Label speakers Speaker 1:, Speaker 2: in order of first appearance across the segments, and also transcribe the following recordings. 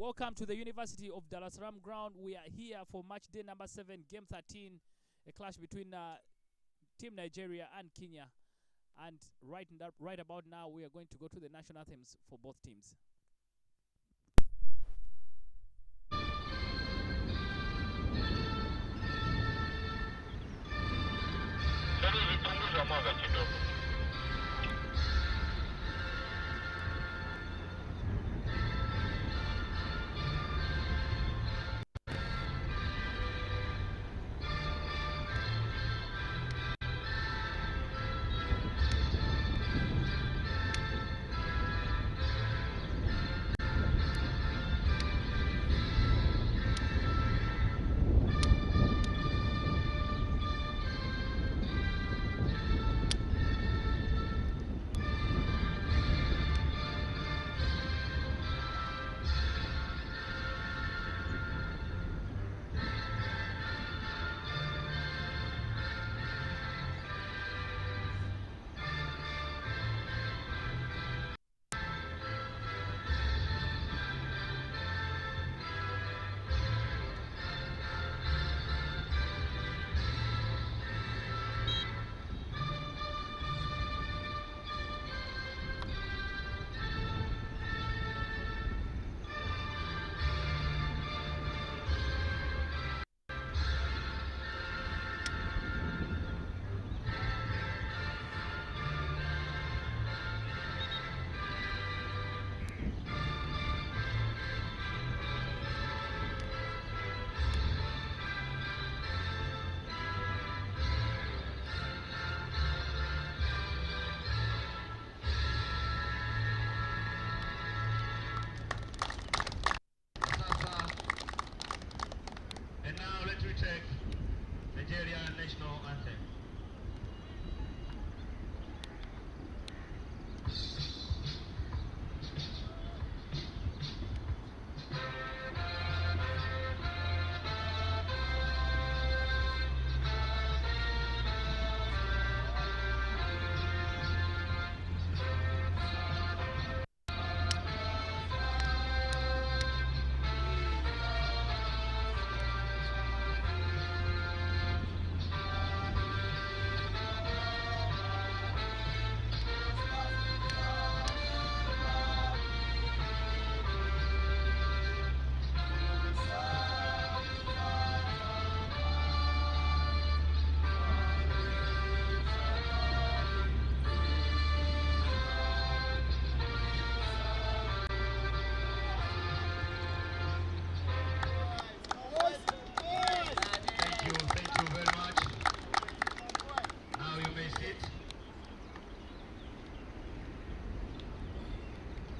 Speaker 1: Welcome to the University of Dar es Salaam ground. We are here for match day number 7, game 13, a clash between Team Nigeria and Kenya. And right about now, we are going to go to the national anthems for both teams.
Speaker 2: Nigeria national anthem.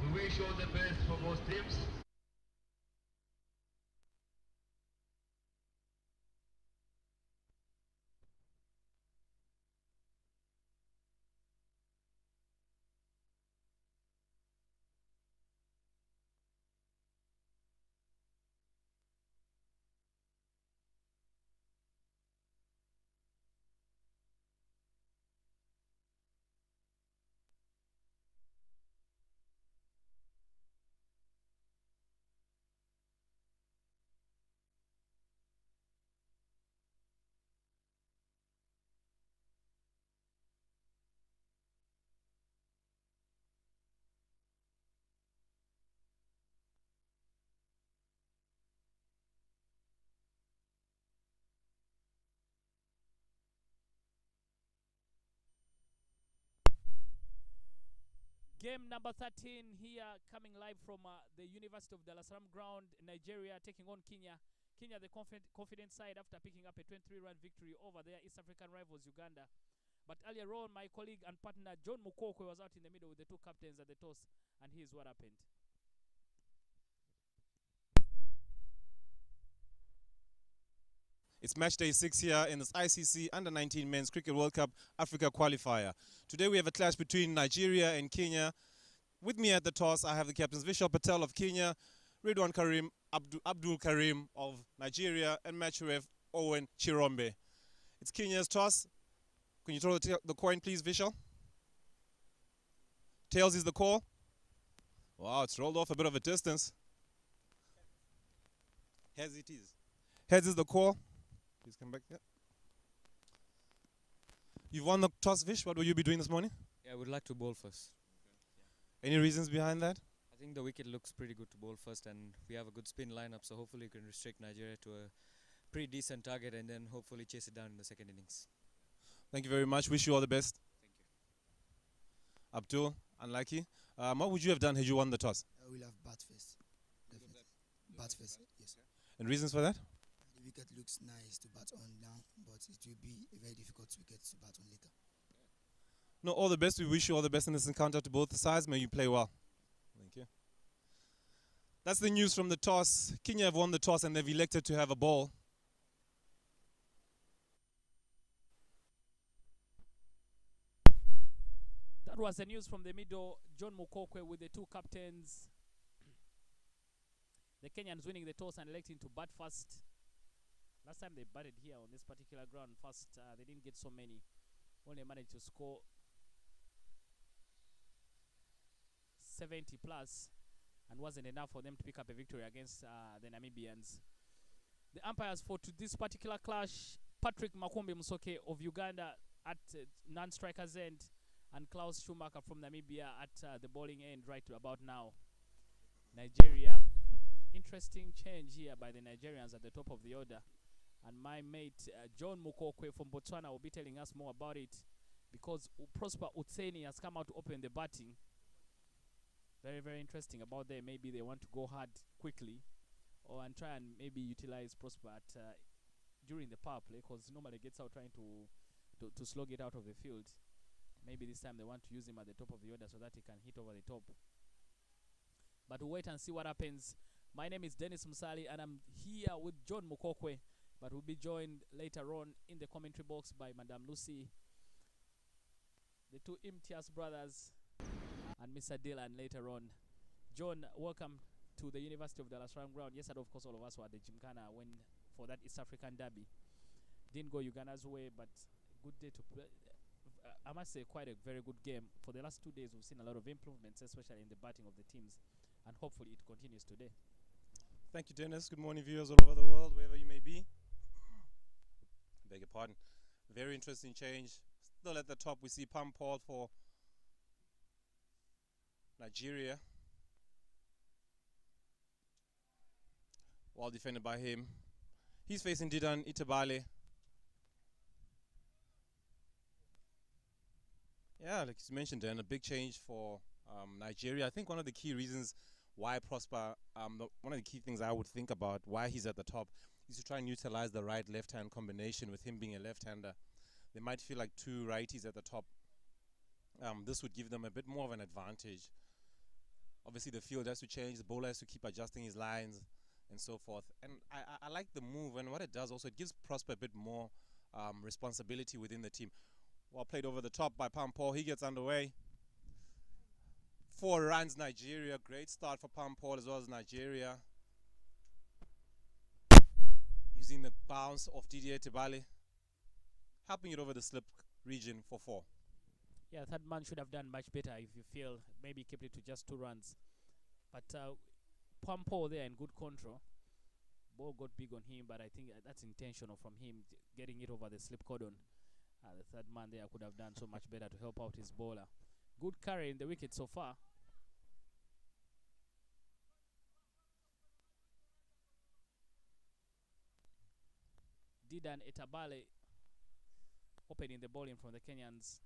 Speaker 2: We wish all the best for both teams.
Speaker 1: Game number 13 here, coming live from the University of Dar es Salaam ground. Nigeria taking on Kenya. Kenya, the confident side, after picking up a 23-run victory over their East African rivals, Uganda. But earlier on, my colleague and partner John Mukoko was out in the middle with the two captains at the toss, and here's what happened.
Speaker 3: It's match day 6 here in this ICC Under-19 Men's Cricket World Cup Africa Qualifier. Today we have a clash between Nigeria and Kenya. With me at the toss, I have the captains Vishal Patel of Kenya, Ridwan Karim, Abdul Karim of Nigeria, and match ref Owen Chirombe. It's Kenya's toss. Can you throw the coin, please, Vishal? Tails is the call. Wow, it's rolled off a bit of a distance. Heads it is. Heads is the call. Please come back. Yeah. You've won the toss, Vish. What will you be doing this morning?
Speaker 4: Yeah, I would like to bowl first.
Speaker 3: Any reasons behind that?
Speaker 4: I think the wicket looks pretty good to bowl first, and we have a good spin lineup, so hopefully we can restrict Nigeria to a pretty decent target and then hopefully chase it down in the second innings.
Speaker 3: Thank you very much. Wish you all the best.
Speaker 4: Thank you.
Speaker 3: Abdul, unlucky. What would you have done had you won the toss?
Speaker 5: We'll have bat first. Definitely. Bat first, yes.
Speaker 3: And reasons for that?
Speaker 5: The wicket looks nice to bat on now, but it will be a very difficult wicket to bat on later.
Speaker 3: No, all the best. We wish you all the best in this encounter to both sides. May you play well. Thank you. That's the news from the toss. Kenya have won the toss and they've elected to have a ball.
Speaker 1: That was the news from the middle. John Mukokwe with the two captains. The Kenyans winning the toss and electing to bat first. Last time they batted here on this particular ground first, they didn't get so many. Only managed to score 70 plus and wasn't enough for them to pick up a victory against the Namibians. The umpires for this particular clash, Patrick Makumbi Musoke of Uganda at non-striker's end and Klaus Schumacher from Namibia at the bowling end right about now. Nigeria, interesting change here by the Nigerians at the top of the order. And my mate John Mukokwe from Botswana will be telling us more about it because Prosper Utseni has come out to open the batting. Very, very interesting about them. Maybe they want to go hard quickly and try and maybe utilize Prosper during the power play because normally gets out trying to slog it out of the field. Maybe this time they want to use him at the top of the order so that he can hit over the top. But we'll wait and see what happens. My name is Dennis Musali and I'm here with John Mukokwe, but we'll be joined later on in the commentary box by Madame Lucy, the two Imtiaz brothers, and Mr. Dylan later on. John, welcome to the University of Dar es Salaam ground. Yes, and of course all of us were at the Gymkhana for that East African derby. Didn't go Uganda's way, but good day to play. I must say quite a very good game. For the last 2 days we've seen a lot of improvements, especially in the batting of the teams, and hopefully it continues today.
Speaker 3: Thank you, Dennis. Good morning, viewers all over the world, wherever you may be. Beg your pardon. Very interesting change. Still at the top, we see Pam Paul for Nigeria. Well defended by him. He's facing Didan Itabale. Yeah, like you mentioned, Dan, a big change for Nigeria. I think one of the key reasons why Prosper, one of the key things I would think about why he's at the top is to try and utilize the right-left-hand combination with him being a left-hander. They might feel like two righties at the top. This would give them a bit more of an advantage. Obviously, the field has to change. The bowler has to keep adjusting his lines and so forth. And I like the move. And what it does also, it gives Prosper a bit more responsibility within the team. Well played over the top by Pam Paul. He gets underway. 4 runs, Nigeria. Great start for Pam Paul as well as Nigeria. Using the bounce of Didier Tebale. Helping it over the slip region for 4.
Speaker 1: Yeah, that man should have done much better if you feel maybe kept it to just 2 runs. But Pam Paul there in good control. Ball got big on him, but I think that's intentional from him getting it over the slip cordon. The third man there could have done so much better to help out his bowler. Good carry in the wicket so far. Didan Itabale opening the bowling from the Kenyans.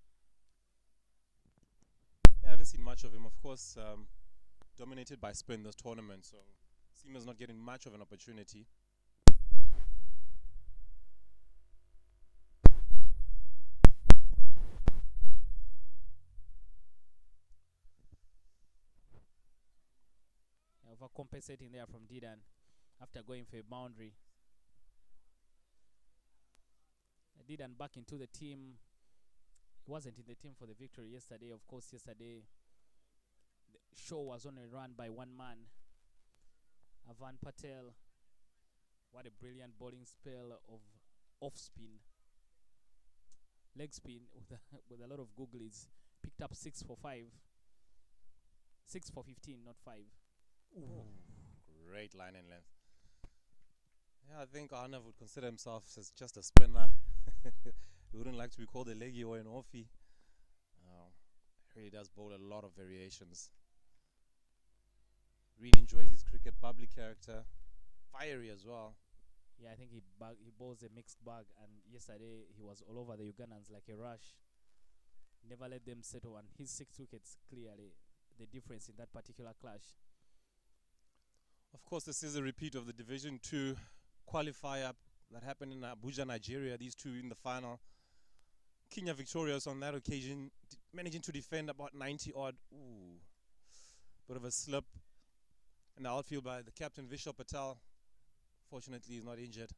Speaker 3: Yeah, I haven't seen much of him. Of course, dominated by spin this tournament, so Seamer's not getting much of an opportunity.
Speaker 1: Overcompensating there from Didan after going for a boundary. Didan back into the team. He wasn't in the team for the victory yesterday. Of course, yesterday the show was only run by one man, Avan Patel. What a brilliant bowling spell of off spin, leg spin with a lot of googlies. Picked up 6 for 5. 6 for 15, not 5.
Speaker 3: Ooh, great line and length. Yeah, I think Arnav would consider himself as just a spinner. He wouldn't like to be called a leggy or an offie. Um, he really does bowl a lot of variations. Really enjoys his cricket, bubbly character, fiery as well.
Speaker 1: Yeah, I think he bowls a mixed bag, and yesterday he was all over the Ugandans like a rush. Never let them settle, and his 6 wickets clearly the difference in that particular clash.
Speaker 3: Of course, this is a repeat of the Division 2 qualifier that happened in Abuja, Nigeria. These two in the final. Kenya victorious on that occasion, managing to defend about 90 odd. Ooh, bit of a slip in the outfield by the captain Vishal Patel. Fortunately, he's not injured.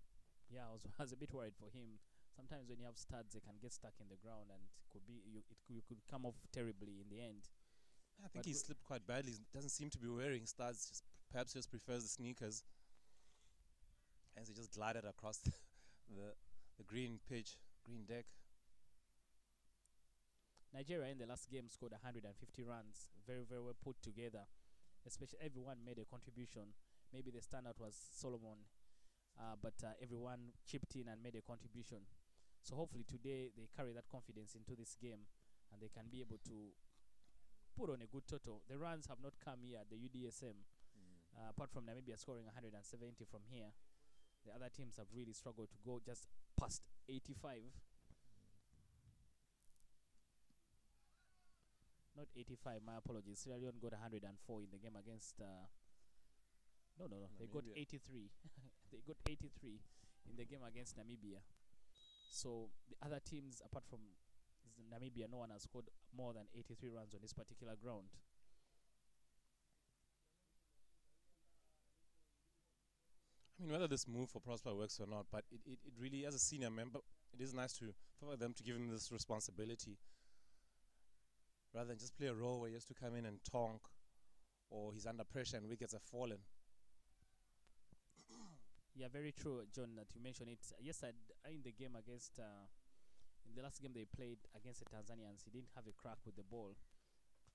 Speaker 1: Yeah, I was a bit worried for him. Sometimes when you have studs, they can get stuck in the ground, and you could come off terribly in the end.
Speaker 3: I think
Speaker 1: But
Speaker 3: he slipped quite badly. He doesn't seem to be wearing studs. Perhaps just prefers the sneakers. As he just glided across the green pitch, green deck.
Speaker 1: Nigeria in the last game scored 150 runs, very very well put together. Especially everyone made a contribution. Maybe the standout was Solomon, but everyone chipped in and made a contribution. So hopefully today they carry that confidence into this game, and they can be able to put on a good total. The runs have not come here at the UDSM, apart from Namibia scoring 170 from here. The other teams have really struggled to go just past 85. Not 85, my apologies. Sierra Leone got 104 in the game against. No. They got
Speaker 3: Namibia.
Speaker 1: 83. They got 83 in the game against Namibia. So the other teams, apart from Namibia, no one has scored more than 83 runs on this particular ground.
Speaker 3: I mean, whether this move for Prosper works or not, but it really, as a senior member, it is nice for them to give him this responsibility. Rather than just play a role where he has to come in and tonk, or he's under pressure and wickets have fallen.
Speaker 1: Yeah, very true, John, that you mentioned it. Yes, in the game against, in the last game they played against the Tanzanians, he didn't have a crack with the ball,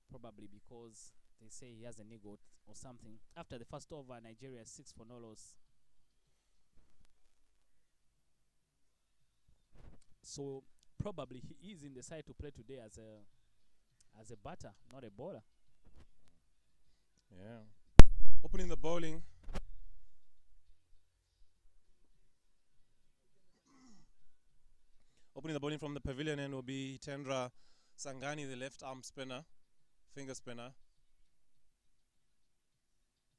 Speaker 1: probably because they say he has a niggle or something. After the first over, Nigeria 6 for no loss. So probably he is in the side to play today as a batter, not a bowler.
Speaker 3: Yeah. Opening the bowling. Opening the bowling from the pavilion end will be Tendra Sangani, the left arm spinner, finger spinner.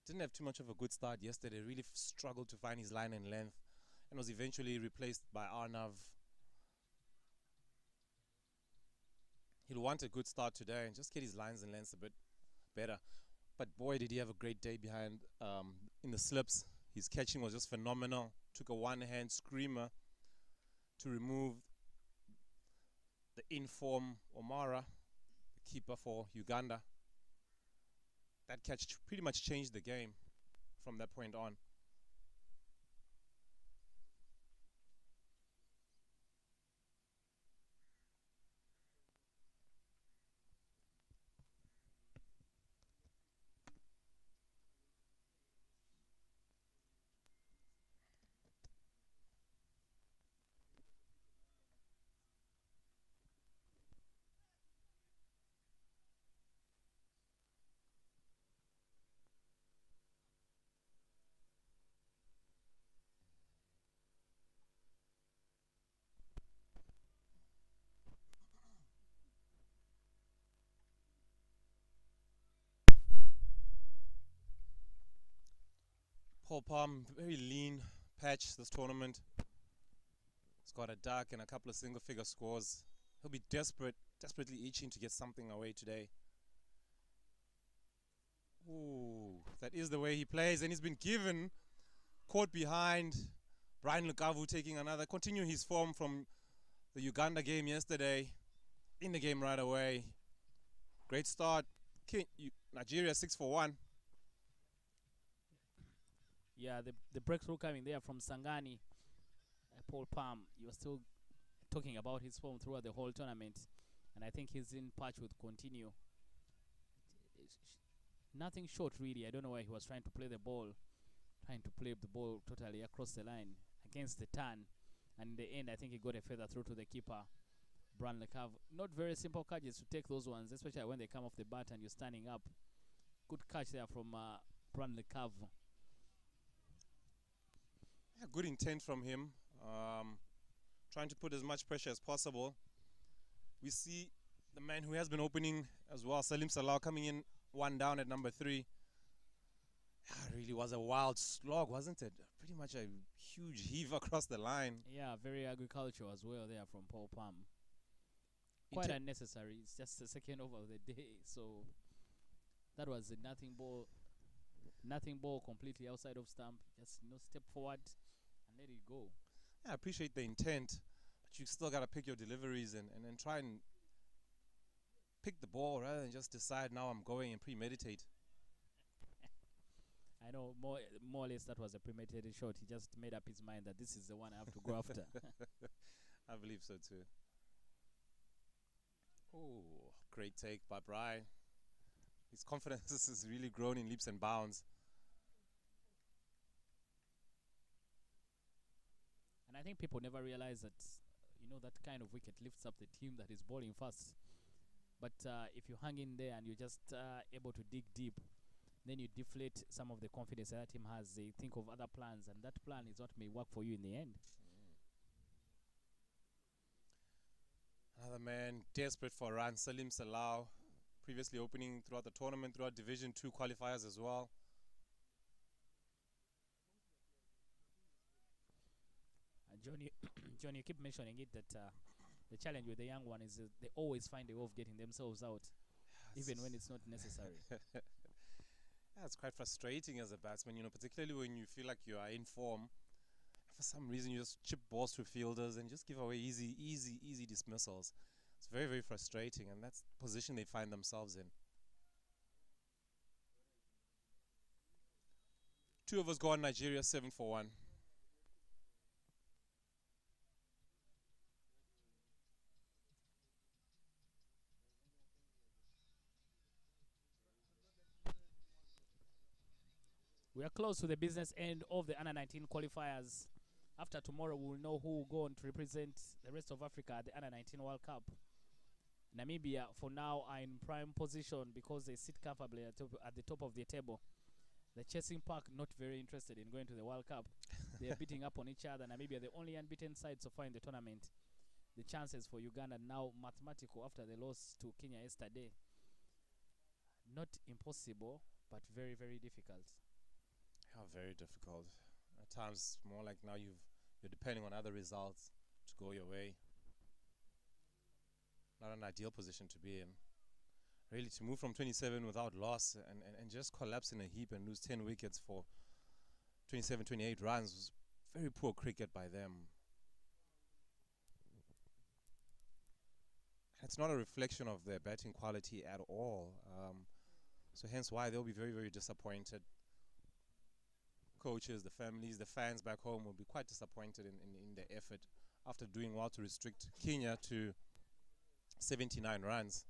Speaker 3: Didn't have too much of a good start yesterday. Really struggled to find his line and length, and was eventually replaced by Arnav. He'll want a good start today and just get his lines and lengths a bit better. But boy, did he have a great day behind in the slips. His catching was just phenomenal. Took a one-hand screamer to remove the in-form Omara, the keeper for Uganda. That catch pretty much changed the game from that point on. Paul Palm, very lean patch this tournament. He's got a duck and a couple of single-figure scores. He'll be desperately itching to get something away today. Ooh, that is the way he plays, and he's been given, caught behind. Brian Lukavu continuing his form from the Uganda game yesterday. In the game right away. Great start. Nigeria 6 for 1.
Speaker 1: Yeah, the breakthrough coming there from Sangani. Paul Palm, you were still talking about his form throughout the whole tournament, and I think he's in patch with continue. Nothing short really. I don't know why he was trying to play the ball, trying to play the ball totally across the line against the turn. And in the end, I think he got a feather through to the keeper, Brand Lecave. Not very simple catches to take those ones, especially when they come off the bat and you're standing up. Good catch there from Brand Lecave.
Speaker 3: Yeah, good intent from him. Trying to put as much pressure as possible. We see the man who has been opening as well, Salim Salau, coming in one down at number 3. Really was a wild slog, wasn't it? Pretty much a huge heave across the line.
Speaker 1: Yeah, very agricultural as well there from Paul Palm. Quite unnecessary. It's just the second over of the day. So that was a nothing ball completely outside of stump. Just step forward and let it go.
Speaker 3: Yeah, I appreciate the intent, but you still got to pick your deliveries and try and pick the ball rather than just decide now I'm going and premeditate.
Speaker 1: I know more or less that was a premeditated shot. He just made up his mind that this is the one I have to go after.
Speaker 3: I believe so too. Oh, great take by Bry. His confidence has really grown in leaps and bounds.
Speaker 1: And I think people never realize that, that kind of wicket lifts up the team that is bowling fast. But if you hang in there and you're just able to dig deep, then you deflate some of the confidence that team has. They think of other plans, and that plan is what may work for you in the end.
Speaker 3: Another man desperate for a run, Salim Salau, previously opening throughout the tournament, throughout Division 2 qualifiers as well.
Speaker 1: John, you keep mentioning it that the challenge with the young one is they always find a way of getting themselves out, even when it's not necessary.
Speaker 3: Yeah, it's quite frustrating as a batsman, particularly when you feel like you are in form. For some reason, you just chip balls to fielders and just give away easy dismissals. It's very, very frustrating, and that's the position they find themselves in. 2 overs gone, Nigeria 7 for 1.
Speaker 1: We are close to the business end of the Under-19 qualifiers. After tomorrow, we will know who will go on to represent the rest of Africa at the Under-19 World Cup. Namibia, for now, are in prime position because they sit comfortably at the top of the table. The chasing pack, not very interested in going to the World Cup. They are beating up on each other. Namibia, the only unbeaten side so far in the tournament. The chances for Uganda now mathematical after the loss to Kenya yesterday. Not impossible, but very, very difficult.
Speaker 3: Yeah, very difficult. At times, more like now you're depending on other results to go your way. Not an ideal position to be in. Really, to move from 27 without loss and just collapse in a heap and lose 10 wickets for 27, 28 runs was very poor cricket by them. It's not a reflection of their batting quality at all. So hence why they'll be very, very disappointed. Coaches, the families, the fans back home will be quite disappointed in their effort after doing well to restrict Kenya to 79 runs.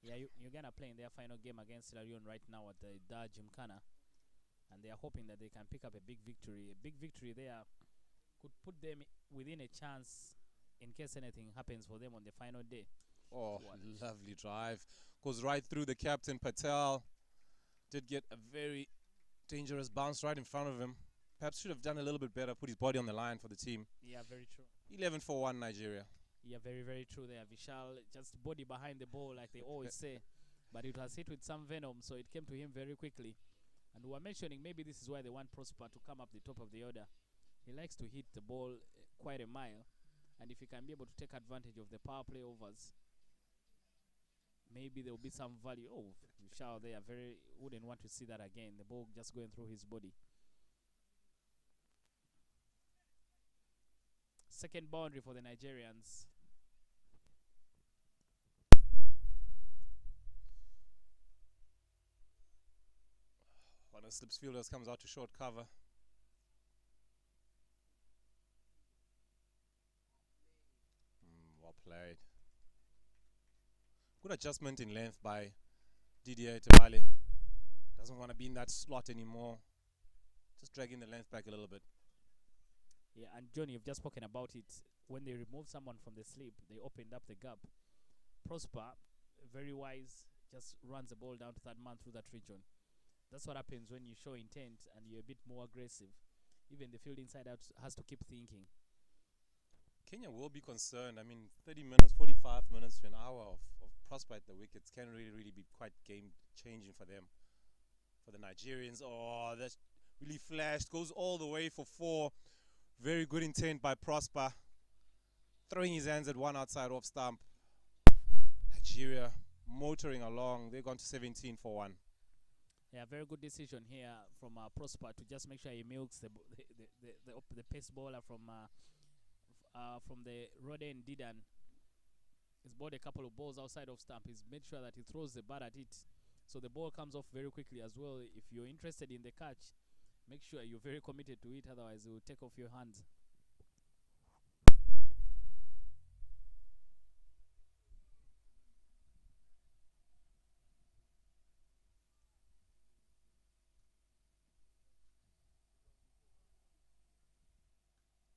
Speaker 1: Yeah, Uganda playing their final game against Sierra Leone right now at the Dar Gymkhana, and they are hoping that they can pick up a big victory. A big victory there could put them within a chance in case anything happens for them on the final day.
Speaker 3: Oh, lovely drive. Goes right through the captain, Patel. Did get a very dangerous bounce right in front of him. Perhaps should have done a little bit better, put his body on the line for the team.
Speaker 1: Yeah, very true.
Speaker 3: 11 for 1, Nigeria.
Speaker 1: Yeah, very, very true there. Vishal, just body behind the ball, like they always say. But it was hit with some venom, so it came to him very quickly. And we were mentioning maybe this is why they want Prosper to come up the top of the order. He likes to hit the ball quite a mile. And if he can be able to take advantage of the power play overs, maybe there will be some value. Oh, Vishal there, wouldn't want to see that again. The ball just going through his body. Second boundary for the Nigerians.
Speaker 3: One of the slips fielders comes out to short cover. Well played. Good adjustment in length by Didier Tebale. Doesn't want to be in that slot anymore. Just dragging the length back a little bit.
Speaker 1: Yeah, and Johnny, you've just spoken about it. When they removed someone from the slip, they opened up the gap. Prosper, very wise, just runs the ball down to third man through that region. That's what happens when you show intent and you're a bit more aggressive. Even the field inside out has to keep thinking.
Speaker 3: Kenya will be concerned. I mean, 30 minutes, 45 minutes to an hour of Prosper at the wickets can really be quite game-changing for them. For the Nigerians, oh, that's really flashed. Goes all the way for 4. Very good intent by Prosper. Throwing his hands at one outside off stump. Nigeria motoring along. They've gone to 17 for 1.
Speaker 1: Yeah, very good decision here from Prosper to just make sure he milks the pace bowler from the Roden Didan. He's bowled a couple of balls outside of stump. He's made sure that he throws the bat at it, so the ball comes off very quickly as well. If you're interested in the catch, make sure you're very committed to it, otherwise it will take off your hands.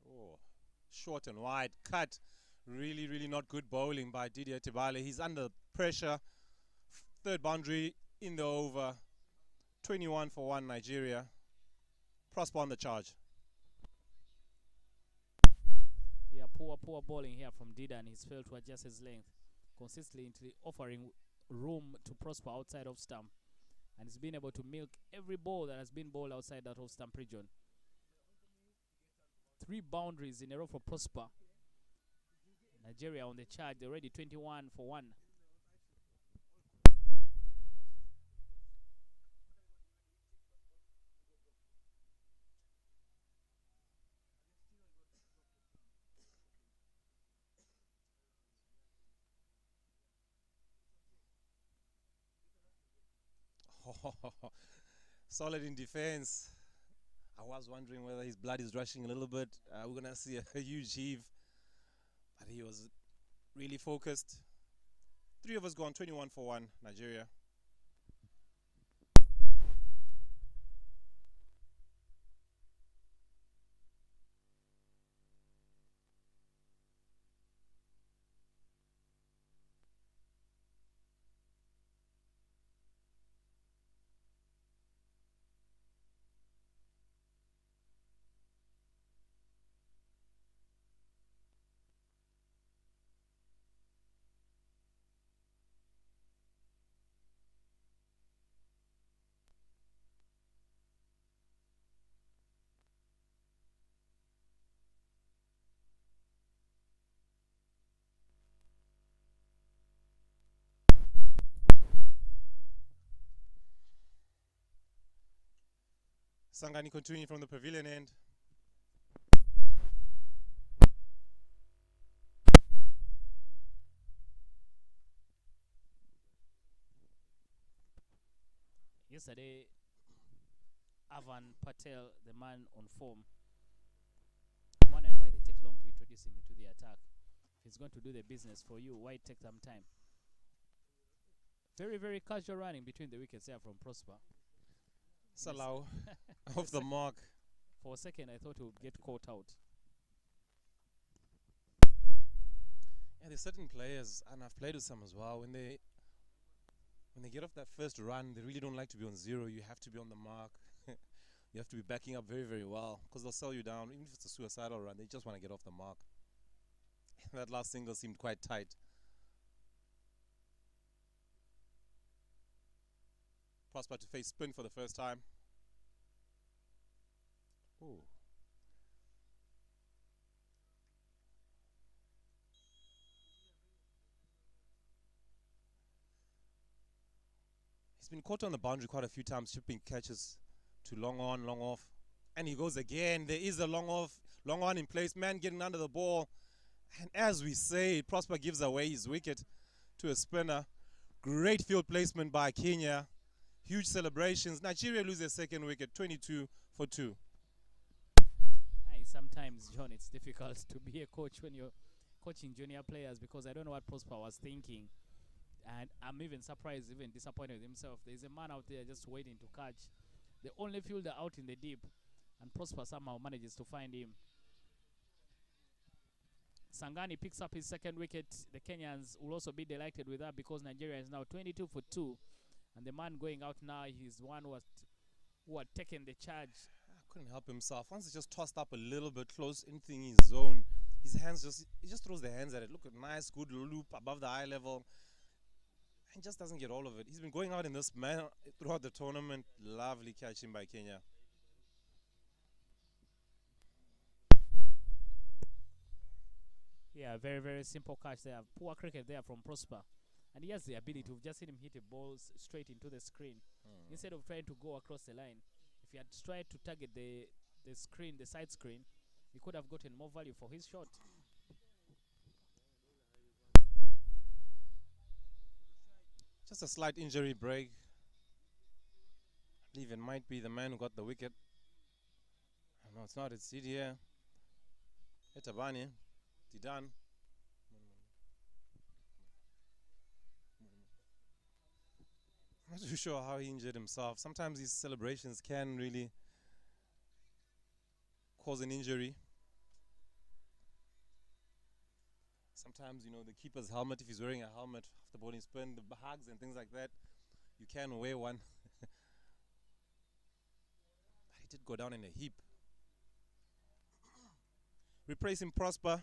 Speaker 3: Oh, short and wide cut. Really not good bowling by Didier Tebale. He's under pressure. Third boundary in the over. 21 for 1 Nigeria. Prosper on the charge.
Speaker 1: Yeah, poor bowling here from Didan. He's failed to adjust his length, consistently offering room to Prosper outside of stump, and he's been able to milk every ball that has been bowled outside that off stump region. 3 boundaries in a row for Prosper. Nigeria on the charge, already 21 for 1.
Speaker 3: Solid in defense. I was wondering whether his blood is rushing a little bit. We're going to see a huge heave. But he was really focused. 3 of us gone, 21 for 1, Nigeria. Sangani continuing from the pavilion end.
Speaker 1: Yesterday, Avan Patel, the man on form, I'm wondering why they take long to introduce him into the attack. If he's going to do the business for you, why take some time? Very casual running between the wickets here from Prosper.
Speaker 3: Salau off the mark.
Speaker 1: For a second, I thought he would get caught out.
Speaker 3: Yeah, there's certain players, and I've played with some as well, when they get off that first run, they really don't like to be on 0. You have to be on the mark. You have to be backing up very well, because they'll sell you down. Even if it's a suicidal run, they just want to get off the mark. That last single seemed quite tight. Prosper to face spin for the first time. Ooh. He's been caught on the boundary quite a few times, chipping catches to long on, long off. And he goes again. There is a long on in place. Man getting under the ball. And as we say, Prosper gives away his wicket to a spinner. Great field placement by Kenya. Huge celebrations. Nigeria lose their second wicket, 22 for 2.
Speaker 1: Sometimes, John, it's difficult to be a coach when you're coaching junior players, because I don't know what Prosper was thinking. And I'm even surprised, even disappointed with himself. There's a man out there just waiting to catch. The only fielder out in the deep, and Prosper somehow manages to find him. Sangani picks up his second wicket. The Kenyans will also be delighted with that because Nigeria is now 22 for 2. And the man going out now, he's one who had taken the charge.
Speaker 3: Couldn't help himself. Once he just tossed up a little bit close, anything in his zone, his hands he just throws the hands at it. Look at nice, good loop above the eye level. And just doesn't get all of it. He's been going out in this manner throughout the tournament. Lovely catching by Kenya.
Speaker 1: Yeah, very, very simple catch there. Poor cricket there from Prosper. And he has the ability to just hit him hit a ball straight into the screen. Instead of trying to go across the line. If he had tried to target the screen, the side screen, he could have gotten more value for his shot.
Speaker 3: Just a slight injury break. I believe it might be the man who got the wicket. No, it's not. It's Didier. Etabani. Didan. I'm not too sure how he injured himself. Sometimes these celebrations can really cause an injury. Sometimes, you know, the keeper's helmet, if he's wearing a helmet after bowling spin, the hugs and things like that, you can wear one. But he did go down in a heap. Replacing Prosper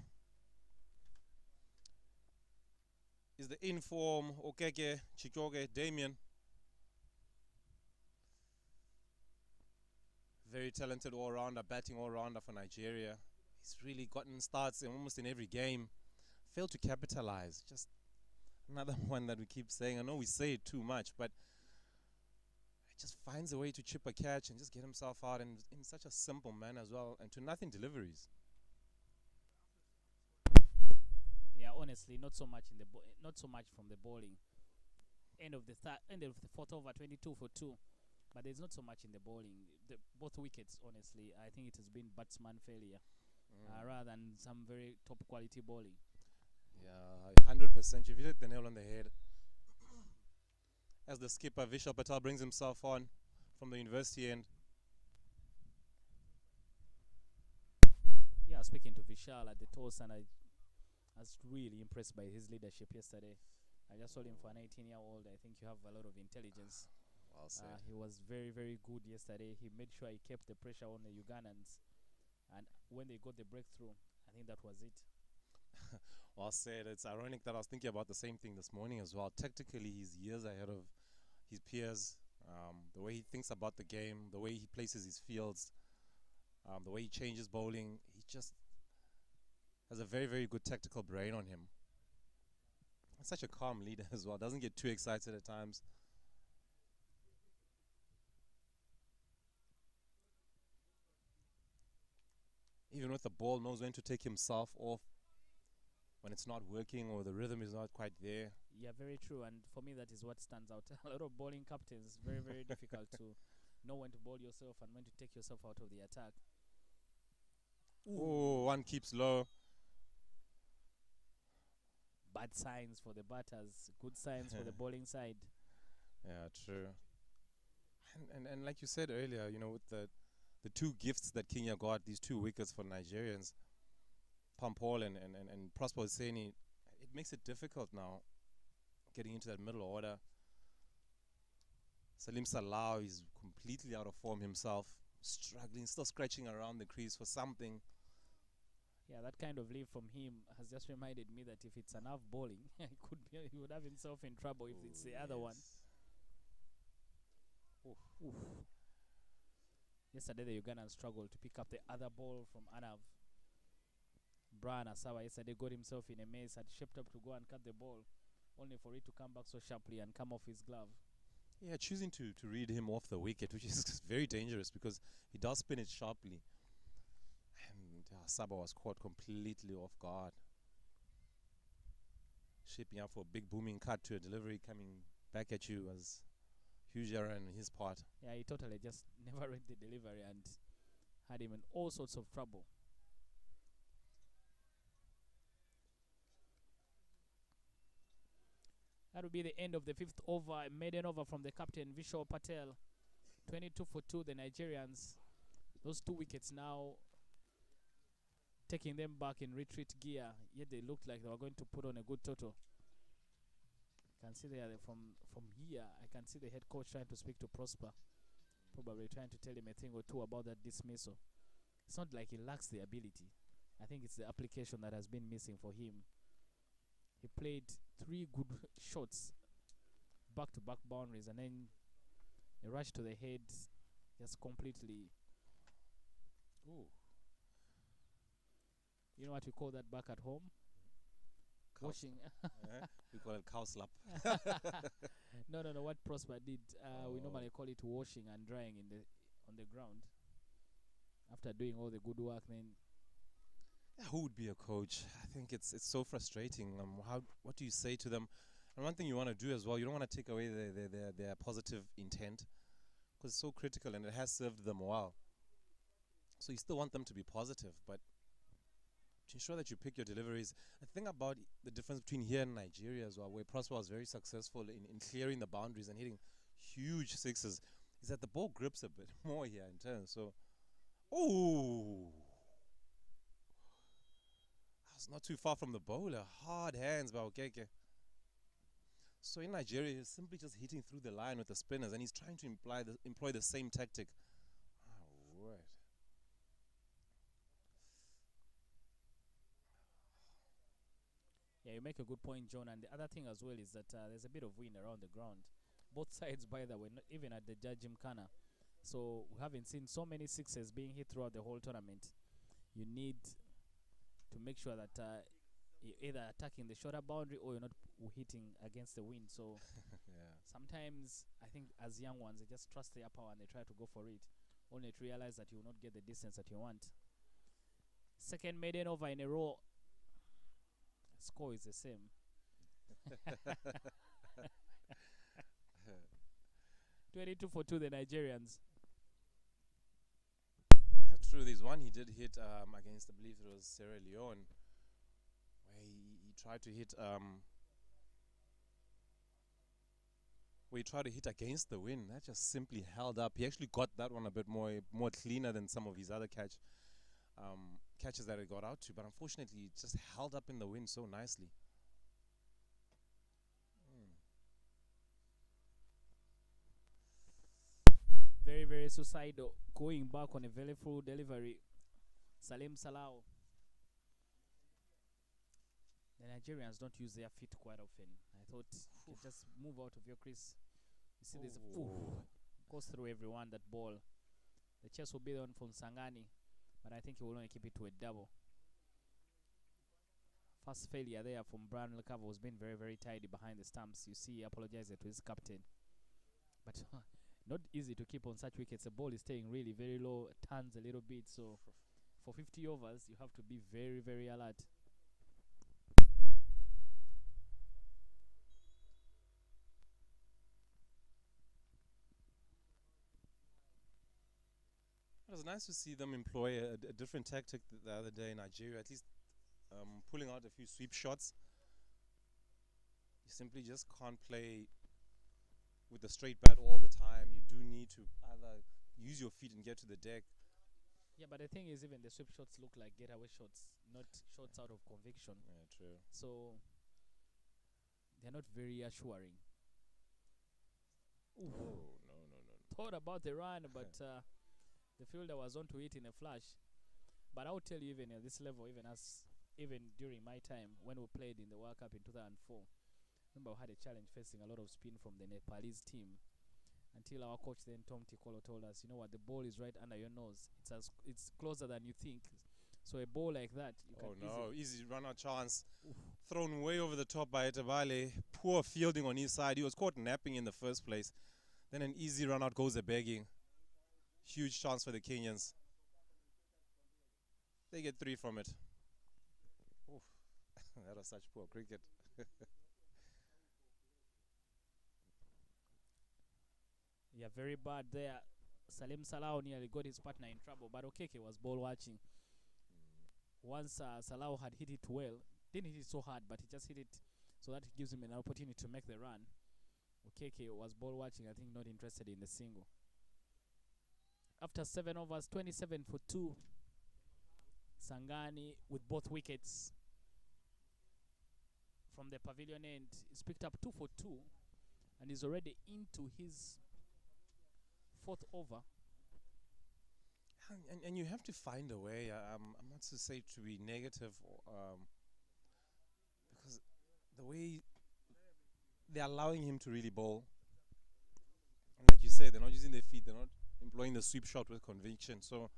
Speaker 3: is the in-form Okeke, Chikoge, Damien. Very talented all-rounder, batting all-rounder for Nigeria. He's really gotten starts in almost in every game. Failed to capitalize. Just another one that we keep saying. I know we say it too much, but he just finds a way to chip a catch and just get himself out in such a simple manner as well, and to nothing deliveries.
Speaker 1: Yeah, honestly, not so much not so much from the bowling. End of the fourth over, 22 for 2. But there's not so much in the bowling. Both wickets, honestly, I think it has been batsman failure rather than some very top quality bowling.
Speaker 3: Yeah, 100%. You've hit the nail on the head. As the skipper, Vishal Patel, brings himself on from the university end.
Speaker 1: Yeah, speaking to Vishal at the toss, and I was really impressed by his leadership yesterday. I just told him, for an 18-year-old, I think you have a lot of intelligence.
Speaker 3: Well said.
Speaker 1: He was very, very good yesterday. He made sure he kept the pressure on the Ugandans. And when they got the breakthrough, I think that was it.
Speaker 3: Well said. It's ironic that I was thinking about the same thing this morning as well. Tactically, he's years ahead of his peers. The way he thinks about the game, the way he places his fields, the way he changes bowling, he just has a very, very good tactical brain on him. And such a calm leader as well. Doesn't get too excited at times. Even with the ball, knows when to take himself off when it's not working or the rhythm is not quite there.
Speaker 1: Yeah, very true. And for me, that is what stands out. A lot of bowling captains, very, very difficult to know when to bowl yourself and when to take yourself out of the attack.
Speaker 3: Oh, one keeps low.
Speaker 1: Bad signs for the batters, good signs for the bowling side.
Speaker 3: Yeah, true. And like you said earlier, you know, with the two gifts that Kenya got, these two wickets for Nigerians, Pampol and Prosper Hosseini, it makes it difficult now getting into that middle order. Salim Salau is completely out of form himself, struggling, still scratching around the crease for something.
Speaker 1: Yeah, that kind of leave from him has just reminded me that if it's enough bowling, he would have himself in trouble if it's the other one. Oof. Yesterday, the Ugandans struggled to pick up the other ball from Anav. Brian Asawa yesterday got himself in a mess, had shaped up to go and cut the ball, only for it to come back so sharply and come off his glove.
Speaker 3: Yeah, choosing to read him off the wicket, which is very dangerous because he does spin it sharply. And Asawa was caught completely off guard. Shaping up for a big booming cut to a delivery coming back at you was huge error on his part.
Speaker 1: Yeah, he totally just never read the delivery and had him in all sorts of trouble. That will be the end of the 5th over. Maiden over from the captain, Vishal Patel. 22 for 2, the Nigerians. Those 2 wickets now taking them back in retreat gear. Yet they looked like they were going to put on a good total. You can see there from here, I can see the head coach trying to speak to Prosper. Probably trying to tell him a thing or two about that dismissal. It's not like he lacks the ability. I think it's the application that has been missing for him. He played 3 good shots, back-to-back boundaries, and then a rush to the head, just completely.
Speaker 3: Ooh.
Speaker 1: You know what we call that back at home?
Speaker 3: Cow
Speaker 1: Washing.
Speaker 3: Yeah, we call it cow slap.
Speaker 1: No. What Prosper did, we
Speaker 3: Oh.
Speaker 1: normally call it washing and drying on the ground. After doing all the good work, then
Speaker 3: Yeah, who would be a coach? I think it's so frustrating. What do you say to them? And one thing you want to do as well, you don't want to take away their positive intent, because it's so critical and it has served them well. So you still want them to be positive, but to ensure that you pick your deliveries. The thing about the difference between here and Nigeria as well, where Prosper was very successful in clearing the boundaries and hitting huge sixes, is that the ball grips a bit more here in turn. So, oh, I was not too far from the bowler. Hard hands by Okeke. So in Nigeria, he's simply just hitting through the line with the spinners, and he's trying to employ the same tactic. Oh, right.
Speaker 1: yeah, you make a good point, John. And the other thing as well is that there's a bit of wind around the ground. Both sides, by the way, not even at the Jajimkhana. So we haven't seen so many sixes being hit throughout the whole tournament. You need to make sure that you're either attacking the shorter boundary or you're not hitting against the wind. So
Speaker 3: Yeah.
Speaker 1: sometimes I think as young ones, they just trust their power and they try to go for it, only to realize that you will not get the distance that you want. Second maiden over in a row. Score is the same. 22 for 2, the Nigerians.
Speaker 3: True, there's one he did hit against, I believe it was Sierra Leone, where he tried to hit against the wind. That just simply held up. He actually got that one a bit more cleaner than some of his other catches that he got out to, but unfortunately it just held up in the wind so nicely.
Speaker 1: Very, very suicidal. Going back on a very full delivery. Salim Salau. The Nigerians don't use their feet quite often. I thought you just move out of your crease. You see this goes through everyone, that ball. The chase will be on from Sangani, but I think he will only keep it to a double. First failure there from Brian Lekava was being very, very tidy behind the stumps. You see, he apologized to his captain. But not easy to keep on such wickets. The ball is staying really very low, turns a little bit. So for 50 overs, you have to be very, very alert.
Speaker 3: It was nice to see them employ a different tactic the other day in Nigeria, at least pulling out a few sweep shots. You simply just can't play with the straight bat all the time. You do need to either use your feet and get to the deck.
Speaker 1: Yeah, but the thing is, even the sweep shots look like getaway shots, not shots out of conviction.
Speaker 3: Yeah, true.
Speaker 1: So they're not very assuring.
Speaker 3: Oh, no.
Speaker 1: Thought about the run, but the fielder was on to it in a flash. But I'll tell you, even at this level, even during my time when we played in the World Cup in 2004, remember we had a challenge facing a lot of spin from the Nepalese team, until our coach then, Tom Tikolo, told us, you know what, the ball is right under your nose. It's closer than you think. So a ball like that, you can
Speaker 3: easy run out chance. Thrown way over the top by Etabale. Poor fielding on his side. He was caught napping in the first place. Then an easy run out goes a begging. Huge chance for the Kenyans. They get 3 from it. Oof. That was such poor cricket.
Speaker 1: Yeah, very bad there. Salim Salau nearly got his partner in trouble, but Okeke was ball watching. Once Salau had hit it well, didn't hit it so hard, but he just hit it So that gives him an opportunity to make the run. Okeke was ball watching, I think not interested in the single. After 7 overs, 27 for 2. Sangani with both wickets from the pavilion end. He's picked up 2 for 2 and is already into his 4th over.
Speaker 3: And you have to find a way. I'm not to say to be negative, because the way they're allowing him to really bowl, and like you said, they're not using their feet, they're not employing the sweep shot with conviction. So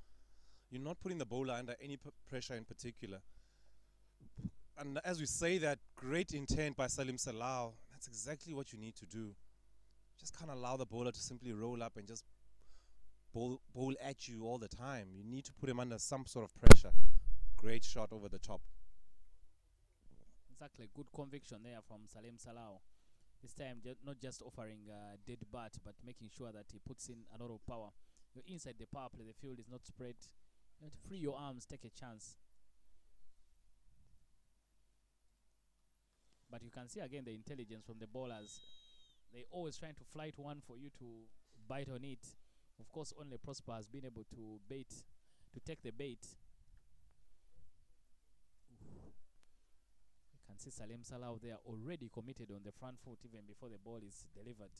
Speaker 3: you're not putting the bowler under any pressure in particular. And as we say that, great intent by Salim Salau. That's exactly what you need to do. Just can't allow the bowler to simply roll up and just bowl at you all the time. You need to put him under some sort of pressure. Great shot over the top.
Speaker 1: Exactly, good conviction there from Salim Salau. This time not just offering dead bat, but making sure that he puts in a lot of power. You're inside the power play, the field is not spread. You have to free your arms, take a chance. But you can see again the intelligence from the bowlers. They're always trying to flight one for you to bite on it. Of course, only Prosper has been able to take the bait. You can see Salim Salau there already committed on the front foot even before the ball is delivered.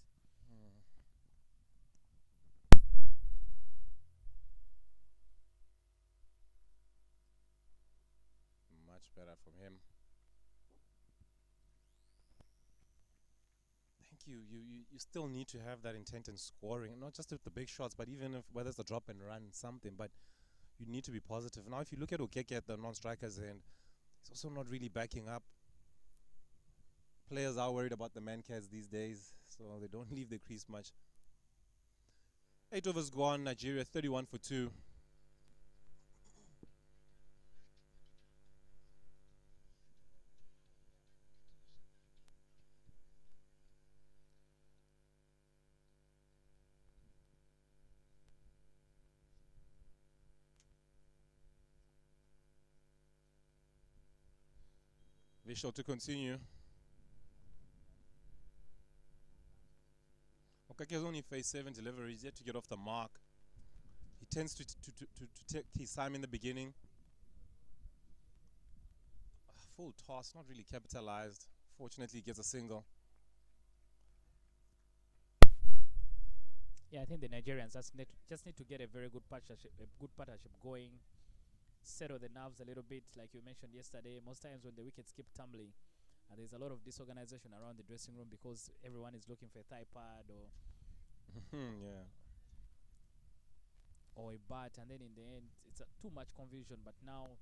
Speaker 3: Much better from him. You still need to have that intent in scoring, not just with the big shots, but even if whether it's a drop and run, something. But you need to be positive. Now, if you look at Okeke at the non-strikers end, he's also not really backing up. Players are worried about the man-cats these days, so they don't leave the crease much. 8 overs gone, Nigeria 31 for 2. Vishal to continue. Okeke has only faced 7 deliveries, yet to get off the mark. He tends to take his time in the beginning. Full toss, not really capitalized. Fortunately, he gets a single.
Speaker 1: Yeah, I think the Nigerians just need to get a very good partnership going. Settle the nerves a little bit, like you mentioned yesterday. Most times when the wickets keep tumbling, there's a lot of disorganization around the dressing room because everyone is looking for a thigh pad or or a bat, and then in the end it's too much confusion. But now,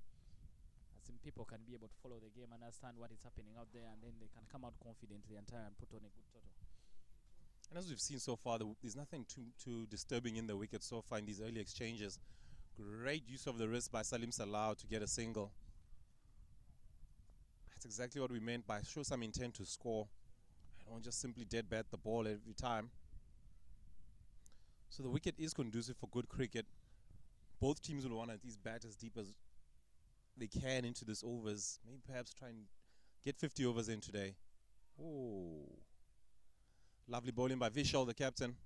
Speaker 1: I think people can be able to follow the game, understand what is happening out there, and then they can come out confidently and try and put on a good total.
Speaker 3: And as we've seen so far, there's nothing too disturbing in the wicket so far in these early exchanges. Great use of the wrist by Salim Salau to get a single. That's exactly what we meant by show some intent to score. I don't just simply dead bat the ball every time. So the wicket is conducive for good cricket. Both teams will want to at least bat as deep as they can into this overs. Maybe perhaps try and get 50 overs in today. Oh, lovely bowling by Vishal, the captain.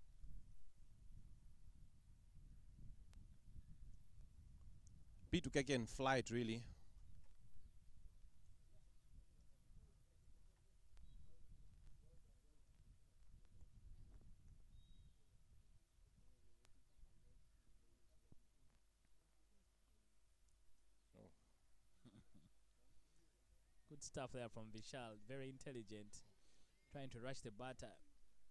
Speaker 3: Beat Okeke in flight, really.
Speaker 1: Good stuff there from Vishal. Very intelligent. Trying to rush the batter.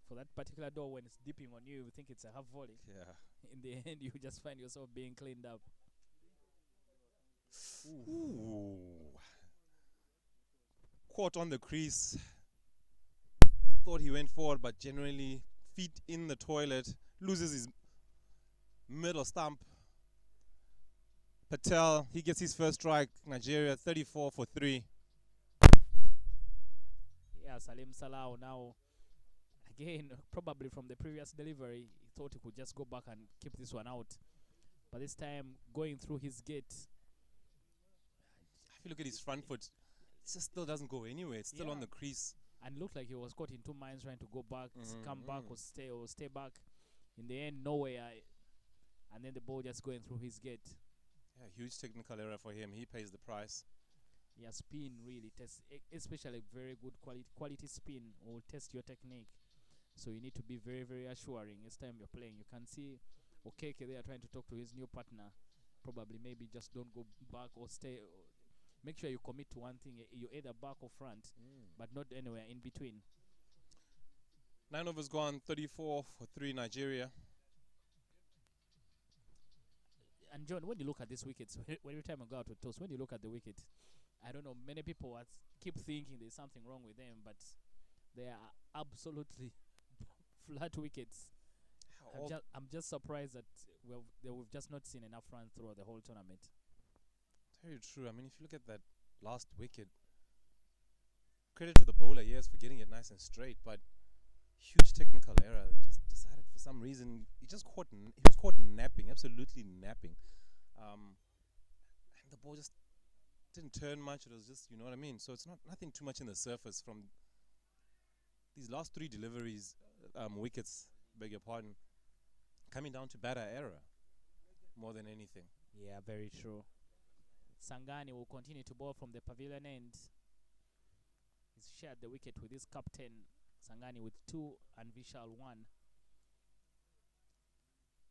Speaker 1: For that particular door, when it's dipping on you, you think it's a half volley.
Speaker 3: Yeah.
Speaker 1: In the end, you just find yourself being cleaned up.
Speaker 3: Ooh. Caught on the crease. Thought he went forward, but generally feet in the toilet. Loses his middle stump. Patel, he gets his first strike. Nigeria 34 for 3.
Speaker 1: Yeah, Salim Salau now, again, probably from the previous delivery, he thought he could just go back and keep this one out. But this time, going through his gate.
Speaker 3: If you look at his front foot, just still doesn't go anywhere. It's still on
Speaker 1: Yeah.
Speaker 3: the crease.
Speaker 1: And looked like he was caught in two minds trying to go back, come back, or stay back. In the end, nowhere. And then the ball just going through his gate.
Speaker 3: Yeah, huge technical error for him. He pays the price.
Speaker 1: Yeah, spin really tests, especially very good quality spin will test your technique. So you need to be very, very assuring each time you're playing. You can see Okeke there trying to talk to his new partner. Probably maybe just don't go back or stay. Make sure you commit to one thing. You either back or front, but not anywhere in between.
Speaker 3: 9 overs gone, 34 for 3 Nigeria.
Speaker 1: And John, when you look at these wickets, every time I go out to toss, when you look at the wicket, I don't know, many people keep thinking there's something wrong with them, but they are absolutely flat wickets. I'm just surprised that we've just not seen enough runs throughout the whole tournament.
Speaker 3: Very true. I mean, if you look at that last wicket, credit to the bowler, yes, for getting it nice and straight, but huge technical error. Just decided for some reason he was caught napping, absolutely napping, and the ball just didn't turn much. It was just, you know what I mean. So it's nothing too much in the surface from these last 3 deliveries, wickets. Beg your pardon. Coming down to batter error more than anything.
Speaker 1: Yeah, very true. Sangani will continue to bowl from the pavilion end. He's shared the wicket with his captain, Sangani, with 2 and Vishal 1.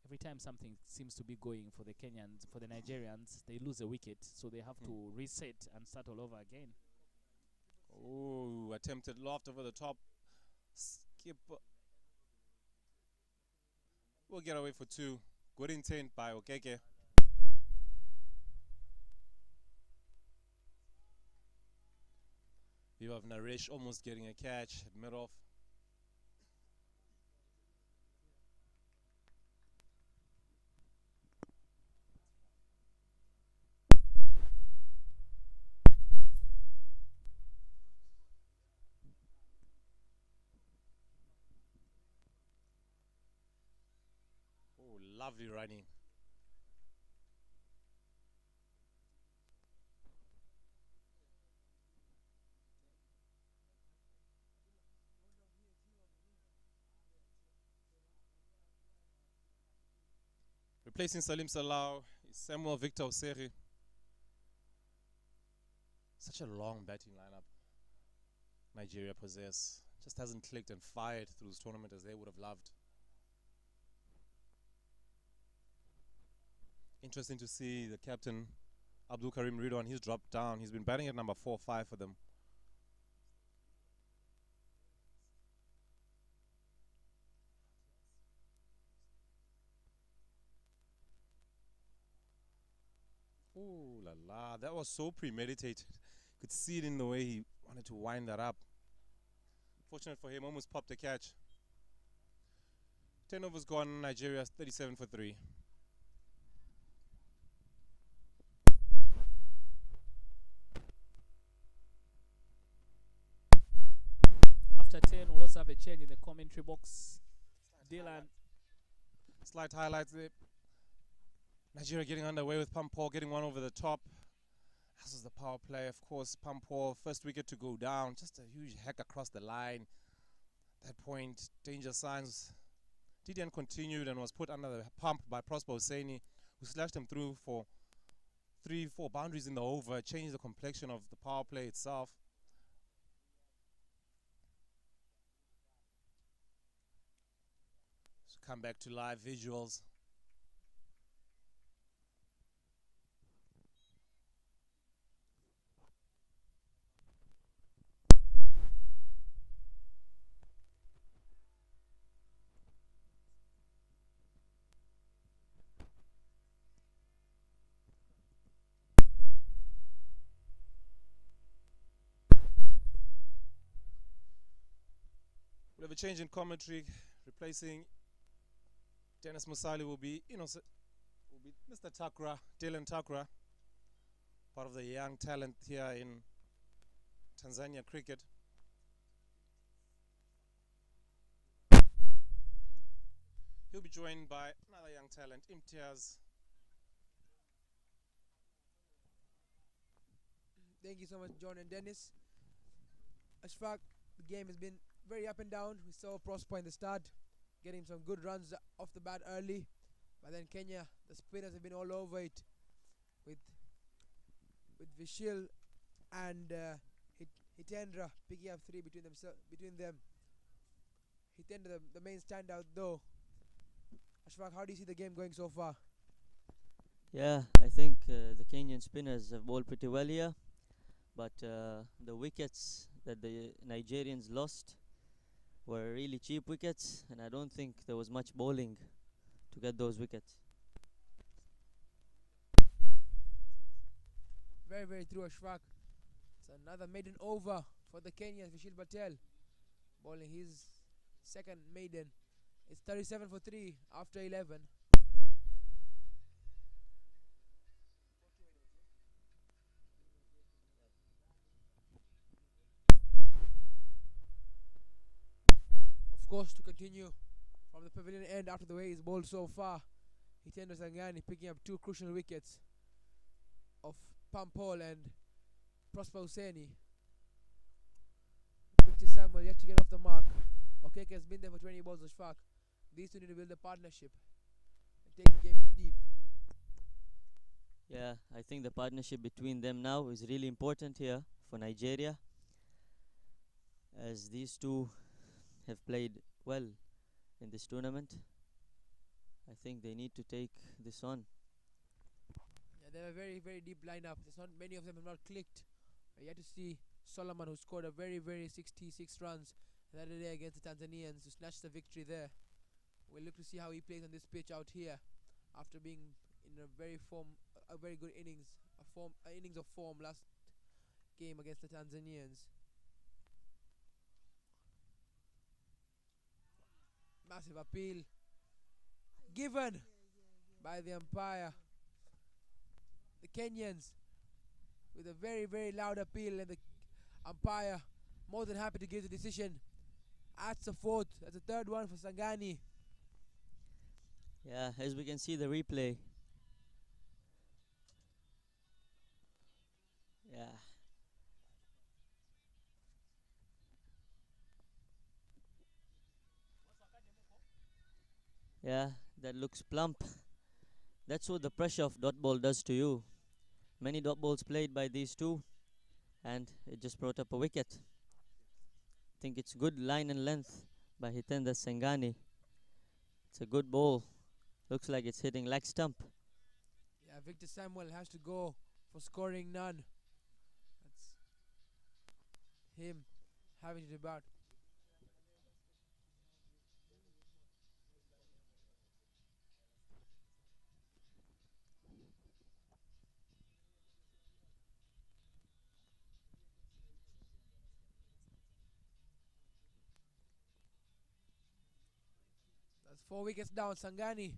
Speaker 1: Every time something seems to be going for the Kenyans, for the Nigerians, they lose a wicket, so they have to reset and start all over again.
Speaker 3: Oh, attempted loft over the top. Skip. We'll get away for 2. Good intent by Okeke. You have Naresh almost getting a catch at mid-off. Oh, lovely running. Replacing Salim Salau is Samuel Victor Oseri. Such a long batting lineup Nigeria possess. Just hasn't clicked and fired through this tournament as they would have loved. Interesting to see the captain, Abdul Karim Ridwan. He's dropped down. He's been batting at number 4 or 5 for them. Ooh la la, that was so premeditated. Could see it in the way he wanted to wind that up. Fortunate for him, almost popped a catch. 10 overs gone, Nigeria 37 for 3.
Speaker 1: After 10, we'll also have a change in the commentary box. Dylan.
Speaker 3: Slight highlights there. Nigeria getting underway with Pampor getting one over the top. This is the power play, of course. Pampor, first wicket to go down. Just a huge hack across the line. At that point, danger signs. Didian continued and was put under the pump by Prosper Hosseini, who slashed him through for 3-4 boundaries in the over, changed the complexion of the power play itself. So come back to live visuals. We have a change in commentary, replacing Dennis Musali will be Mr. Takra, Dylan Takra, part of the young talent here in Tanzania cricket. He'll be joined by another young talent, Imtiaz.
Speaker 6: Thank you so much, John and Dennis. Ashfaq, the game has been very up and down. We saw Prosper in the start, getting some good runs off the bat early. But then Kenya, the spinners have been all over it with Vishil and Hitendra picking up three between them. Hitendra, the main standout though. Ashfaq, how do you see the game going so far?
Speaker 7: Yeah, I think the Kenyan spinners have bowled pretty well here, but the wickets that the Nigerians lost were really cheap wickets, and I don't think there was much bowling to get those wickets.
Speaker 6: Very, very true, Ashfaq. It's another maiden over for the Kenyans. Vishil Patel bowling his second maiden. It's 37 for 3 after 11. Of course, to continue from the pavilion end after the way he's bowled so far, Hitendra Sangani picking up two crucial wickets of Pampol and Prosper Hussaini. Victor Samuel yet to get off the mark. Okeke has been there for 20 balls. Ashfaq. These two need to build a partnership and take the game deep.
Speaker 7: Yeah, I think the partnership between them now is really important here for Nigeria, as these two have played well in this tournament. I think they need to take this on.
Speaker 6: Yeah, they have a very, very deep lineup. There's not many of them have not clicked. Yet to see Solomon, who scored a very, very 66 runs the other day against the Tanzanians, to snatch the victory there. We'll look to see how he plays on this pitch out here after being in a very good innings, innings of form last game against the Tanzanians. Massive appeal given by the umpire. The Kenyans with a very, very loud appeal, and the umpire more than happy to give the decision. That's the fourth. That's the third one for Sangani.
Speaker 7: Yeah, as we can see the replay. Yeah. Yeah, that looks plump. That's what the pressure of dot ball does to you. Many dot balls played by these two, and it just brought up a wicket. I think it's good line and length by Hitendra Sangani. It's a good ball. Looks like it's hitting leg stump.
Speaker 6: Yeah, Victor Samuel has to go for scoring none. That's him having to depart. That's 4 wickets down. Sangani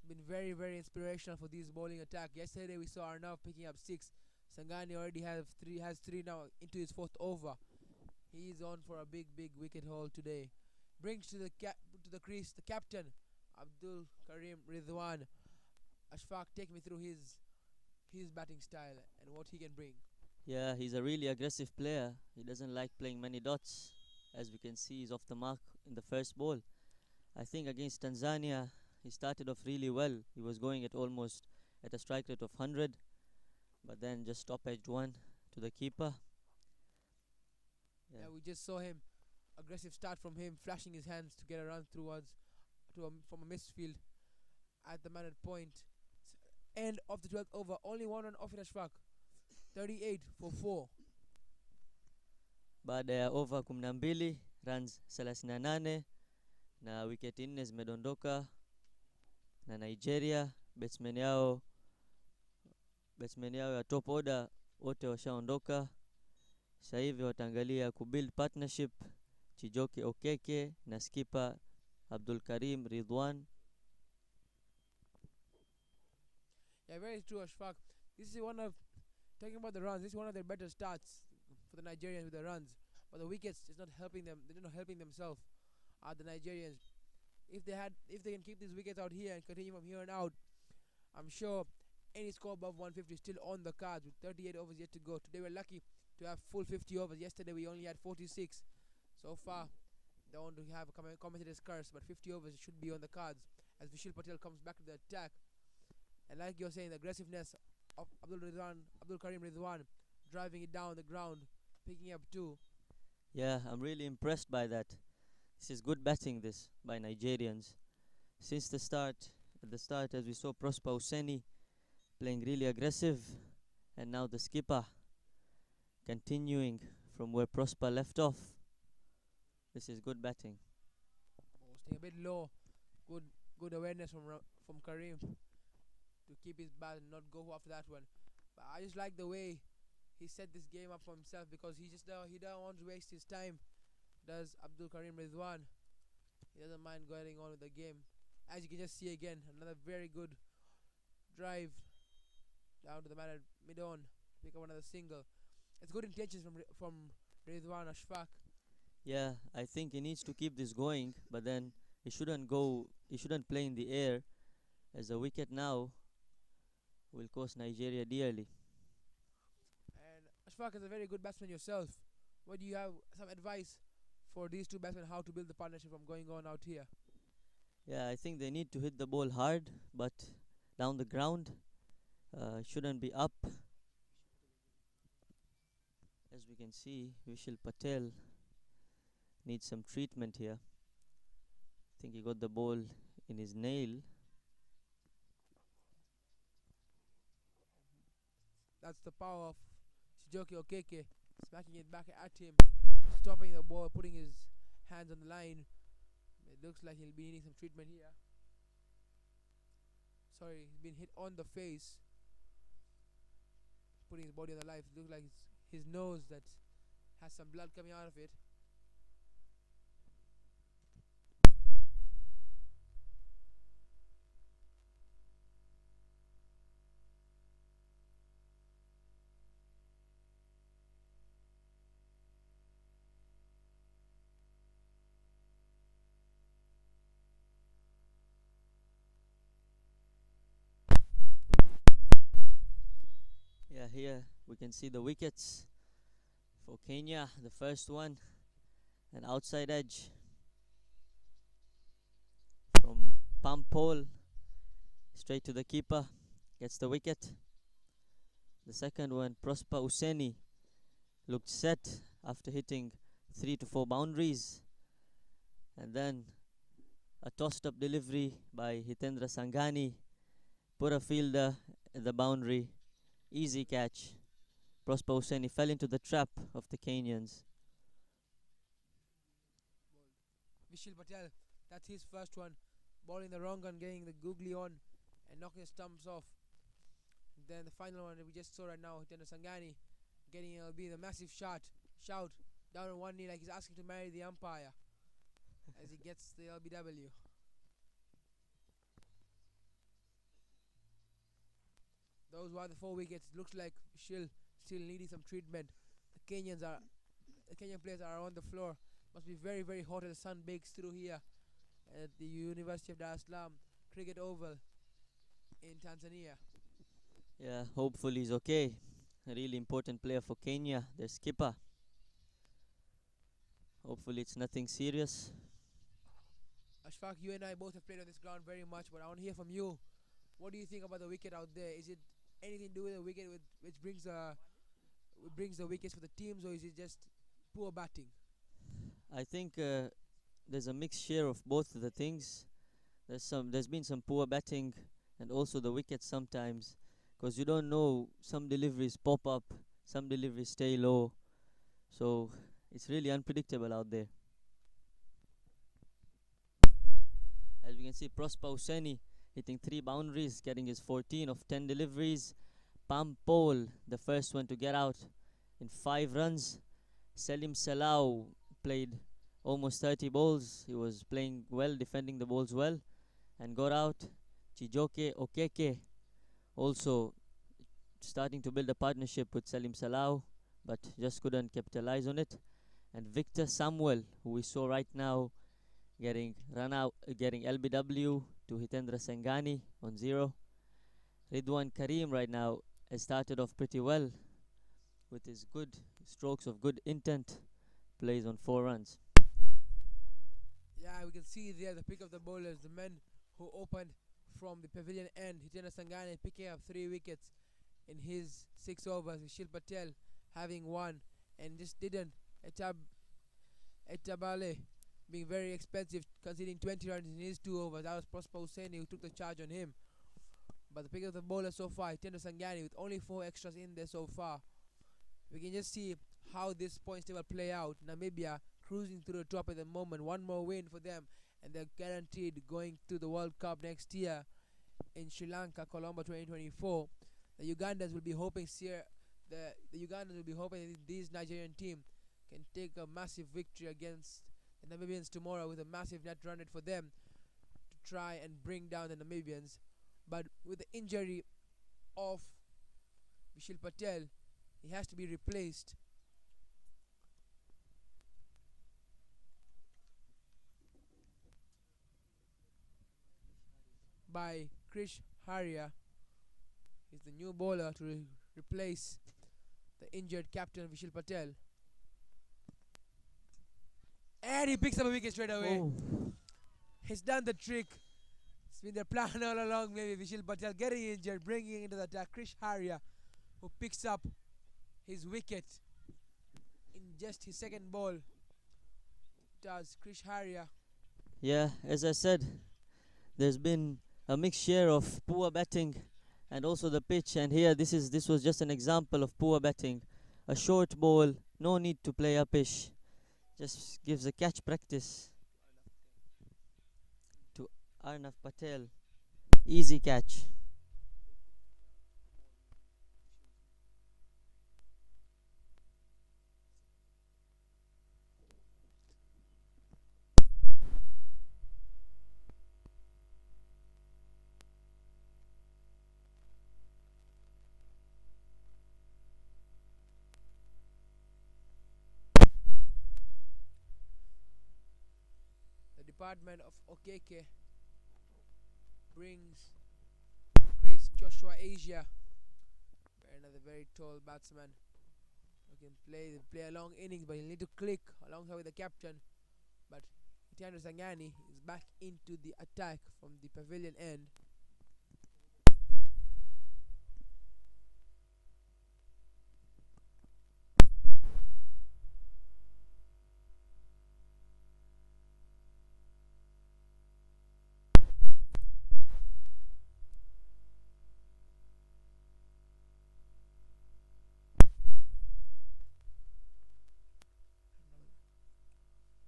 Speaker 6: been very, very inspirational for this bowling attack. Yesterday we saw Arnav picking up 6. Sangani already has three now into his fourth over. He is on for a big, big wicket haul today. Brings to the crease the captain, Abdul Karim Ridwan. Ashfaq, take me through his batting style and what he can bring.
Speaker 7: Yeah, he's a really aggressive player. He doesn't like playing many dots. As we can see, he's off the mark in the first ball. I think against Tanzania, he started off really well. He was going at almost at a strike rate of 100, but then just top-edged one to the keeper.
Speaker 6: Yeah, we just saw him, aggressive start from him, flashing his hands to get a run from a missed field at the man at point. End of the 12th over, only one run off it. Ashfaq, 38 for 4.
Speaker 7: Baada ya over 12, runs 38 na wiketi 4 zimedondoka na Nigeria. Batsmen yao ya top order wote washaondoka. Sasa hivi wataangalia kubuild partnership Chijoke Okeke na skipper Abdul Karim Ridwan.
Speaker 6: Yeah, very true, Ashfaq. This is talking about the runs, this is one of their better starts for the Nigerians with the runs. But the wickets is not helping them. They're not helping themselves. The Nigerians. If they can keep these wickets out here and continue from here on out, I'm sure any score above 150 is still on the cards with 38 overs yet to go. Today we're lucky to have full 50 overs. Yesterday we only had 46. So far, don't want to have a commentator's curse, but 50 overs should be on the cards as Vishal Patel comes back to the attack. And like you're saying, the aggressiveness of Abdul Karim Ridwan, driving it down the ground, picking up 2.
Speaker 7: Yeah, I'm really impressed by that. This is good batting this by Nigerians. Since the start, as we saw Prosper Hussaini playing really aggressive, and now the skipper continuing from where Prosper left off. This is good batting.
Speaker 6: Staying a bit low. Good awareness from Karim to keep his bat and not go after that one. But I just like the way he set this game up for himself, because he don't want to waste his time. Does Abdul Karim Ridwan? He doesn't mind going on with the game. As you can just see again, another very good drive down to the man at mid-on, pick up another single. It's good intentions from Ridwan Ashfaq.
Speaker 7: Yeah, I think he needs to keep this going, but then he shouldn't play in the air, as a wicket now will cost Nigeria dearly.
Speaker 6: And Ashfaq is a very good batsman yourself. What do you have some advice for these two batsmen, how to build the partnership from going on out here?
Speaker 7: Yeah, I think they need to hit the ball hard, but down the ground. Shouldn't be up. As we can see, Vishal Patel needs some treatment here. I think he got the ball in his nail.
Speaker 6: That's the power of Chijoke Okeke, smacking it back at him, stopping the ball, putting his hands on the line. It looks like he'll be needing some treatment here. Sorry, he's been hit on the face, putting his body on the line. It looks like it's his nose that has some blood coming out of it.
Speaker 7: Yeah, here we can see the wickets for Kenya. The first one, an outside edge from Pampol, straight to the keeper, gets the wicket. The second one, Prosper Hussaini, looked set after hitting 3 to 4 boundaries, and then a tossed up delivery by Hitendra Sangani, put a fielder at the boundary. Easy catch. Prosper Hussaini fell into the trap of the Kenyans.
Speaker 6: Vishal Patel, that's his first one. Ball in the wrong gun, getting the googly on and knocking the stumps off. Then the final one that we just saw right now, Hitendra Sangani getting the massive shout down on one knee, like he's asking to marry the umpire as he gets the LBW. Those were the 4 wickets. Looks like Vishal still needing some treatment. The Kenyan players are on the floor. Must be very, very hot as the sun bakes through here at the University of Dar es Salaam Cricket Oval in Tanzania.
Speaker 7: Yeah, hopefully he's okay. A really important player for Kenya, their skipper. Hopefully it's nothing serious.
Speaker 6: Ashfaq, you and I both have played on this ground very much, but I want to hear from you. What do you think about the wicket out there? Is it anything to do with the wicket which brings the wickets for the teams, or is it just poor batting?
Speaker 7: I think there's a mixed share of both of the things. There's been some poor batting, and also the wickets sometimes, because you don't know, some deliveries pop up, some deliveries stay low, so it's really unpredictable out there. As we can see, Prosper Hussaini hitting 3 boundaries, getting his 14 of 10 deliveries. Pampol, the first one to get out in 5 runs. Selim Salau played almost 30 balls. He was playing well, defending the balls well, and got out. Chijoke Okeke also starting to build a partnership with Selim Salau, but just couldn't capitalize on it. And Victor Samuel, who we saw right now, getting LBW to Hitendra Sangani on 0. Ridwan Karim right now has started off pretty well with his good strokes of good intent. Plays on 4 runs.
Speaker 6: Yeah, we can see there the pick of the bowlers, the men who opened from the pavilion end. Hitendra Sangani picking up 3 wickets in his 6 overs. Vishal Patel having 1 and just didn't. Etabale being very expensive, conceding 20 runs in his 2 overs. That was Prosper Hussaini who took the charge on him. But the pick of the bowler so far, Hitendra Sangani with only 4 extras in there so far. We can just see how this points table play out. Namibia cruising through the top at the moment. 1 more win for them and they're guaranteed going to the World Cup next year in Sri Lanka, Colombo 2024. The Ugandans will be hoping the Ugandans will be hoping that this Nigerian team can take a massive victory against the Namibians tomorrow with a massive net run rate for them to try and bring down the Namibians. But with the injury of Vishal Patel, he has to be replaced. By Krish Haria. He's the new bowler to replace the injured captain Vishal Patel. And he picks up a wicket straight away.
Speaker 7: Oh.
Speaker 6: He's done the trick. It's been their plan all along. Maybe Vishal Patel getting injured, bringing into the attack Krish Haria, who picks up his wicket in just his 2nd ball. Does Krish Haria.
Speaker 7: Yeah, as I said, there's been a mixed share of poor batting and also the pitch, and here this was just an example of poor batting. A short ball, no need to play uppish, just gives a catch practice to Arnav Patel. Easy catch.
Speaker 6: Department of Okeke brings Chris Joshua Asia, another very tall batsman who can play a long innings, but he'll need to click alongside with the captain. But Hitendra Sangani is back into the attack from the pavilion end.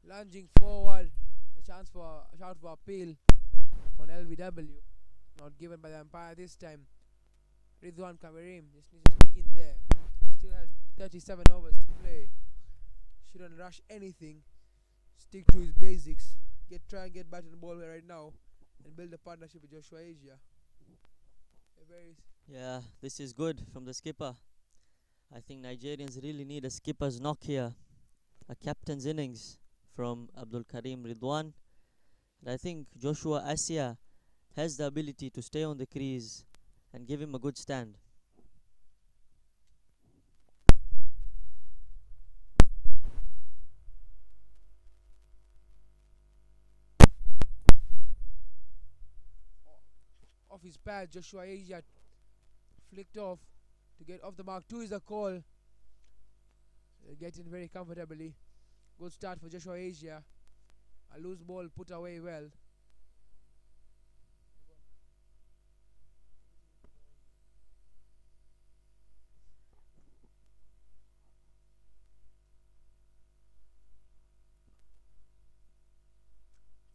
Speaker 6: Lunging forward, a shout for appeal on LBW, not given by the umpire this time. Ridwan Karim just needs to stick in there. Still has 37 overs to play. Shouldn't rush anything. Stick to his basics. Try and get back to the ball right now and build a partnership with Joshua Asia.
Speaker 7: Yeah, this is good from the skipper. I think Nigerians really need a skipper's knock here. A captain's innings from Abdul Karim Ridwan. And I think Joshua Asia has the ability to stay on the crease and give him a good stand.
Speaker 6: Off his pad, Joshua Asia flicked off to get off the mark. 2 is the call. They're getting very comfortably. Good start for Joshua Asia. A loose ball put away well.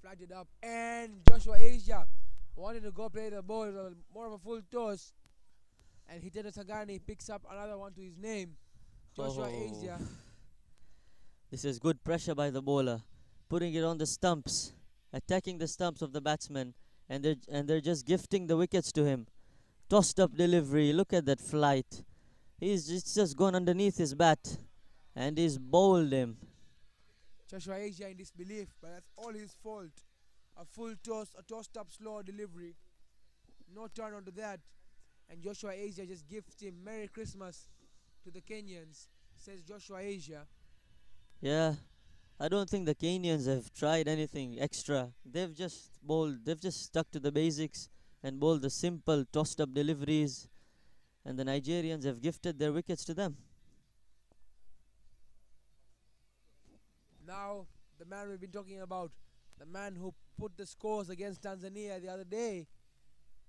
Speaker 6: Flagged it up, and Joshua Asia wanted to go play the ball, more of a full toss, and Hitendra Sangani picks up another one to his name. Joshua Asia.
Speaker 7: This is good pressure by the bowler, putting it on the stumps, attacking the stumps of the batsman, and they're just gifting the wickets to him. Tossed up delivery, look at that flight. He's just gone underneath his bat, and he's bowled him.
Speaker 6: Joshua Asia in disbelief, but that's all his fault. A full toss, a tossed up slow delivery. No turn onto that. and Joshua Asia just gift him Merry Christmas to the Kenyans, says Joshua Asia.
Speaker 7: Yeah, I don't think the Kenyans have tried anything extra. They've just stuck to the basics and bowled the simple tossed up deliveries, and the Nigerians have gifted their wickets to them.
Speaker 6: Now, the man we've been talking about, the man who put the scores against Tanzania the other day,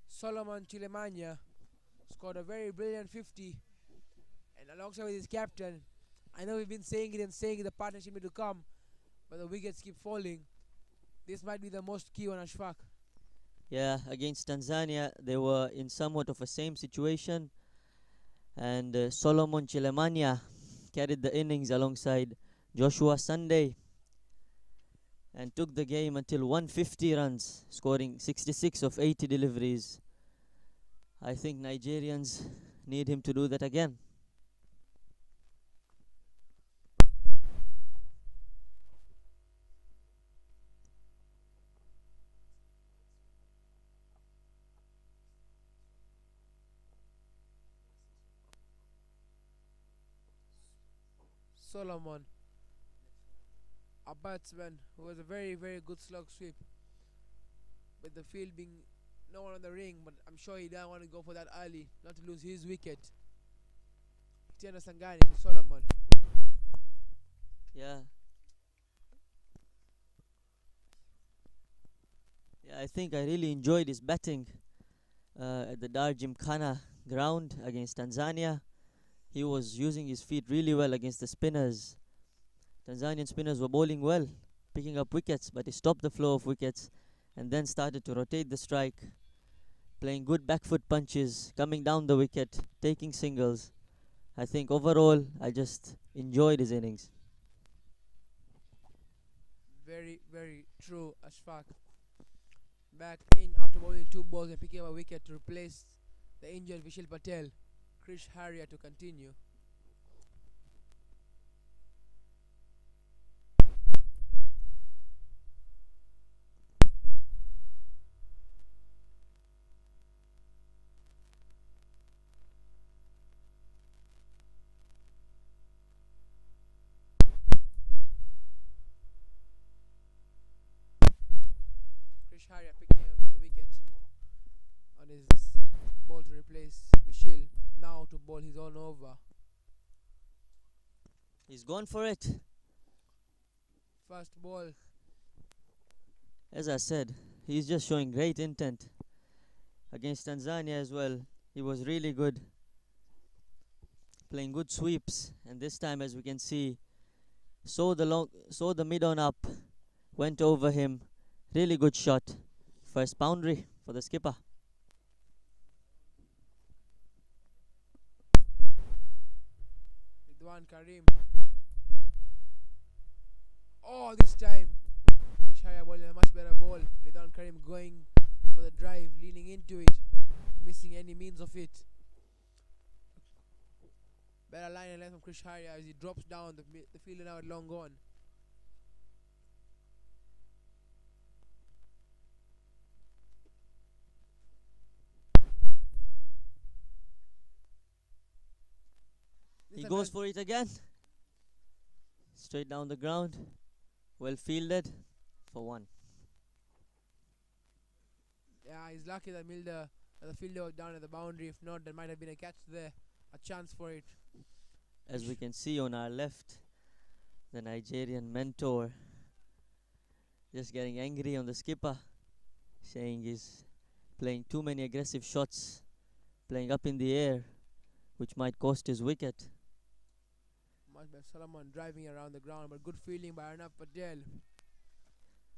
Speaker 6: Solomon Chilemanya, scored a very brilliant 50, and alongside with his captain, I know we've been saying it and saying it, the partnership need to come, but the wickets keep falling. This might be the most key on Ashfaq.
Speaker 7: Yeah, against Tanzania, they were in somewhat of a same situation, and Solomon Chilemanya carried the innings alongside Joshua Sunday and took the game until 150 runs, scoring 66 of 80 deliveries. I think Nigerians need him to do that again.
Speaker 6: Solomon, a batsman who has a very, very good slug sweep. With the field being no one on the ring, but I'm sure he doesn't want to go for that early, not to lose his wicket. Tiana Sangani for Solomon.
Speaker 7: Yeah. Yeah, I think I really enjoyed his batting at the Dar Gymkhana ground against Tanzania. He was using his feet really well against the spinners. Tanzanian spinners were bowling well, picking up wickets, but he stopped the flow of wickets and then started to rotate the strike, playing good back foot punches, coming down the wicket, taking singles. I think overall, I just enjoyed his innings.
Speaker 6: Very, very true, Ashfaq. Back in after bowling 2 balls and picking up a wicket to replace the injured Vishal Patel. Krish Harrier to continue. Krish Harrier picking up the wicket on his ball to replace Vishal. Now to bowl his own over.
Speaker 7: He's gone for it.
Speaker 6: First ball.
Speaker 7: As I said, he's just showing great intent. Against Tanzania as well, he was really good, playing good sweeps, and this time, as we can see, saw the mid on up, went over him. Really good shot. First boundary for the skipper.
Speaker 6: Ridwan Karim. Oh, this time Krish Harrier bowling a much better ball. Ridwan Karim going for the drive, leaning into it, missing any means of it. Better line and length from Krish Harrier as he drops down. The fielder now long gone.
Speaker 7: He goes for it again. Straight down the ground. Well fielded for 1.
Speaker 6: Yeah, he's lucky that the fielder was down at the boundary. If not, there might have been a catch there, a chance for it.
Speaker 7: As we can see on our left, the Nigerian mentor just getting angry on the skipper, saying he's playing too many aggressive shots, playing up in the air, which might cost his wicket.
Speaker 6: Much better Solomon driving around the ground, but good fielding by Arnav Patel.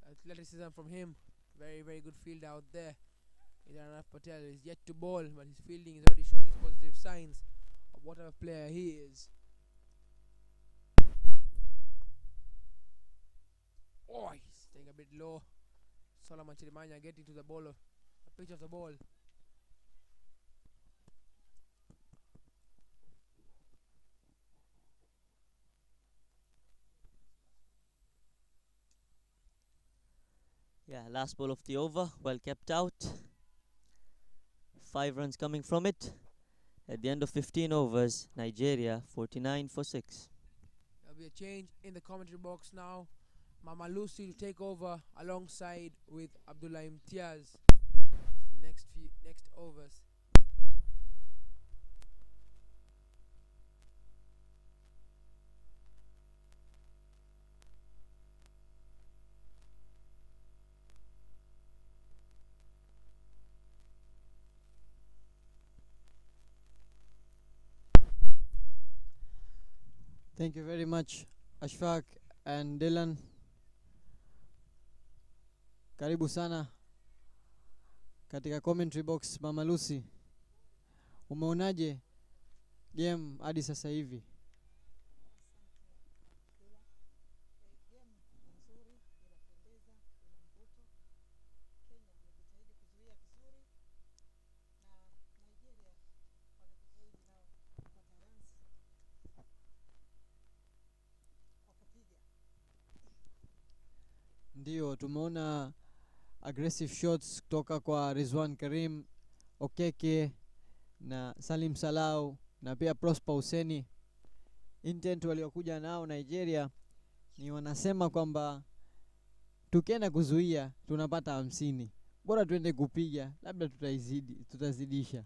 Speaker 6: Athleticism from him. Very, very good field out there. Arnav Patel is yet to bowl, but his fielding is already showing his positive signs of whatever player he is. Oh, he's staying a bit low. Solomon Chilemanya getting to the ball, the pitch of the ball.
Speaker 7: Yeah, last ball of the over, well kept out. 5 runs coming from it. At the end of 15 overs, Nigeria 49 for 6.
Speaker 6: There'll be a change in the commentary box now. Mama Lucy to take over alongside with Abdullah Imtiaz. Next overs.
Speaker 8: Thank you very much, Ashfaq and Dylan. Karibu sana katika commentary box. Mama Lucy, umeonaje game hadi sasa hivi? Ndio tumeona aggressive shots kutoka kwa Rizwan Karim, Okeke na Salim Salau na pia Prosper Huseni. Intent waliokuja nao Nigeria ni wanasema kwamba tukienda kuzuia tunapata 50. Bora tuende kupiga, labda tutazidisha.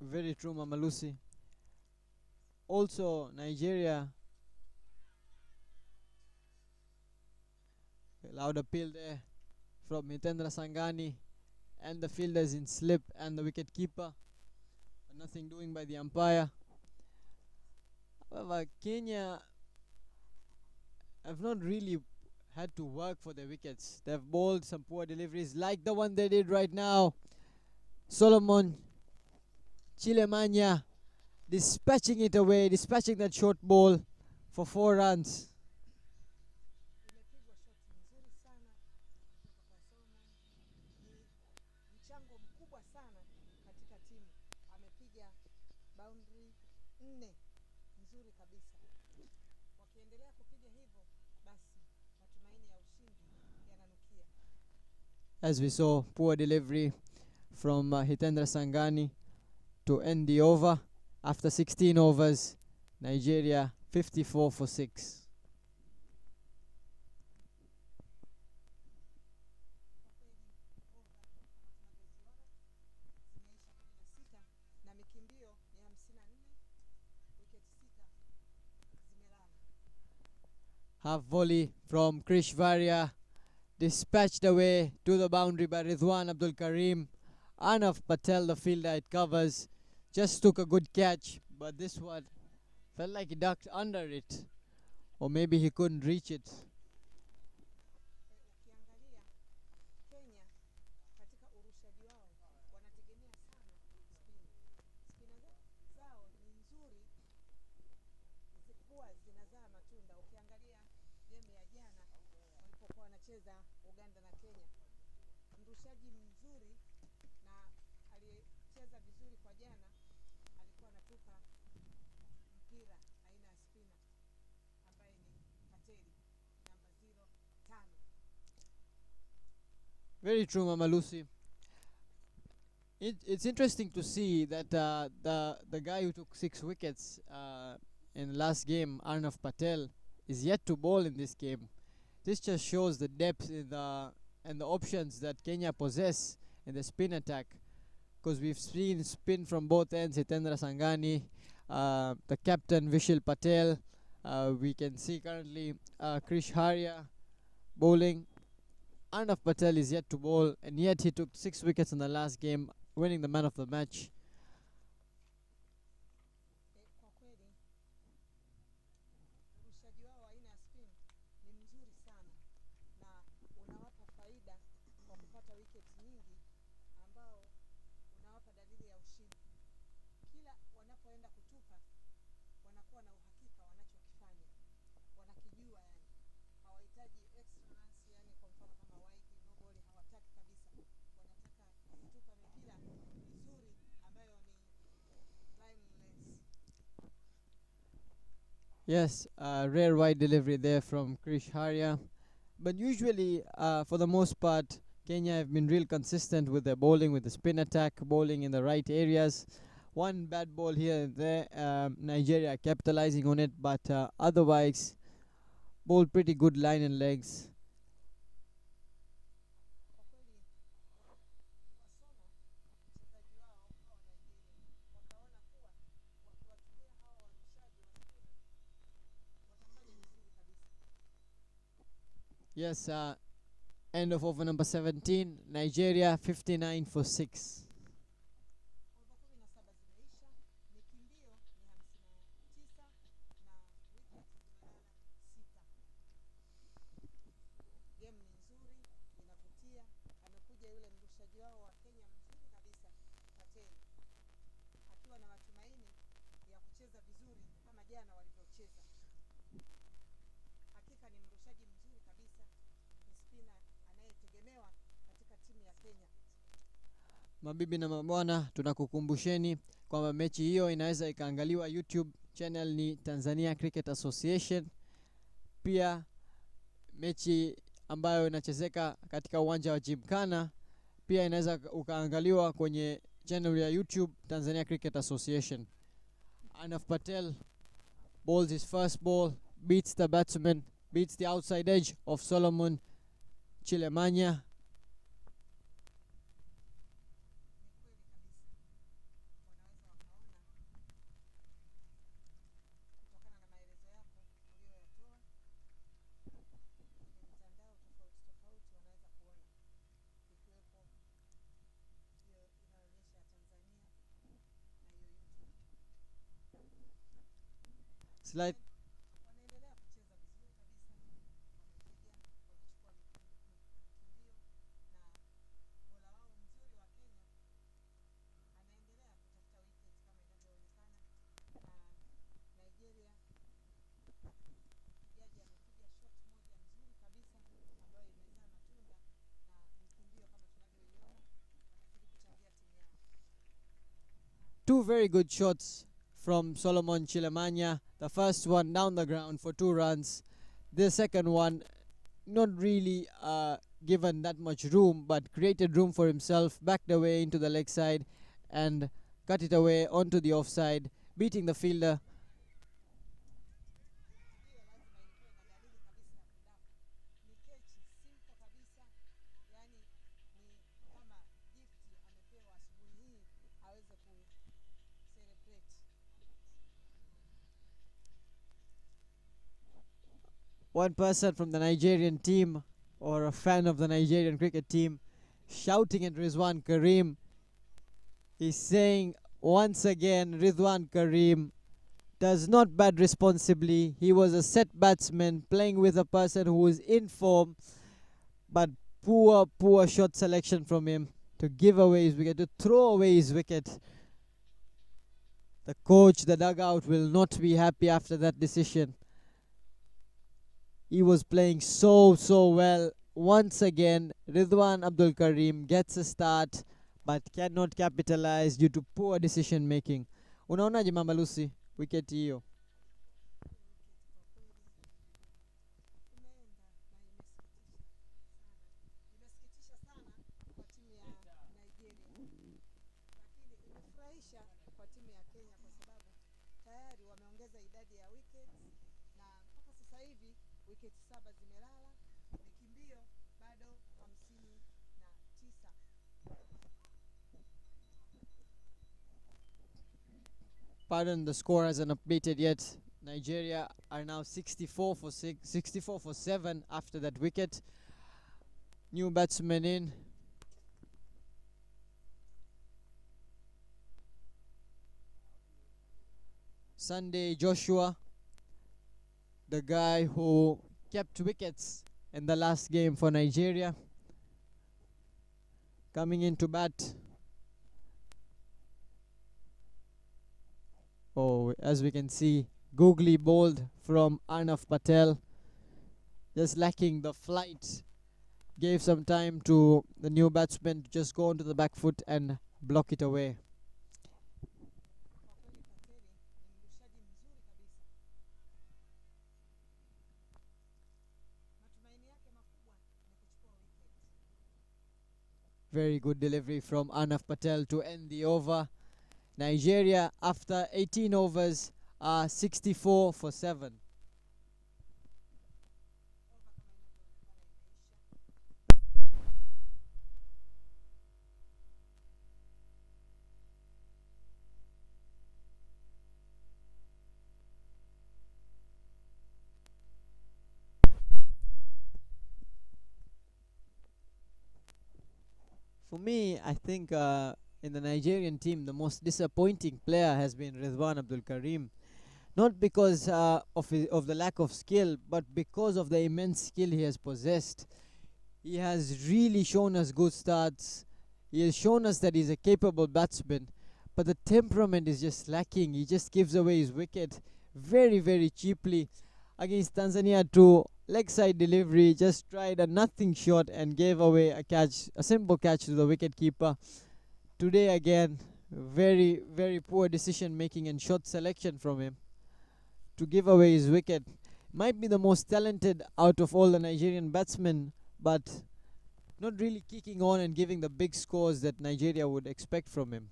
Speaker 8: Very true, Mama Lucy. Also, Nigeria allowed appeal there from Hitendra Sangani and the fielders in slip and the wicket keeper. Nothing doing by the umpire. However, Kenya have not really had to work for the wickets. They've bowled some poor deliveries like the one they did right now. Solomon Chilemanya dispatching it away, dispatching that short ball for 4 runs. As we saw, poor delivery from Hitendra Sangani to end the over. After 16 overs, Nigeria 54 for 6. Half volley from Krish Varia, dispatched away to the boundary by Ridwan Abdul Karim. Arnav Patel, the fielder, it covers, just took a good catch, but this one felt like he ducked under it, or maybe he couldn't reach it. Very true, Mama Lucy. It's interesting to see that the guy who took 6 wickets in the last game, Arnav Patel, is yet to bowl in this game. This just shows the depth in and the options that Kenya possess in the spin attack, because we've seen spin from both ends. Hitendra Sangani, the captain Vishal Patel. We can see currently Krish Haria bowling. Arnav Patel is yet to bowl, and yet he took 6 wickets in the last game, winning the man of the match. Yes, rare wide delivery there from Krish Haria. But usually, for the most part, Kenya have been real consistent with their bowling, with the spin attack, bowling in the right areas. One bad ball here and there, Nigeria capitalizing on it, but otherwise, bowled pretty good line and legs. Yes, end of over number 17, Nigeria 59 for 6. Mabibi na mabwana, tunakukumbusheni kwamba mechi hiyo inaweza ikaangaliwa YouTube, channel ni Tanzania Cricket Association. Pia mechi ambayo inachezeka katika uwanja wa Gymkhana pia inaweza ukaangaliwa kwenye channel ya YouTube Tanzania Cricket Association. Arnav Patel bowls his first ball, beats the batsman, beats the outside edge of Solomon Chilemanya. Slight two very good shots from Solomon Chilemanya. The first one down the ground for 2 runs. The second one not really given that much room, but created room for himself, backed away into the leg side and cut it away onto the offside, beating the fielder. One person from the Nigerian team, or a fan of the Nigerian cricket team, shouting at Rizwan Karim. He's saying once again Rizwan Karim does not bat responsibly. He was a set batsman playing with a person who was in form, but poor shot selection from him to give away his wicket, to throw away his wicket. The coach, the dugout will not be happy after that decision. He was playing so well. Once again, Ridwan Abdul Karim gets a start but cannot capitalize due to poor decision making. Unaonaje Mama Lucy wicket hiyo? Pardon, the score hasn't updated yet. Nigeria are now 64 for 7 after that wicket. New batsman in. Sunday Joshua, the guy who kept wickets in the last game for Nigeria, coming into bat. Oh, as we can see, googly bowled from Arnav Patel, just lacking the flight. Gave some time to the new batsman to just go onto the back foot and block it away. Very good delivery from Arnav Patel to end the over. Nigeria, after 18 overs, are 64 for 7. For me, I think in the Nigerian team, the most disappointing player has been Ridwan Abdul Karim. Not because of the lack of skill, but because of the immense skill he has possessed. He has really shown us good starts. He has shown us that he's a capable batsman, but the temperament is just lacking. He just gives away his wicket very, very cheaply. Against Tanzania too, leg side delivery, just tried a nothing shot and gave away a catch, a simple catch to the wicket keeper. Today again, very, very poor decision making and shot selection from him to give away his wicket. Might be the most talented out of all the Nigerian batsmen, but not really kicking on and giving the big scores that Nigeria would expect from him.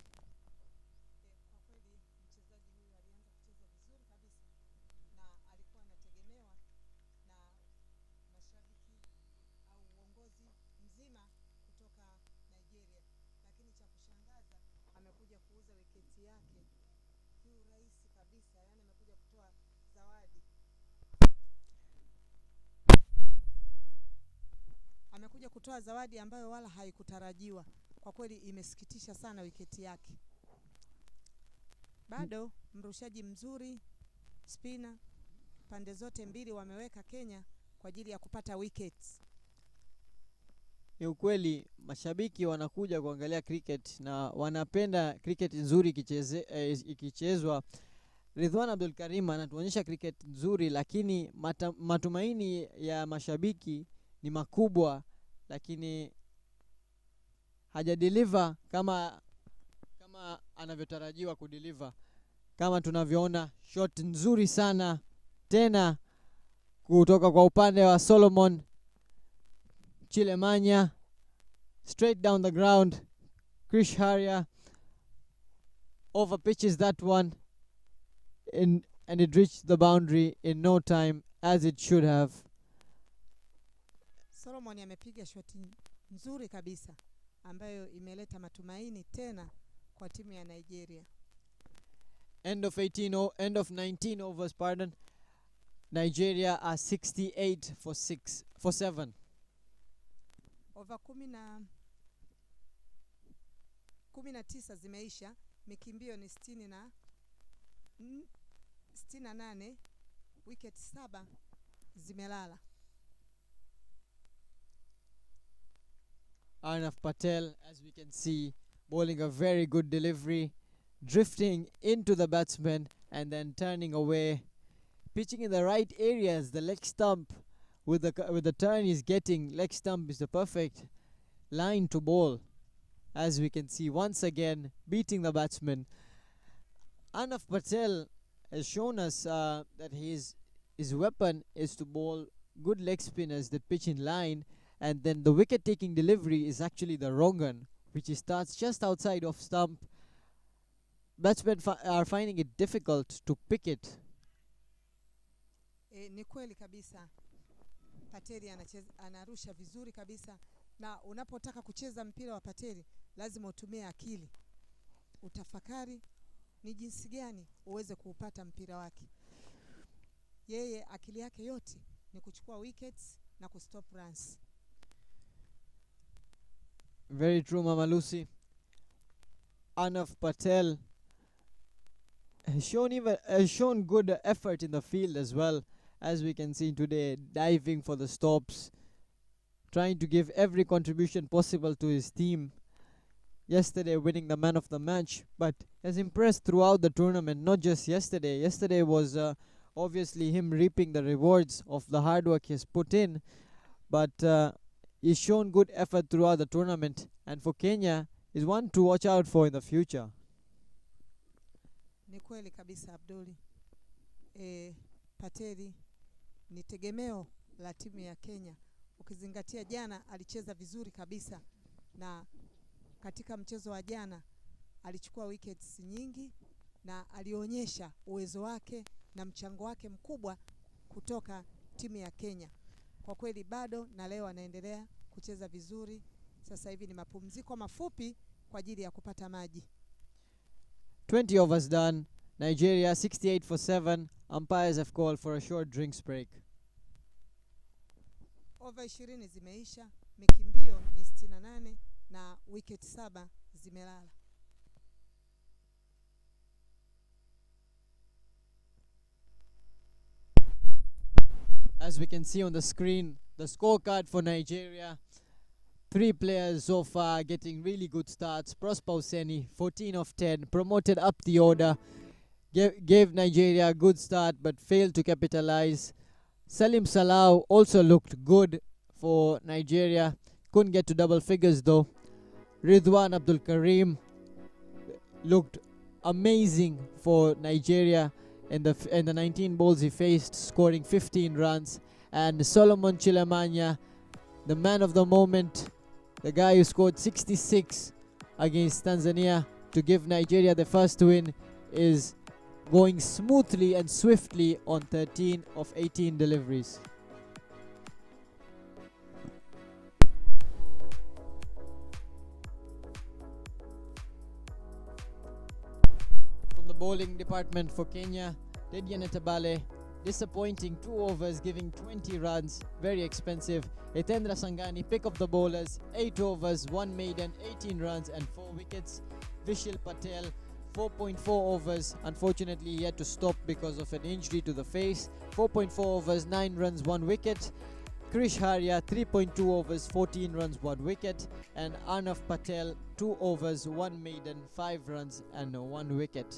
Speaker 9: Amekuja kutoa zawadi ambayo wala haikutarajiwa. Kwa kweli imesikitisha sana wiketi yake. Bado mrushaji mzuri, spinner, pande zote mbili wameweka Kenya kwa ajili ya kupata wickets.
Speaker 8: Ni ukweli mashabiki wanakuja kuangalia cricket na wanapenda cricket nzuri ikichezwa. Ridwan Abdul Karim anatuonyesha cricket nzuri, lakini matumaini ya mashabiki ni makubwa, lakini hajadeliver kama anavyotarajiwa kudeliver. Kama tunavyoona shot nzuri sana tena kutoka kwa upande wa Solomon Chilemanya, straight down the ground. Krish Harya over pitches that one and it reached the boundary in no time, as it should have.
Speaker 9: Solomon amepiga shoti nzuri kabisa ambayo imeleta matumaini tena kwa timu ya Nigeria.
Speaker 8: End of 19 overs, pardon. Nigeria are 68 for 7.
Speaker 9: Over 19 zimeisha, mikimbio ni 68, wicket 7 zimelala.
Speaker 8: Arnav Patel, as we can see, bowling a very good delivery, drifting into the batsman and then turning away, pitching in the right areas. The leg stump with the turn he's getting, leg stump is the perfect line to bowl, as we can see once again beating the batsman. Arnav Patel has shown us that his weapon is to bowl good leg spinners that pitch in line, and then the wicket taking delivery is actually the wrong one, which he starts just outside of stump. Batsmen are finding it difficult to pick it.
Speaker 9: Ni kweli kabisa. Pateli anarusha vizuri kabisa, na unapotaka kucheza mpira wa Pateli lazima utumie akili. Utafakari ni jinsi gani uweze kuupata mpira wake. Yeye akili yake yote ni kuchukua wickets na kustop runs.
Speaker 8: Very true, Mama Lucy. Arnav Patel has shown good effort in the field as well, as we can see today, diving for the stops, trying to give every contribution possible to his team. Yesterday winning the man of the match, but has impressed throughout the tournament, not just yesterday. Yesterday was obviously him reaping the rewards of the hard work he has put in, but he's shown good effort throughout the tournament, and for Kenya is one to watch out for in the future.
Speaker 9: Ni kweli kabisa Abduli. Pateli ni tegemeo la timu ya Kenya. Ukizingatia jana alicheza vizuri kabisa, na katika mchezo wa jana alichukua wickets nyingi na alionyesha uwezo wake na mchango wake mkubwa kutoka timu ya Kenya. Kwa kweli bado na leo anaendelea kucheza vizuri. Sasa hivi ni mapumziko mafupi kwa ajili ya kupata maji.
Speaker 8: 20 overs done. Nigeria 68 for 7. Umpires have called for a short drinks break.
Speaker 9: Over 20 zimeisha, mikimbio ni 68 na wicket 7 zimelala.
Speaker 8: As we can see on the screen, the scorecard for Nigeria. 3 players so far getting really good starts. Prosper Hussaini, 14 of 10, promoted up the order. Gave Nigeria a good start but failed to capitalize. Salim Salau also looked good for Nigeria. Couldn't get to double figures though. Ridwan Abdul Karim looked amazing for Nigeria in the 19 balls he faced, scoring 15 runs. And Solomon Chilamanya, the man of the moment, the guy who scored 66 against Tanzania to give Nigeria the first win, is going smoothly and swiftly on 13 of 18 deliveries. From the bowling department for Kenya, Dedian Etabale, disappointing 2 overs, giving 20 runs, very expensive. Etendra Sangani, pick up the bowlers, 8 overs, 1 maiden, 18 runs and 4 wickets. Vishal Patel, 4.4 overs, unfortunately he had to stop because of an injury to the face. 4.4 overs, 9 runs, 1 wicket. Krish Haria, 3.2 overs, 14 runs, 1 wicket. And Arnav Patel, 2 overs, 1 maiden, 5 runs and 1 wicket.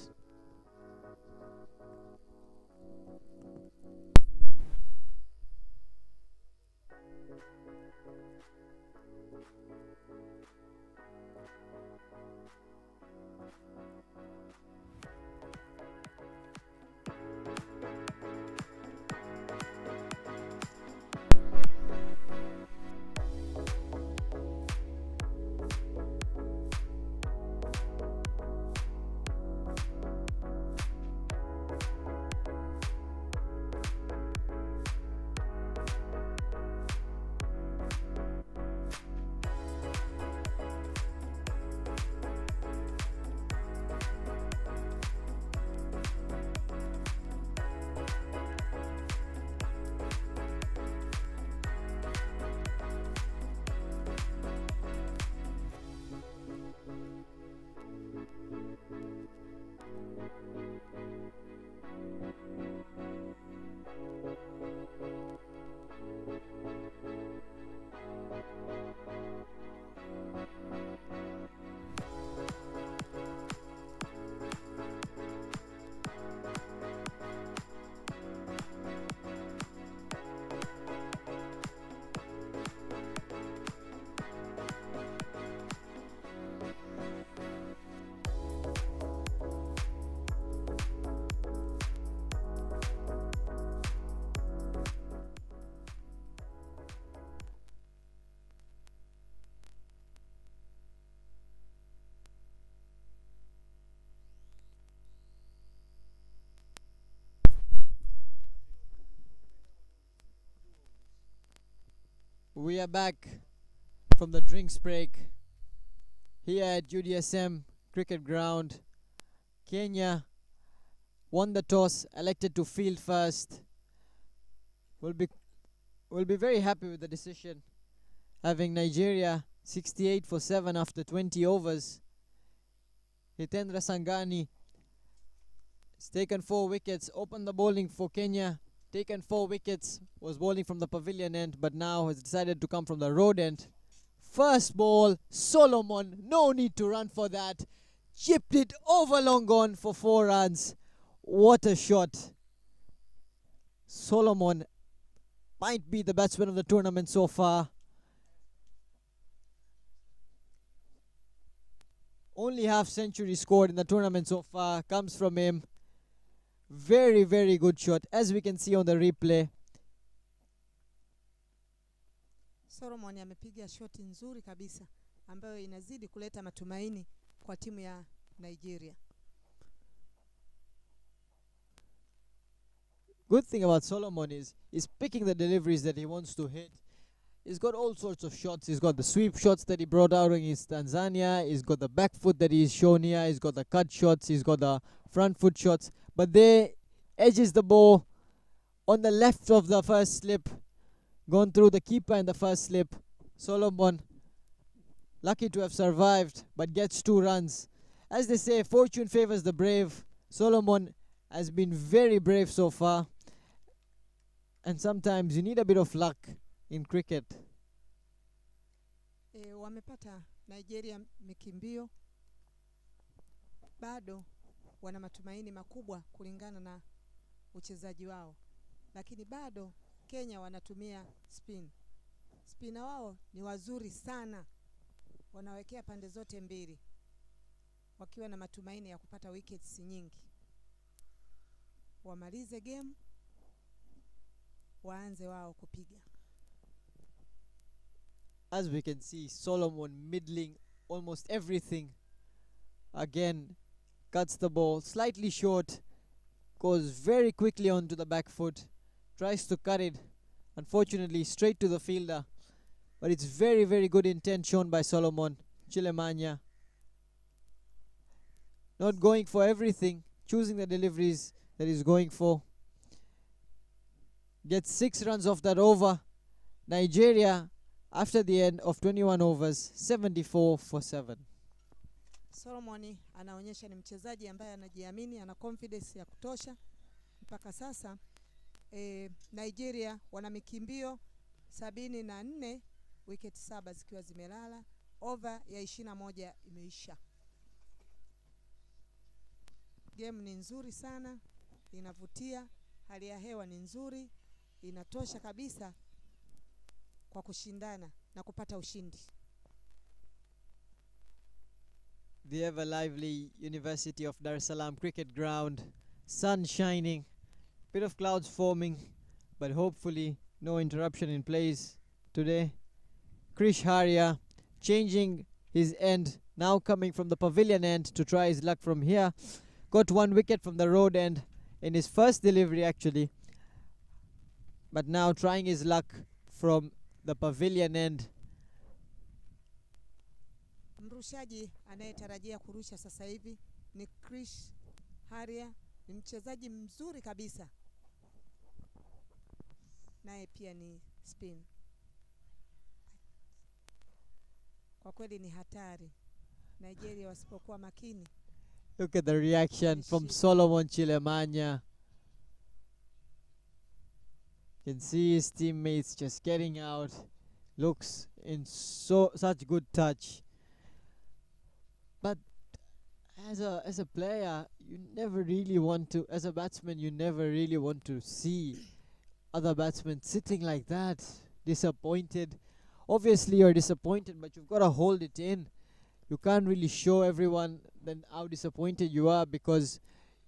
Speaker 8: We are back from the drinks break here at UDSM Cricket Ground. Kenya won the toss, elected to field first. We'll be very happy with the decision, having Nigeria 68 for 7 after 20 overs. Hitendra Sangani has taken 4 wickets, opened the bowling for Kenya. Taken 4 wickets, was bowling from the pavilion end, but now has decided to come from the road end. First ball, Solomon, no need to run for that. Chipped it over long gone for 4 runs. What a shot. Solomon might be the batsman of the tournament so far. Only half century scored in the tournament so far comes from him. Very, very good shot, as we can see on the replay.
Speaker 9: Solomon amepiga shoti nzuri kabisa. ambayo inazidi kuleta matumaini kwa timu ya Nigeria.
Speaker 8: Good thing about Solomon is he's picking the deliveries that he wants to hit. He's got all sorts of shots. He's got the sweep shots that he brought out against Tanzania. He's got the back foot that he's shown here. He's got the cut shots. He's got the front foot shots. But there edges the ball on the left of the first slip. Gone through the keeper in the first slip. Solomon, lucky to have survived, but gets 2 runs. As they say, fortune favors the brave. Solomon has been very brave so far. And sometimes you need a bit of luck in cricket.
Speaker 9: Wamepata Nigeria mikimbio, bado wana matumaini makubwa kulingana na uchezaji wao, lakini bado Kenya wanatumia spin. Spinner wao ni wazuri sana, wanawekea pande zote mbili wakiwa na matumaini ya kupata wickets nyingi. Wamalize game, waanze wao kupiga.
Speaker 8: As we can see, Solomon middling almost everything. Again, cuts the ball slightly short, goes very quickly onto the back foot, tries to cut it, unfortunately straight to the fielder. But it's very, very good intent shown by Solomon Chilemanya. Not going for everything, choosing the deliveries that he's going for. Gets 6 runs off that over. Nigeria, after the end of 21 overs, 74 for 7.
Speaker 9: Solomon anaonyesha ni mchezaji ambaye anajiamini, ana confidence ya kutosha. Mpaka sasa Nigeria wana mikimbio 74, wicket 7 zikiwa zimelala, over ya 21 imeisha. Game ni nzuri sana, inavutia, hali ya hewa ni nzuri, inatosha kabisa kwa kushindana na kupata ushindi.
Speaker 8: The ever lively University of Dar es Salaam cricket ground, sun shining, bit of clouds forming, but hopefully no interruption in plays today. Krish Haria changing his end, now coming from the pavilion end to try his luck from here. Got 1 wicket from the road end in his first delivery actually, but now trying his luck from the pavilion end.
Speaker 9: Mrushaji anayetarajia kurusha sasa hivi ni Krish Haria, ni mchezaji mzuri kabisa, naye pia ni spin. Kwa kweli ni hatari Nigeria wasipokuwa makini.
Speaker 8: Look at the reaction from Solomon Chilemanya. You can see his teammates just getting out. Looks in such good touch. But as a player, you never really want to, as a batsman, you never really want to see other batsmen sitting like that, disappointed. Obviously you're disappointed, but you've got to hold it in. You can't really show everyone then how disappointed you are, because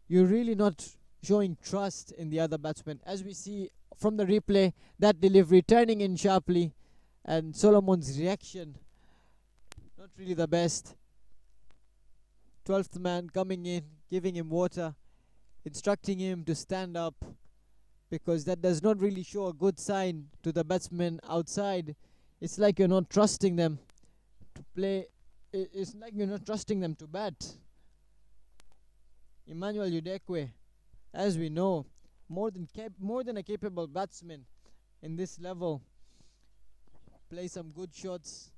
Speaker 8: you're really not showing trust in the other batsmen. As we see from the replay, that delivery turning in sharply, and Solomon's reaction not really the best. 12th man coming in, giving him water, instructing him to stand up, because that does not really show a good sign to the batsmen outside. It's like you're not trusting them to play. It's like you're not trusting them to bat. Emmanuel Udekwe, as we know, more than a capable batsman in this level, play some good shots.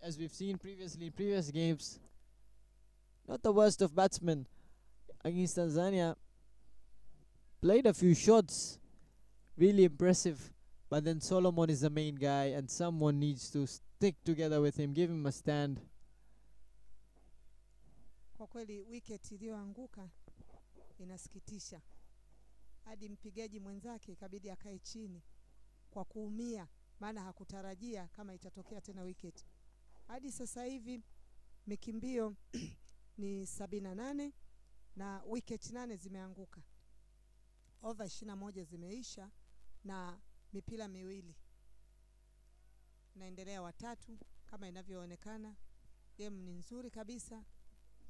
Speaker 8: As we've seen previously in previous games. Not the worst of batsmen against Tanzania. Played a few shots, really impressive. But then Solomon is the main guy, and someone needs to stick together with him, give him a stand.
Speaker 9: Kwa kweli wicket iliyoanguka inasikitisha. Hadi mpigaji mwenzake ikabidi akae chini kwa kuumia, maana hakutarajia kama itatokea tena wicket. Hadi sasa hivi mikimbio ni 78 na wicket 8 zimeanguka. Over 21 zimeisha na mipira miwili. Naendelea watatu kama inavyoonekana. Game ni nzuri kabisa,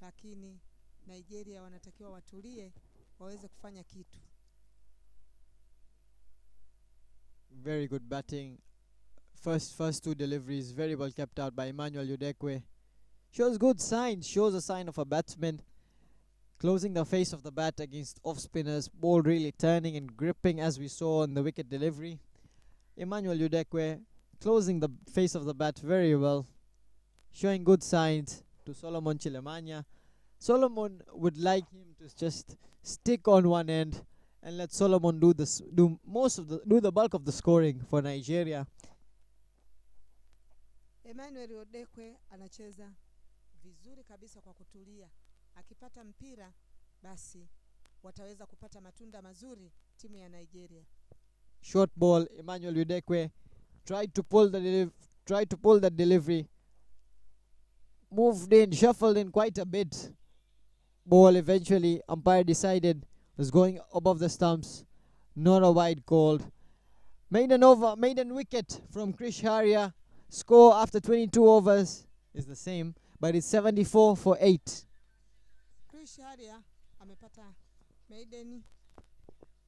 Speaker 9: lakini Nigeria wanatakiwa watulie waweze kufanya kitu.
Speaker 8: Very good batting. First two deliveries very well kept out by Emmanuel Udekwe. Shows good signs, shows a sign of a batsman. Closing the face of the bat against off spinners, ball really turning and gripping as we saw in the wicket delivery. Emmanuel Udekwe closing the face of the bat very well, showing good signs to Solomon Chilemanya. Solomon would like him to just stick on one end and let Solomon do the bulk of the scoring for Nigeria.
Speaker 9: Emmanuel Udekwe anacheza vizuri kabisa kwa kutulia. Akipata mpira basi wataweza kupata matunda mazuri timu ya Nigeria.
Speaker 8: Short ball, Emmanuel Udekwe tried to pull the delivery. Moved in, shuffled in quite a bit. Ball eventually, umpire decided was going above the stumps. Not a wide called. Maiden wicket from Krish Haria. Score after 22 overs is the same, but it's 74 for 8.
Speaker 9: Krish Haria amepata maiden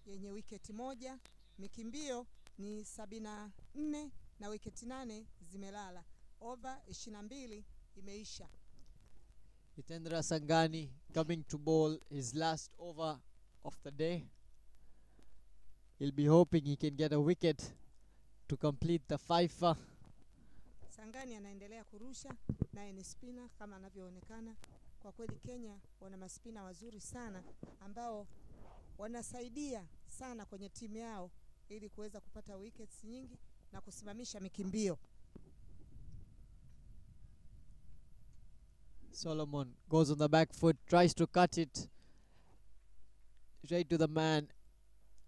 Speaker 9: yenye wicket moja. Mikimbio ni 74 na wicket 8 zimelala. Over 22 imeisha.
Speaker 8: Hitendra Sangani coming to bowl his last over of the day. He'll be hoping he can get a wicket to complete the fifer.
Speaker 9: Sangani anaendelea kurusha, naye ni spinner kama anavyoonekana. Kwa kweli Kenya wana maspina wazuri sana ambao wanasaidia sana kwenye timu yao ili kuweza kupata wickets nyingi na kusimamisha mikimbio.
Speaker 8: Solomon goes on the back foot, tries to cut it straight to the man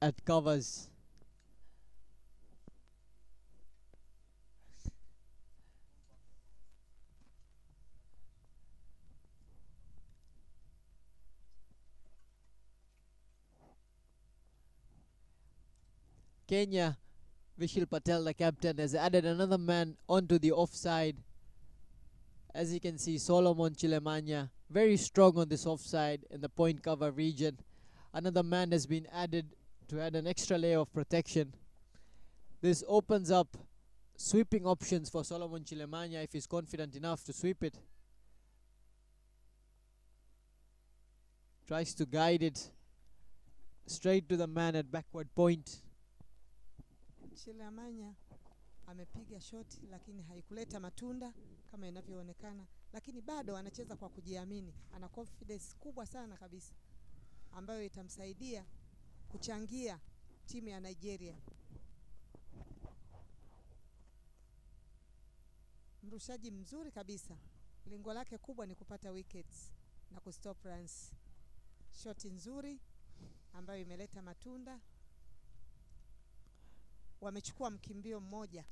Speaker 8: at covers. Kenya, Vishal Patel, the captain, has added another man onto the offside. As you can see, Solomon Chilemanya, very strong on this offside in the point cover region. Another man has been added to add an extra layer of protection. This opens up sweeping options for Solomon Chilemanya if he's confident enough to sweep it. Tries to guide it straight to the man at backward point.
Speaker 9: Chilemanya amepiga shoti lakini haikuleta matunda kama inavyoonekana, lakini bado anacheza kwa kujiamini. Ana confidence kubwa sana kabisa ambayo itamsaidia kuchangia timu ya Nigeria. Mrushaji mzuri kabisa. Lengo lake kubwa ni kupata wickets na kustop runs. Shoti nzuri ambayo imeleta matunda. Wamechukua mkimbio mmoja.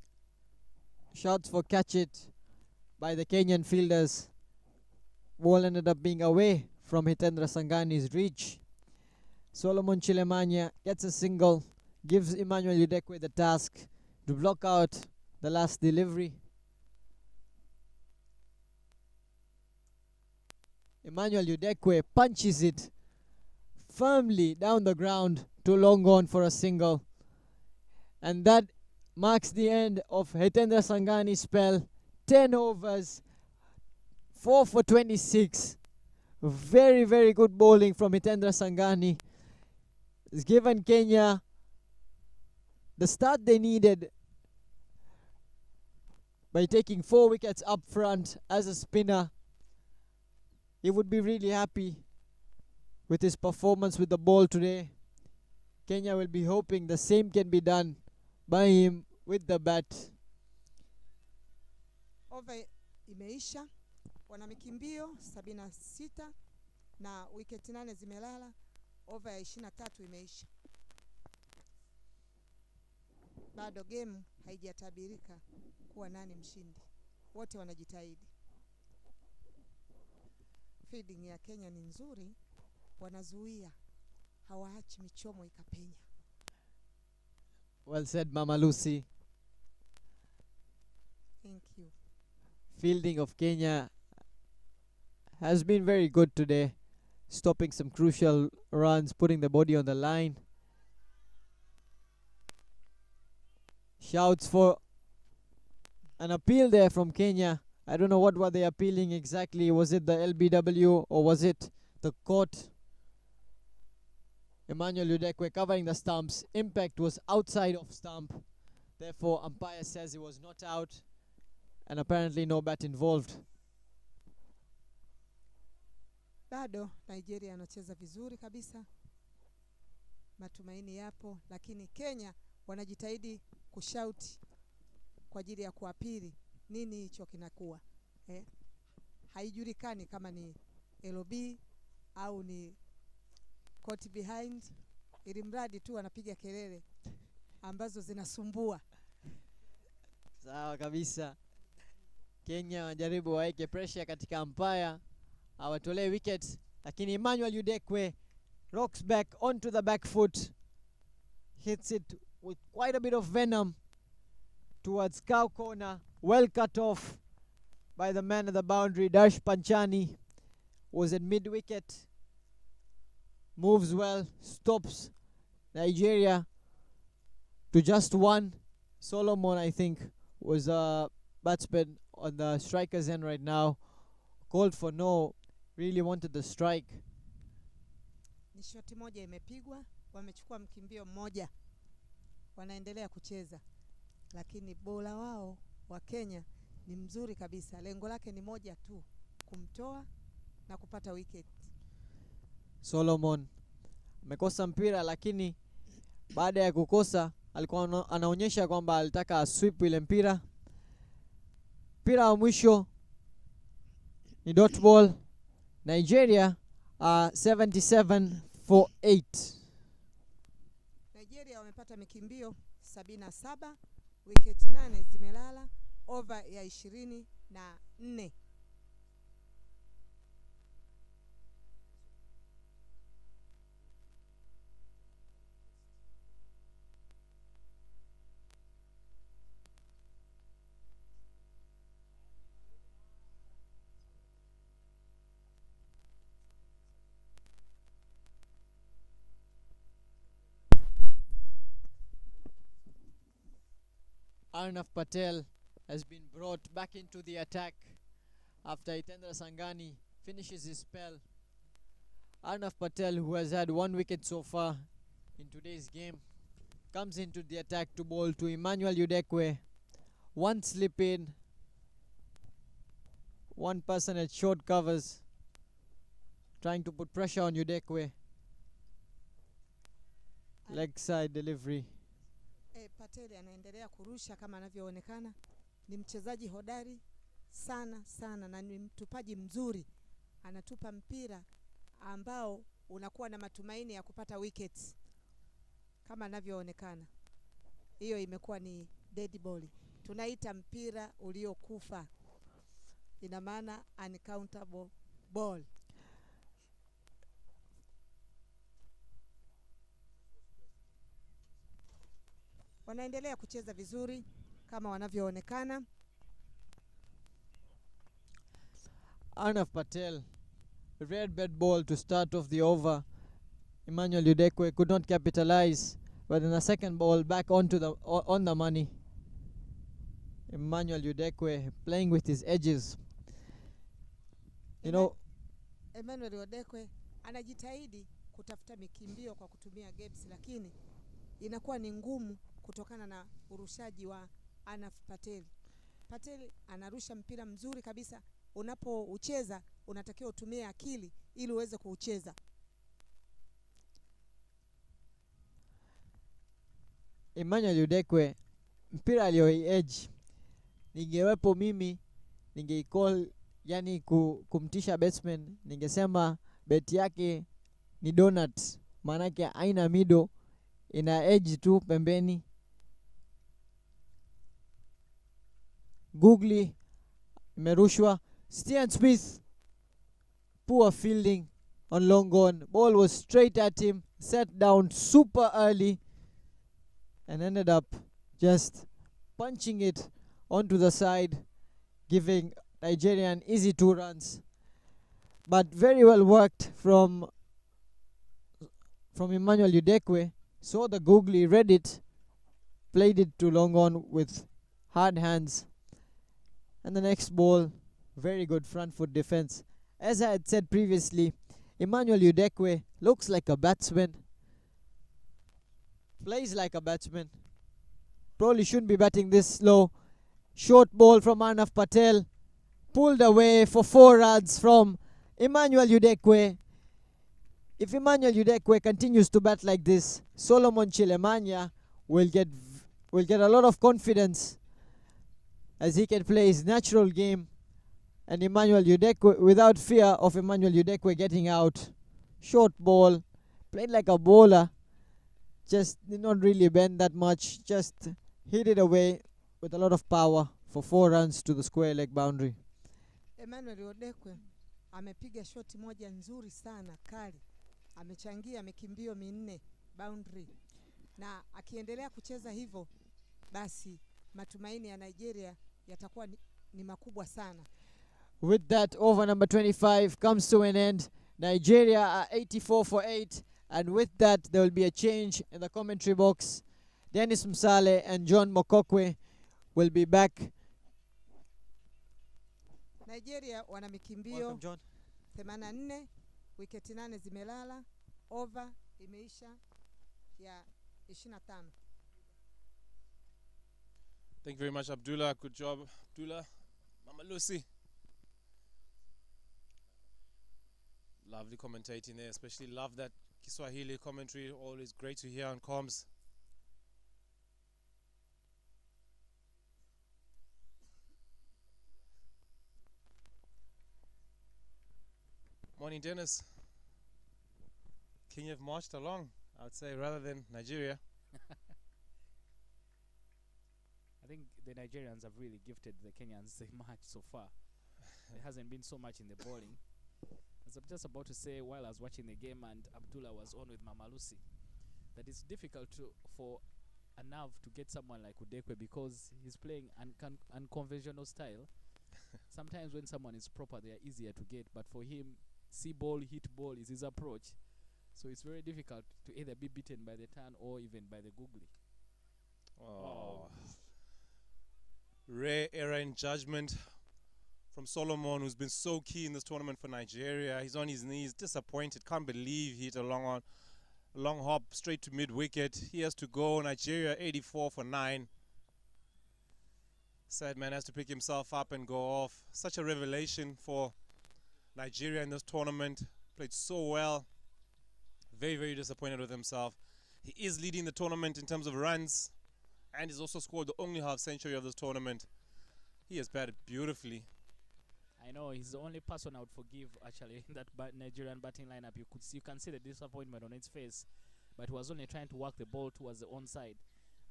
Speaker 8: Shots for catch it by the Kenyan fielders. Ball ended up being away from Hitendra Sangani's reach. Solomon Chilemanya gets a single, gives Emmanuel Udekwe the task to block out the last delivery. Emmanuel Udekwe punches it firmly down the ground to long gone for a single. And that marks the end of Hitendra Sangani's spell. 10 overs, 4 for 26. Very, very good bowling from Hitendra Sangani. It's given Kenya the start they needed by taking 4 wickets up front as a spinner. He would be really happy with his performance with the ball today. Kenya will be hoping the same can be done by him with the bat.
Speaker 9: Over imeisha. Wana mikimbio 76 na wicket 8 zimelala. Over ya 23 imeisha. Bado game haijatabirika kuwa nani mshindi. Wote wanajitahidi. Fielding ya Kenya ni nzuri. Wanazuia, hawaachi michomo ikapenya.
Speaker 8: Well said, Mama Lucy.
Speaker 9: Thank you.
Speaker 8: fielding of Kenya has been very good today, stopping some crucial runs, putting the body on the line. Shouts for an appeal there from Kenya. I don't know what were they appealing exactly. Was it the LBW or was it the court? Emmanuel Udekwe covering the stumps. Impact was outside of stump. Therefore, umpire says he was not out, and apparently no bat involved.
Speaker 9: Bado Nigeria anacheza vizuri kabisa. Matumaini yapo, lakini Kenya wanajitahidi kushout kwa ajili ya kuapili. Nini hicho kinakuwa? Haijulikani kama ni LOB au ni court behind, ili mradi tu anapiga kelele ambazo zinasumbua.
Speaker 8: Sawa kabisa. Kenya wanajaribu waeke pressure katika umpire, awatolee wicket, lakini Emmanuel Udekwe rocks back onto the back foot, hits it with quite a bit of venom towards cow corner, well cut off by the man at the boundary. Dash Panchani was at mid wicket, moves well, stops Nigeria to just one. Solomon, I think, was a batsman on the striker's end right now. Called for no, really wanted the strike.
Speaker 9: Ni shoti moja imepigwa, wamechukua mkimbio mmoja. Wanaendelea kucheza. Lakini bola wao wa Kenya ni mzuri kabisa. Lengo lake ni moja tu, kumtoa na kupata wicket.
Speaker 8: Solomon amekosa mpira, lakini baada ya kukosa alikuwa anaonyesha kwamba alitaka asweep ile mpira. Mpira wa mwisho ni dot ball. Nigeria 77 for 8.
Speaker 9: Nigeria wamepata mikimbio 77, wicket 8 zimelala, over ya 24.
Speaker 8: Arnav Patel has been brought back into the attack after Itendra Sangani finishes his spell. Arnav Patel, who has had 1 wicket so far in today's game, comes into the attack to bowl to Emmanuel Udekwe. One slip in, one person at short covers, trying to put pressure on Udekwe. Leg side delivery.
Speaker 9: Patel anaendelea kurusha kama anavyoonekana. Ni mchezaji hodari sana sana na ni mtupaji mzuri. Anatupa mpira ambao unakuwa na matumaini ya kupata wickets kama anavyoonekana. Hiyo imekuwa ni dead ball. Tunaita mpira uliokufa. Ina maana uncountable ball. Wanaendelea kucheza vizuri kama wanavyoonekana.
Speaker 8: Arnav Patel, red bed ball to start off the over. Emmanuel Udekwe could not capitalize, but in the second ball back onto the on the money. Emmanuel Udekwe playing with his edges. You know,
Speaker 9: Emmanuel Udekwe anajitahidi kutafuta mikimbio kwa kutumia gaps, lakini inakuwa ni ngumu kutokana na urushaji wa Arnav Patel. Patel anarusha mpira mzuri kabisa. Unapoucheza unatakiwa utumie akili ili uweze kuucheza.
Speaker 8: Emmanuel Udekwe mpira alio-edge, ningewepo mimi ningeicall, yani kumtisha batsman, ningesema bet yake ni donut, manake haina middle, ina edge tu pembeni. Googly imerushwa. Stian Smith, poor fielding on long on. Ball was straight at him, set down super early and ended up just punching it onto the side, giving Nigeria an easy 2 runs. But very well worked from Emmanuel Udekwe. Saw the googly, read it, played it to long on with hard hands. And the next ball, very good front foot defense. As I had said previously, Emmanuel Udekwe looks like a batsman, plays like a batsman. Probably shouldn't be batting this slow. Short ball from Arnav Patel, pulled away for 4 runs from Emmanuel Udekwe. If Emmanuel Udekwe continues to bat like this, Solomon Chilemanya will get a lot of confidence as he can play his natural game. And Emmanuel Udekwe, without fear of Emmanuel Udekwe getting out. Short ball, played like a bowler, just did not really bend that much, just hit it away with a lot of power for 4 runs to the square leg boundary.
Speaker 9: Emmanuel Udekwe amepiga shoti moja nzuri sana kali. Amechangia mikimbio 4 boundary. Na akiendelea kucheza hivyo, basi matumaini ya Nigeria yatakuwa ni makubwa sana.
Speaker 8: With that, over number 25 comes to an end. Nigeria are 84 for 8. And with that, there will be a change in the commentary box. Dennis Msale and John Mokokwe will be back.
Speaker 9: Nigeria wana mikimbio 84, wiketi 8 zimelala, over imeisha ya 25.
Speaker 3: Thank you very much, Abdullah. Good job, Abdullah. Mama Lucy. Lovely commentating there. Especially love that Kiswahili commentary. Always great to hear on comms. Morning, Dennis. Kenya have marched along, I would say, rather than Nigeria.
Speaker 1: I think the Nigerians have really gifted the Kenyans the match so far. There hasn't been so much in the bowling. As I'm just about to say while I was watching the game and Abdullah was on with Mama Lucy, that it's difficult for a nerve to get someone like Udekwe because he's playing unconventional style. Sometimes when someone is proper, they are easier to get, but for him, see ball, hit ball is his approach. So it's very difficult to either be beaten by the turn or even by the googly.
Speaker 3: Oh. Rare error in judgment from Solomon, who's been so key in this tournament for Nigeria. He's on his knees, disappointed, can't believe he hit a long hop straight to mid-wicket. He has to go. Nigeria 84 for 9. Sad man has to pick himself up and go off. Such a revelation for Nigeria in this tournament. Played so well. Very, very disappointed with himself. He is leading the tournament in terms of runs, and he's also scored the only half century of this tournament. He has batted beautifully.
Speaker 1: I know he's the only person I would forgive actually in that Nigerian batting lineup. You can see the disappointment on his face, but he was only trying to work the ball towards the onside.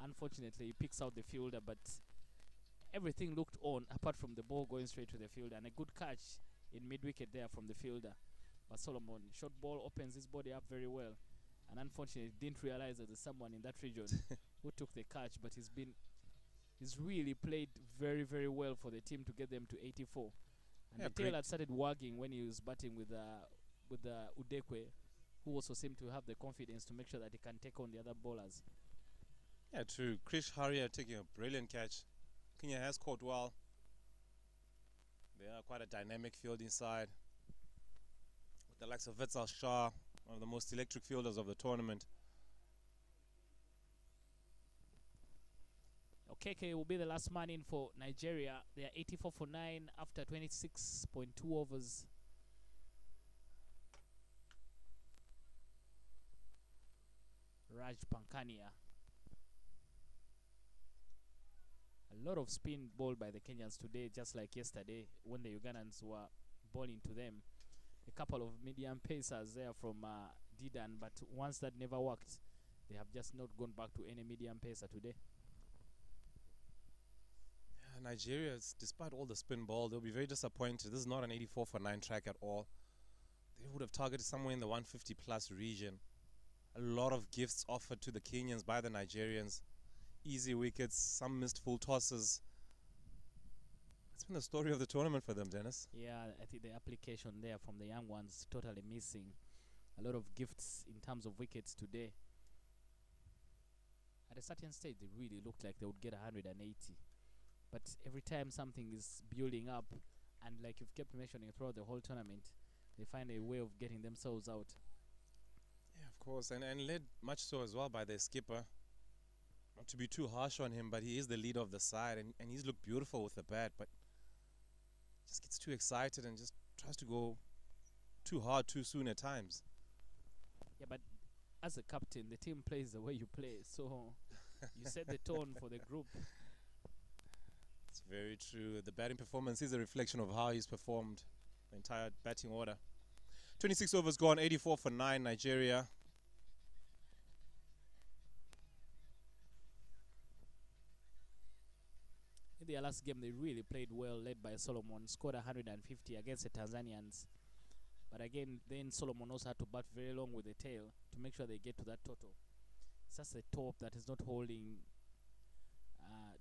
Speaker 1: Unfortunately, he picks out the fielder, but everything looked on apart from the ball going straight to the fielder, and a good catch in mid-wicket there from the fielder. But Solomon, short ball opens his body up very well, and unfortunately didn't realize that there's someone in that region who took the catch, but he's really played very, very well for the team to get them to 84. And
Speaker 3: Yeah,
Speaker 1: the tail had started wagging when he was batting with Udekwe, who also seemed to have the confidence to make sure that he can take on the other bowlers.
Speaker 3: Yeah, true. Krish Harrier taking a brilliant catch. Kenya has caught well. They are quite a dynamic field inside, with the likes of Vetsal Shah, one of the most electric fielders of the tournament.
Speaker 1: KK will be the last man in for Nigeria. They are 84 for 9 after 26.2 overs. Raj Pankania. A lot of spin ball by the Kenyans today, just like yesterday when the Ugandans were bowling to them. A couple of medium pacers there from Didan, but once that never worked, they have just not gone back to any medium pacer today.
Speaker 3: Nigeria, despite all the spin ball, they'll be very disappointed. This is not an 84 for 9 track at all. They would have targeted somewhere in the 150 plus region. A lot of gifts offered to the Kenyans by the Nigerians. Easy wickets, some missed full tosses. That's been the story of the tournament for them, Dennis.
Speaker 1: Yeah, I think the application there from the young ones totally missing. A lot of gifts in terms of wickets today. At a certain stage, they really looked like they would get 180. But every time something is building up, and like you've kept mentioning throughout the whole tournament, they find a way of getting themselves out.
Speaker 3: Yeah, of course, and led much so as well by their skipper. Not to be too harsh on him, but he is the leader of the side, and he's looked beautiful with the bat, but just gets too excited and just tries to go too hard too soon at times.
Speaker 1: Yeah, but as a captain, the team plays the way you play, so you set the tone for the group.
Speaker 3: It's very true. The batting performance is a reflection of how he's performed the entire batting order. 26 overs gone, 84 for 9, Nigeria.
Speaker 1: In their last game, they really played well, led by Solomon, scored 150 against the Tanzanians. But again, then Solomon also had to bat very long with the tail to make sure they get to that total. It's just the top that is not holding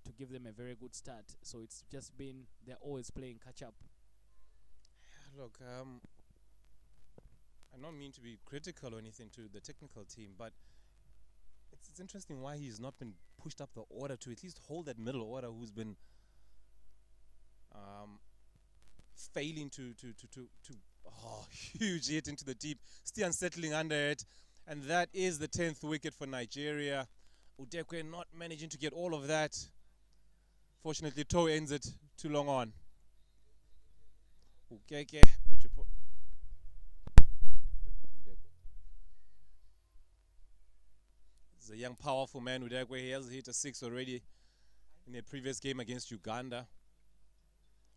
Speaker 1: to give them a very good start. So it's just been, they're always playing catch up.
Speaker 3: Look, I don't mean to be critical or anything to the technical team, but it's interesting why he's not been pushed up the order to at least hold that middle order, who's been failing to huge hit into the deep, still unsettling under it, and that is the 10th wicket for Nigeria. Udekwe not managing to get all of that. Fortunately, Toe ends it too long on. Ukeke, he's a young, powerful man, Udekwe. He has hit a 6 already in a previous game against Uganda.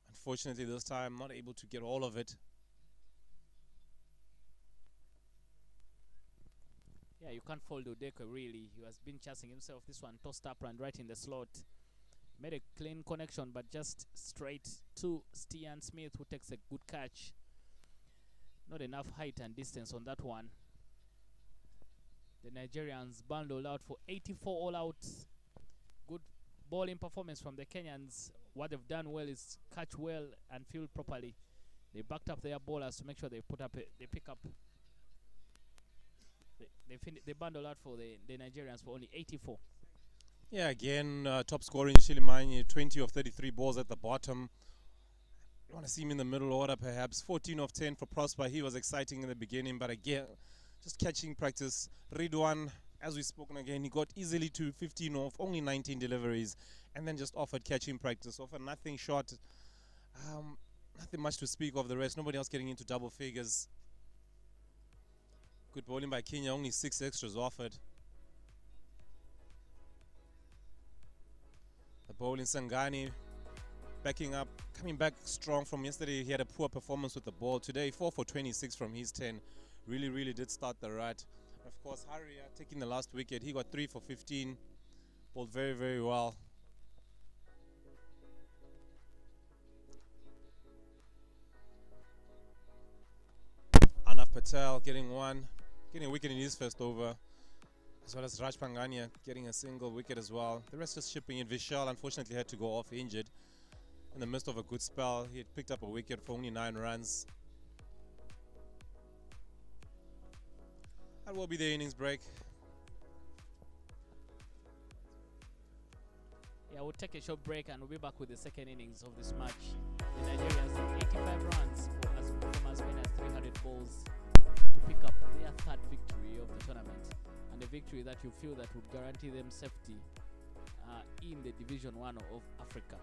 Speaker 3: Unfortunately, this time, not able to get all of it.
Speaker 1: Yeah, you can't fold Udekwe really. He has been chasing himself. This one tossed up and right in the slot. Made a clean connection, but just straight to Stian Smith, who takes a good catch. Not enough height and distance on that one. The Nigerians bundled out for 84 all outs. Good bowling performance from the Kenyans. What they've done well is catch well and field properly. They backed up their bowlers to make sure they put up they pick up. They bundled out for the Nigerians for only 84.
Speaker 3: Yeah, again, top scorer initially, mine 20 of 33 balls at the bottom. You want to see him in the middle order, perhaps. 14 of 10 for Prosper. He was exciting in the beginning, but again, just catching practice. Ridwan, as we've spoken again, he got easily to 15 off, only 19 deliveries, and then just offered catching practice. Offered nothing short. Nothing much to speak of the rest. Nobody else getting into double figures. Good bowling by Kenya, only 6 extras offered. The bowling Sangani backing up, coming back strong from yesterday. He had a poor performance with the ball. Today, 4 for 26 from his 10. Really did start the rut. Of course, Harrier taking the last wicket. He got 3 for 15. Bowled very well. Arnav Patel getting a wicket in his first over, as well as Raj Pangania getting a single wicket as well. The rest just chipping in. Vishal unfortunately had to go off injured in the midst of a good spell. He had picked up a wicket for only 9 runs. That will be the innings break.
Speaker 1: Yeah, we'll take a short break and we'll be back with the second innings of this match. The Nigerians have 85 runs from as many as 300 balls to pick up their third victory of the tournament, and a victory that you feel that would guarantee them safety in the Division 1 of Africa.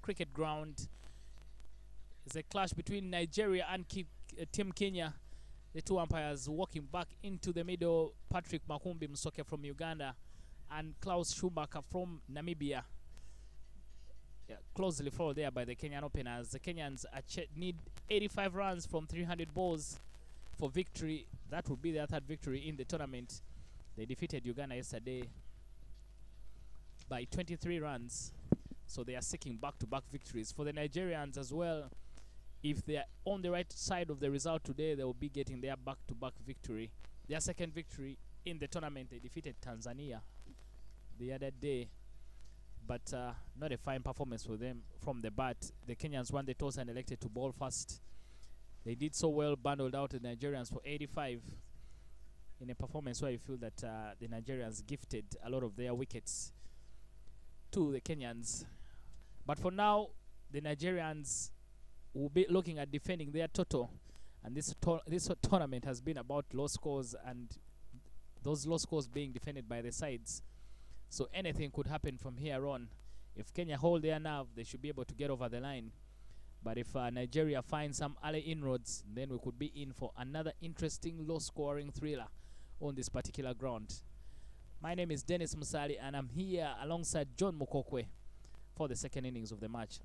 Speaker 1: Cricket ground. It's a clash between Nigeria and Team Kenya. The two umpires walking back into the middle. Patrick Makumbi Msoke from Uganda and Klaus Schumacher from Namibia. Yeah, closely followed there by the Kenyan openers. The Kenyans need 85 runs from 300 balls for victory. That would be their third victory in the tournament. They defeated Uganda yesterday by 23 runs. So they are seeking back-to-back victories. For the Nigerians as well, if they are on the right side of the result today, they will be getting their back-to-back victory. Their second victory in the tournament. They defeated Tanzania the other day. But not a fine performance for them from the bat. The Kenyans won the toss and elected to bowl first. They did so well, bundled out the Nigerians for 85 in a performance where you feel that the Nigerians gifted a lot of their wickets to the Kenyans. But for now, the Nigerians will be looking at defending their total. And this tournament has been about low scores, and those low scores being defended by the sides. So anything could happen from here on. If Kenya hold their nerve, they should be able to get over the line. But if Nigeria finds some early inroads, then we could be in for another interesting low-scoring thriller on this particular ground. My name is Dennis Musali, and I'm here alongside John Mukokwe for the second innings of the match.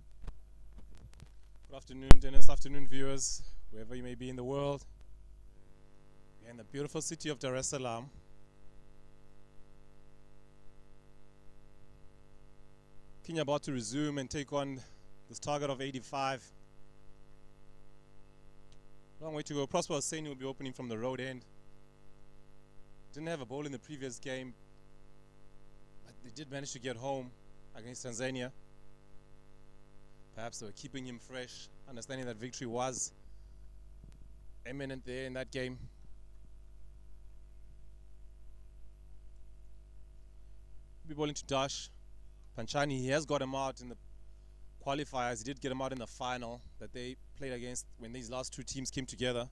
Speaker 3: Good afternoon, Dennis. Afternoon, viewers, wherever you may be in the world. We're in the beautiful city of Dar es Salaam. Kenya about to resume and take on this target of 85. Long way to go. Prosper Hosseini will be opening from the road end. Didn't have a ball in the previous game, but they did manage to get home against Tanzania. Perhaps they were keeping him fresh, understanding that victory was imminent there in that game. Be balling to Dash. Panchani, he has got him out in the qualifiers. He did get him out in the final that they played against when these last two teams came together.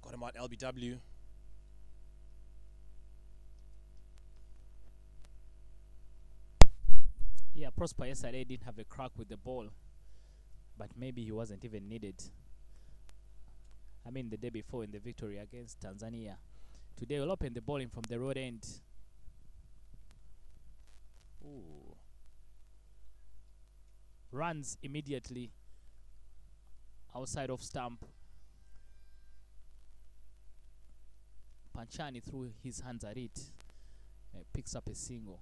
Speaker 3: Got him out LBW.
Speaker 1: Yeah, Prosper yesterday didn't have a crack with the ball, but maybe he wasn't even needed. I mean, the day before in the victory against Tanzania. Today we'll open the ball in from the road end. Ooh. Runs immediately outside of stump. Panchani threw his hands at it. Picks up a single.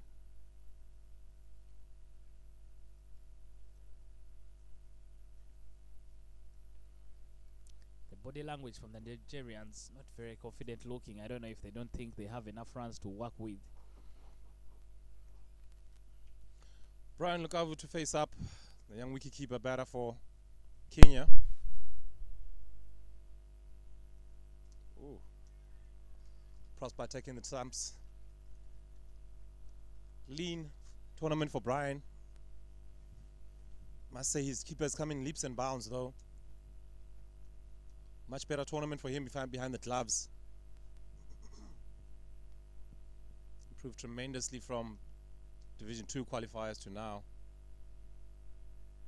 Speaker 1: The body language from the Nigerians not very confident looking. I don't know if they don't think they have enough runs to work with.
Speaker 3: Brian Lukavu to face up, the young wicketkeeper batter for Kenya. Ooh. Prosper taking the stumps. Lean tournament for Brian. Must say his keeper's coming leaps and bounds though. Much better tournament for him behind the gloves. Improved tremendously from Division 2 qualifiers to now.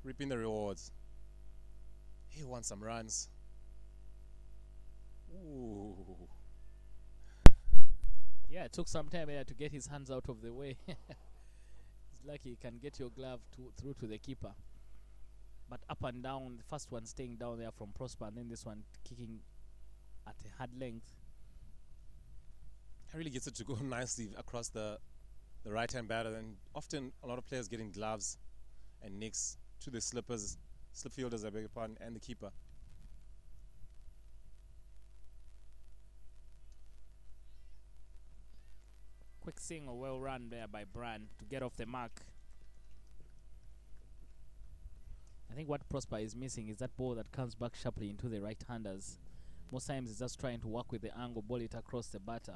Speaker 3: Reaping the rewards. He wants some runs. Ooh.
Speaker 1: Yeah, it took some time there to get his hands out of the way. It's lucky he can get your glove through to the keeper. But up and down, the first one staying down there from Prosper, and then this one kicking at a hard length.
Speaker 3: He really gets it to go nicely across the right-hand batter, and often a lot of players getting gloves and nicks to the slip fielders, I beg your pardon, and the keeper.
Speaker 1: Quick single, well run there by Bran to get off the mark. I think what Prosper is missing is that ball that comes back sharply into the right-handers. Most times he's just trying to work with the angle, ball it across the batter.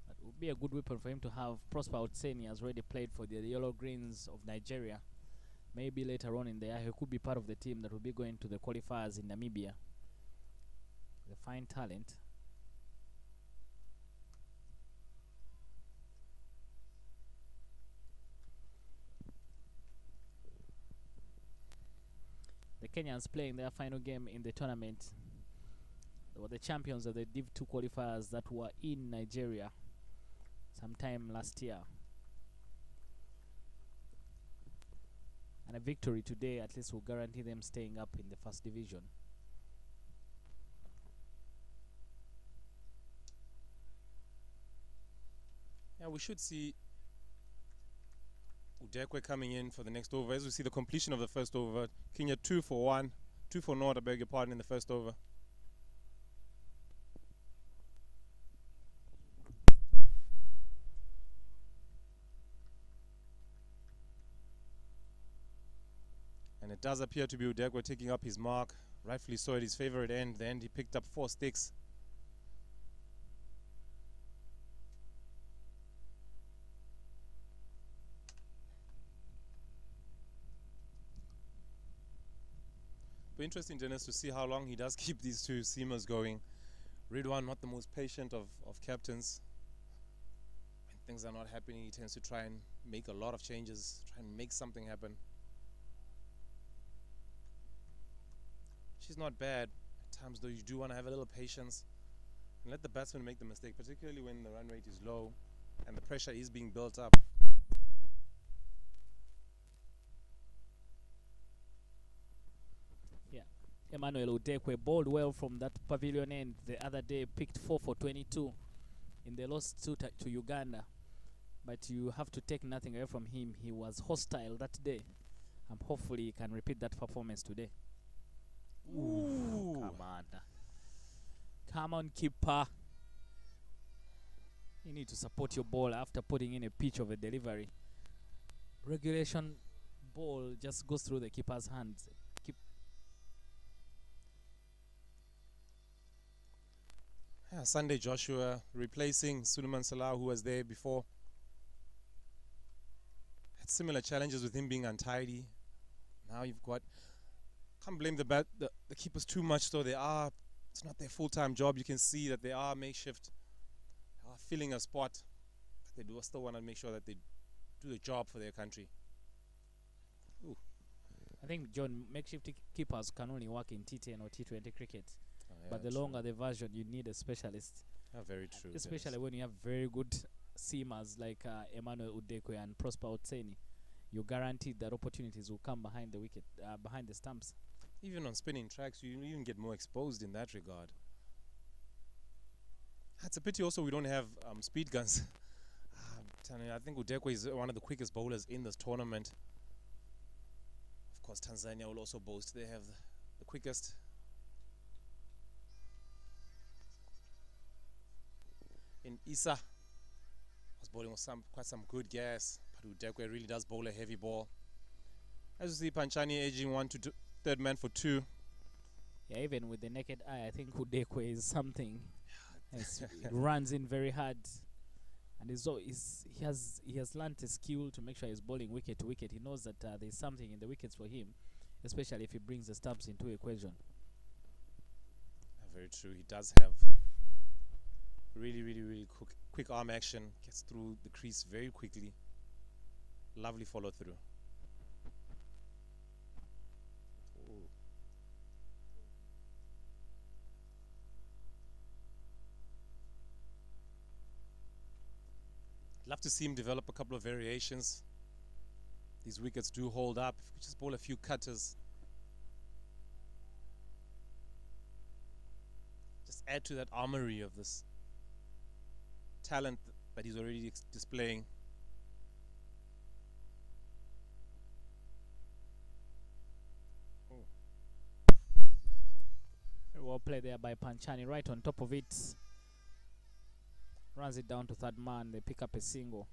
Speaker 1: That would be a good weapon for him to have. Prosper Hosseini has already played for the Yellow Greens of Nigeria. Maybe later on in the year he could be part of the team that will be going to the qualifiers in Namibia. The fine talent. The Kenyans playing their final game in the tournament. They were the champions of the Div 2 qualifiers that were in Nigeria sometime last year. And a victory today at least will guarantee them staying up in the first division.
Speaker 3: Yeah, we should see Udekwe coming in for the next over. As we see the completion of the first over, Kenya 2 for 1, 2 for 0, I beg your pardon, in the first over. And it does appear to be Udekwe taking up his mark. Rightfully so at his favorite end. The end he picked up 4 sticks. But interesting, Dennis, to see how long he does keep these two seamers going. Ridwan, not the most patient of captains. When things are not happening, he tends to try and make a lot of changes, try and make something happen. She's not bad. At times, though, you do want to have a little patience and let the batsman make the mistake, particularly when the run rate is low and the pressure is being built up.
Speaker 1: Yeah, Emmanuel Udekwe bowled well from that pavilion end the other day, picked 4 for 22 in the loss to Uganda. But you have to take nothing away from him. He was hostile that day, and hopefully he can repeat that performance today. Ooh, come on. Come on, keeper. You need to support your ball after putting in a pitch of a delivery. Regulation ball just goes through the keeper's hands.
Speaker 3: Sunday Joshua replacing Suleiman Salah, who was there before. Had similar challenges with him being untidy. Now you've got, can't blame the keepers too much though. It's not their full-time job. You can see that they are makeshift, filling a spot, but they do still want to make sure that they do the job for their country. Ooh.
Speaker 1: I think, John, makeshift keepers can only work in T10 or T20 cricket.
Speaker 3: Yeah,
Speaker 1: But the longer the version, you need a specialist.
Speaker 3: very true.
Speaker 1: Especially when you have very good seamers like Emmanuel Udekwe and Prosper Otseni. You're guaranteed that opportunities will come behind the wicket, behind the stumps.
Speaker 3: Even on spinning tracks, you even get more exposed in that regard. It's a pity also we don't have speed guns. I think Udekwe is one of the quickest bowlers in this tournament. Of course, Tanzania will also boast they have the quickest. In Isa was bowling with quite some good gas, but Udekwe really does bowl a heavy ball. As you see, Panchani edging 1 to third man for 2.
Speaker 1: Yeah, even with the naked eye, I think Udekwe is something. It runs in very hard, and he has learnt a skill to make sure he's bowling wicket to wicket. He knows that there's something in the wickets for him, especially if he brings the stumps into equation.
Speaker 3: Very true. He does have really quick arm action. Gets through the crease very quickly. Lovely follow through. Love to see him develop a couple of variations. These wickets do hold up. If we just bowl a few cutters, just add to that armory of this talent that he's already displaying.
Speaker 1: Very well played there by Panchani, right on top of it. Runs it down to third man. They pick up a single.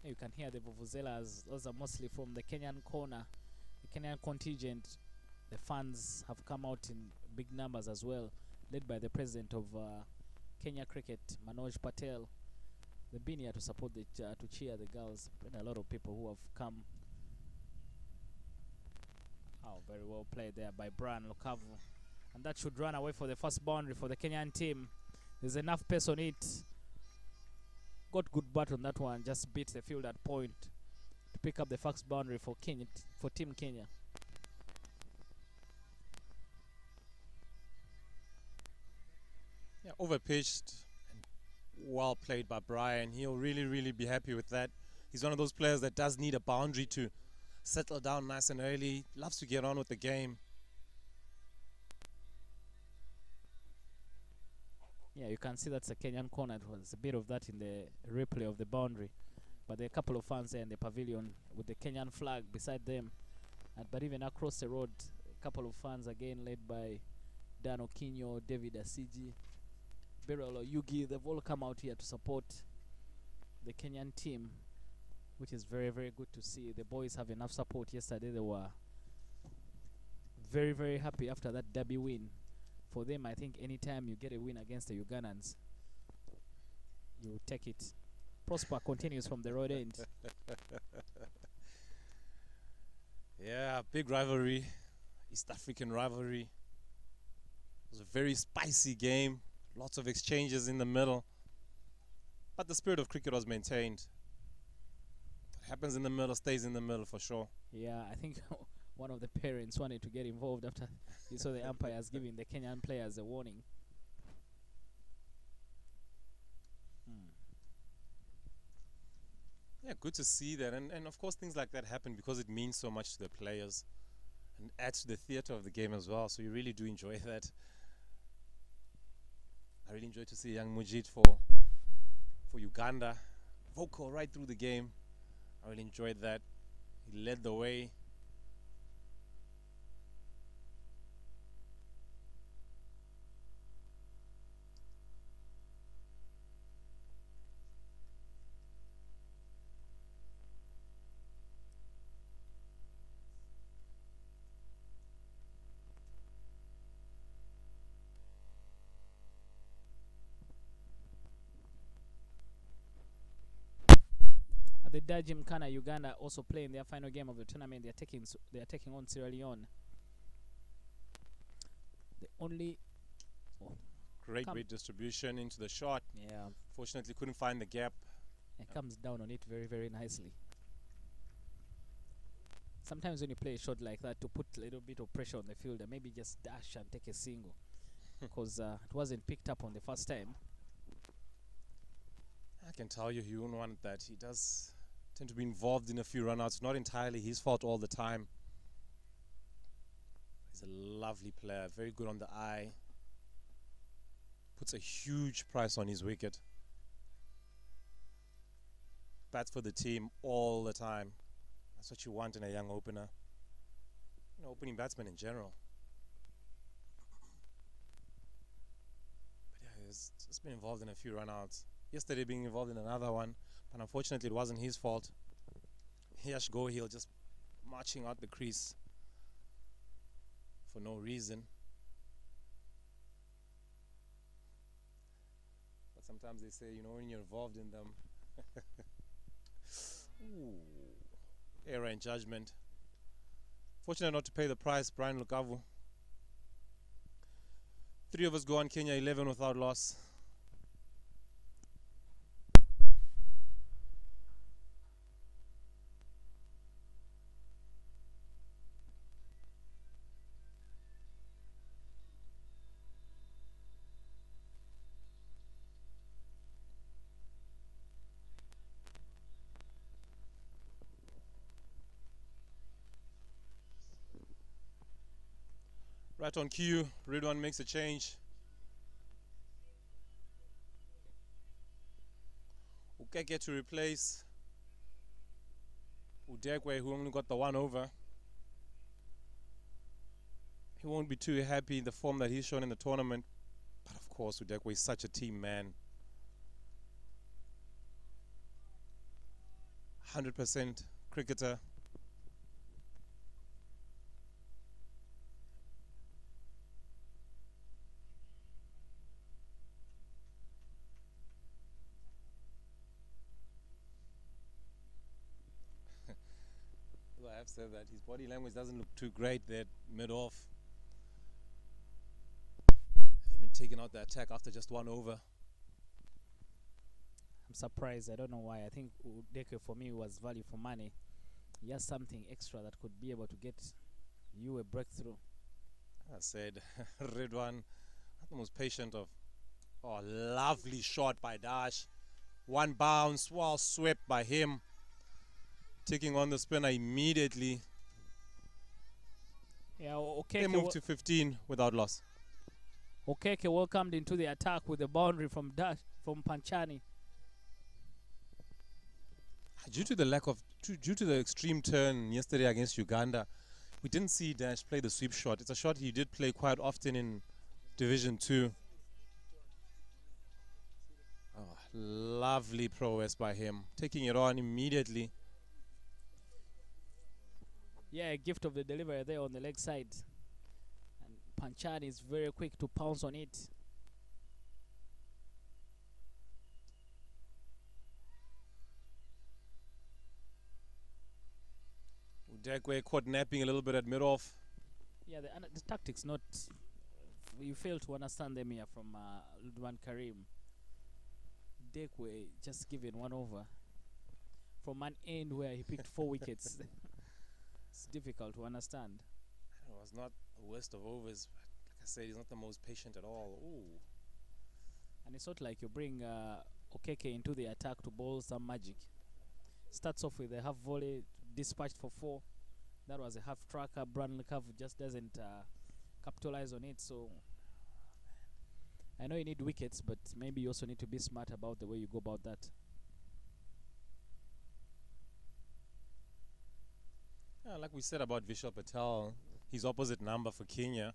Speaker 1: You can hear the vuvuzelas. Those are mostly from the Kenyan corner, the Kenyan contingent. The fans have come out in big numbers as well, led by the president of Kenya Cricket, Manoj Patel. They've been here to support to cheer the girls. Been a lot of people who have come. Oh, very well played there by Brian Lukavu. And that should run away for the first boundary for the Kenyan team. There's enough pace on it. Got good bat on that one. Just beat the field at point to pick up the first boundary for Kenya, for Team Kenya.
Speaker 3: Yeah, overpitched and well played by Brian. He'll really be happy with that. He's one of those players that does need a boundary to settle down nice and early. Loves to get on with the game.
Speaker 1: Yeah, you can see that's a Kenyan corner. It was a bit of that in the replay of the boundary. But there are a couple of fans there in the pavilion with the Kenyan flag beside them. But even across the road, a couple of fans again led by Dan Okinyo, David Asiji, Beryl Oyugi. They've all come out here to support the Kenyan team, which is very good to see. The boys have enough support. Yesterday they were very happy after that derby win. For them, I think anytime you get a win against the Ugandans, you take it. Prosper continues from the road end.
Speaker 3: Yeah, big rivalry, East African rivalry. It was a very spicy game, lots of exchanges in the middle, but the spirit of cricket was maintained. What happens in the middle stays in the middle for sure.
Speaker 1: Yeah, I think one of the parents wanted to get involved after he saw the umpires giving the Kenyan players a warning.
Speaker 3: Yeah, good to see that. And of course things like that happen because it means so much to the players and adds to the theatre of the game as well. So you really do enjoy that. I really enjoyed to see young Mujit for Uganda. Vocal right through the game. I really enjoyed that. He led the way.
Speaker 1: The Dajim Kana Uganda also playing their final game of the tournament. They are taking on Sierra Leone. The only
Speaker 3: Great distribution into the shot.
Speaker 1: Yeah.
Speaker 3: Fortunately, couldn't find the gap.
Speaker 1: It comes down on it very nicely. Sometimes when you play a shot like that, to put a little bit of pressure on the fielder, maybe just dash and take a single, because it wasn't picked up on the first time.
Speaker 3: I can tell you he wouldn't want that. He does tend to be involved in a few runouts. Not entirely his fault all the time. He's a lovely player, very good on the eye. Puts a huge price on his wicket. Bats for the team all the time. That's what you want in a young opener. Opening batsman in general. But yeah, he's just been involved in a few runouts. Yesterday being involved in another one, but unfortunately it wasn't his fault. Yash Gohil just marching out the crease for no reason. But sometimes they say, when you're involved in them. Ooh, error in judgment. Fortunate not to pay the price, Brian Lukavu. 3 of us go on, Kenya 11 without loss. Right on cue, Ridwan makes a change. Ukeke to replace Udekwe, who only got the 1 over. He won't be too happy in the form that he's shown in the tournament. But of course, Udekwe is such a team man. 100% cricketer. I have said that his body language doesn't look too great there mid-off. He's been taking out the attack after just 1 over.
Speaker 1: I'm surprised. I don't know why. I think Udeke for me was value for money. He has something extra that could be able to get you a breakthrough.
Speaker 3: I said, Ridwan, not the most patient of. Oh, lovely shot by Dash. 1 bounce, well swept by him. Taking on the spinner immediately.
Speaker 1: Yeah, okay.
Speaker 3: They moved to 15 without loss.
Speaker 1: Okeke welcomed into the attack with the boundary from Panchani.
Speaker 3: Due to the extreme turn yesterday against Uganda, we didn't see Dash play the sweep shot. It's a shot he did play quite often in Division 2. Oh, lovely prowess by him, taking it on immediately.
Speaker 1: Yeah, a gift of the delivery there on the leg side. And Panchani is very quick to pounce on it.
Speaker 3: Udekwe caught napping a little bit at mid-off.
Speaker 1: Yeah, the tactics not... you fail to understand them here from Ludwan Karim. Udekwe just given 1 over. From an end where he picked 4 wickets. It's difficult to understand.
Speaker 3: It was not the worst of overs, but like I said, he's not the most patient at all. Ooh.
Speaker 1: And it's not like you bring Okeke into the attack to bowl some magic. Starts off with a half volley, dispatched for 4. That was a half tracker. Brandon Lukavu just doesn't capitalize on it. So I know you need wickets, but maybe you also need to be smart about the way you go about that.
Speaker 3: Yeah, like we said about Vishal Patel, his opposite number for Kenya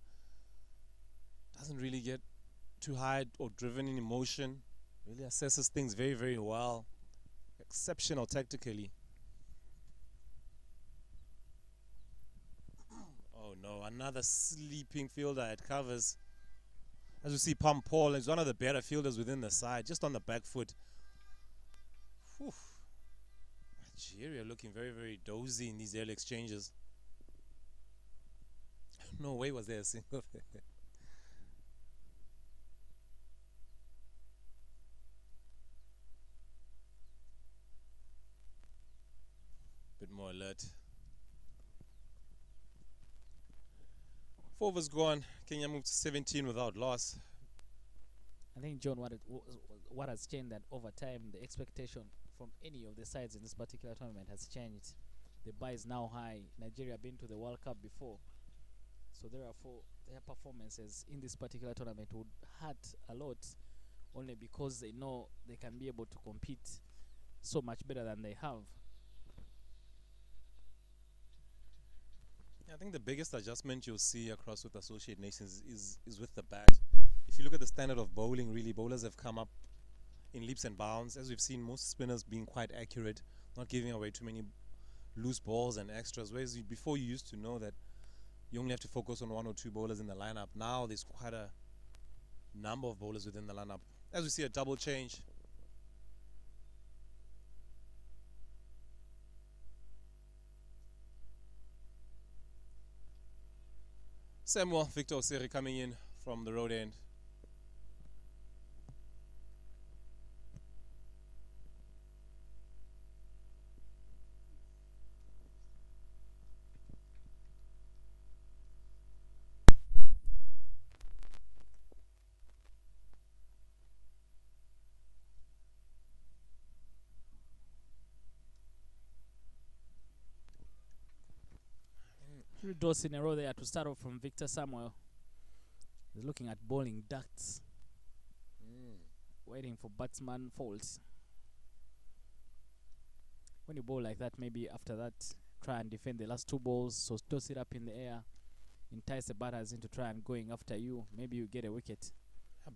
Speaker 3: doesn't really get too high or driven in emotion. Really assesses things very, very well. Exceptional tactically. Oh no, another sleeping fielder at covers. As you see, Pam Paul is one of the better fielders within the side, just on the back foot. Whew. Nigeria looking very, very dozy in these early exchanges. No way was there a single. Bit more alert. 4 overs gone. Kenya moved to 17 without loss.
Speaker 1: I think, John, what has changed that over time, the expectation from any of the sides in this particular tournament has changed. The bar is now high. Nigeria been to the World Cup before, so therefore their performances in this particular tournament would hurt a lot, only because they know they can be able to compete so much better than they have.
Speaker 3: I think the biggest adjustment you'll see across with Associate Nations is with the bat. If you look at the standard of bowling, really, bowlers have come up in leaps and bounds. As we've seen, most spinners being quite accurate, not giving away too many loose balls and extras. Whereas before you used to know that you only have to focus on 1 or 2 bowlers in the lineup. Now there's quite a number of bowlers within the lineup. As we see a double change. Samuel Victor Osiri coming in from the road end.
Speaker 1: Three draws in a row there to start off from Victor Samuel. He's looking at bowling ducks, waiting for batsman faults. When you bowl like that, maybe after that, try and defend the last 2 balls. So toss it up in the air, entice the batters into try and going after you. Maybe you get a wicket.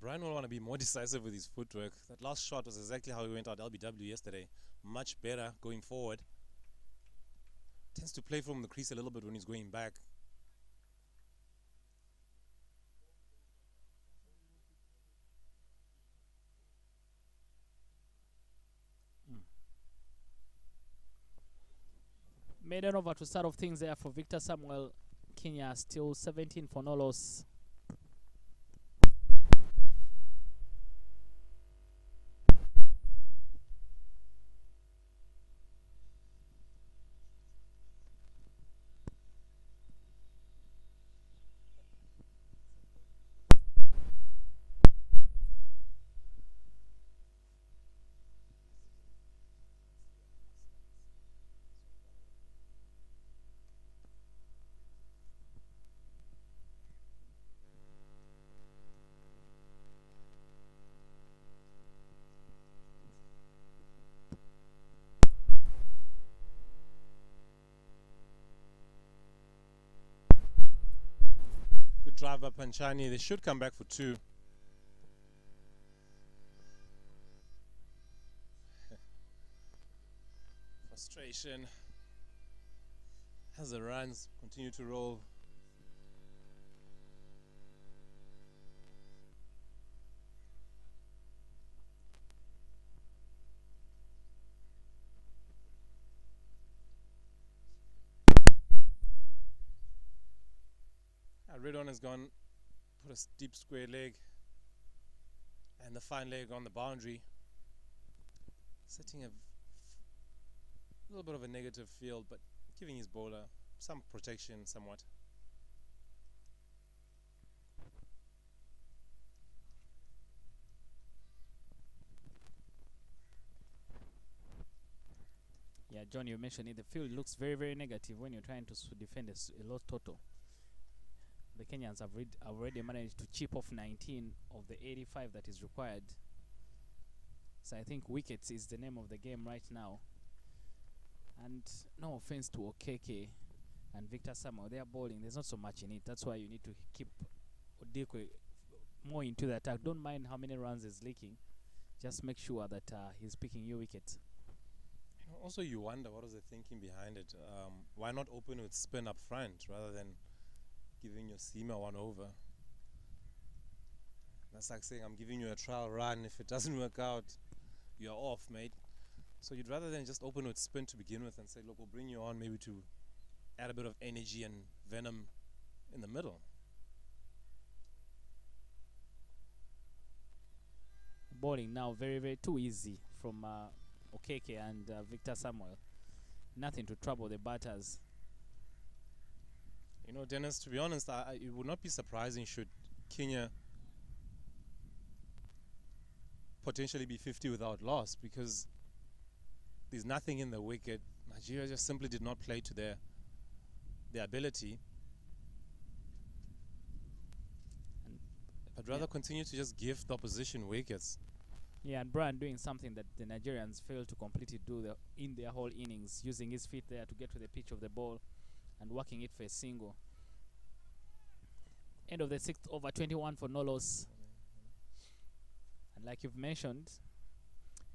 Speaker 3: Brian will want to be more decisive with his footwork. That last shot was exactly how he went out LBW yesterday. Much better going forward. Tends to play from the crease a little bit when he's going back.
Speaker 1: Maiden over to start off things there for Victor Samuel. Kenya still 17 for no loss.
Speaker 3: Drive by Panchani. They should come back for 2. Frustration as the runs continue to roll. Redon has gone, put a deep square leg and the fine leg on the boundary, setting a little bit of a negative field, but giving his bowler some protection somewhat.
Speaker 1: Yeah, John, you mentioned it. The field looks very, very negative when you're trying to defend a low total. The Kenyans have already managed to chip off 19 of the 85 that is required. So I think wickets is the name of the game right now. And no offense to Okeke, and Victor Samuel, they are bowling. There's not so much in it. That's why you need to keep Odikwe more into the attack. Don't mind how many runs he's leaking. Just make sure that he's picking your wickets.
Speaker 3: Also, you wonder what was the thinking behind it. Why not open with spin up front rather than giving your seamer one over? That's like saying, I'm giving you a trial run. If it doesn't work out, you're off, mate. So you'd rather than just open with spin to begin with and say, look, we'll bring you on maybe to add a bit of energy and venom in the middle.
Speaker 1: Bowling now very, very too easy from Okeke and Victor Samuel. Nothing to trouble the batters.
Speaker 3: You know, Dennis, to be honest, it would not be surprising should Kenya potentially be 50 without loss, because there's nothing in the wicket. Nigeria just simply did not play to their ability. But rather continue to just give the opposition wickets.
Speaker 1: Yeah, and Brian doing something that the Nigerians failed to completely do in their whole innings, using his feet there to get to the pitch of the ball and working it for a single. End of the 6th over, 21 for no loss. And like you've mentioned,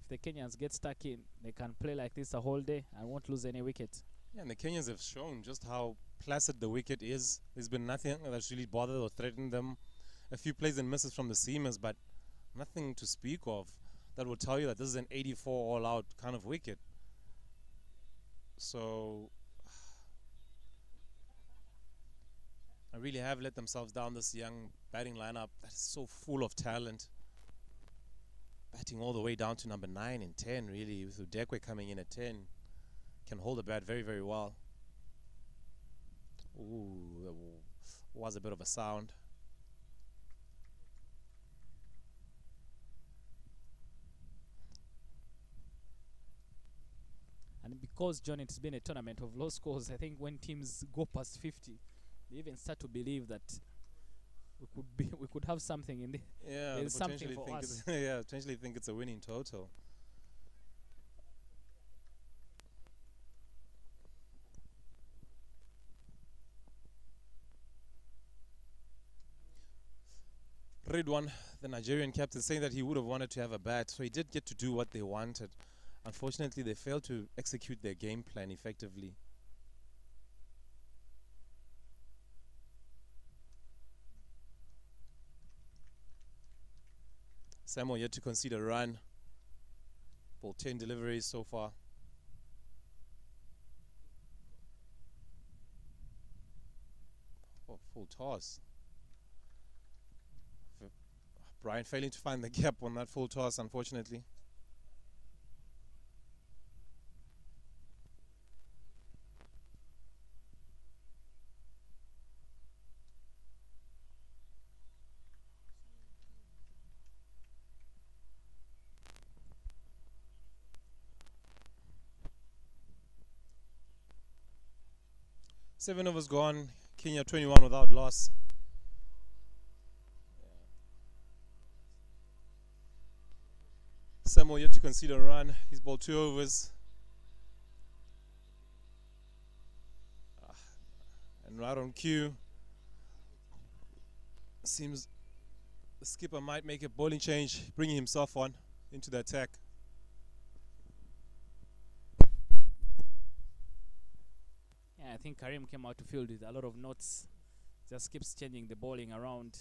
Speaker 1: if the Kenyans get stuck in, they can play like this a whole day and won't lose any wicket.
Speaker 3: Yeah, and the Kenyans have shown just how placid the wicket is. There's been nothing that's really bothered or threatened them. A few plays and misses from the seamers, but nothing to speak of that will tell you that this is an 84 all-out kind of wicket. So I really have let themselves down, this young batting lineup that is so full of talent. Batting all the way down to number 9 and 10, really, with Udekwe coming in at 10. Can hold the bat very, very well. Ooh, that was a bit of a sound.
Speaker 1: And because, John, it's been a tournament of low scores, I think when teams go past 50, they even start to believe that we could have something in the
Speaker 3: yeah,
Speaker 1: there's something for us.
Speaker 3: Yeah, potentially think it's a winning total. Ridwan, the Nigerian captain, saying that he would have wanted to have a bat, so he did get to do what they wanted. Unfortunately, they failed to execute their game plan effectively. Samuel yet to concede a run. Ball 10 deliveries so far. Oh, full toss. Brian failing to find the gap on that full toss, unfortunately. Seven overs gone. Kenya 21 without loss. Samuel yet to concede a run. He's bowled 2 overs. And right on cue, seems the skipper might make a bowling change, bringing himself on into the attack.
Speaker 1: Yeah, I think Karim came out to field with a lot of notes. Just keeps changing the bowling around.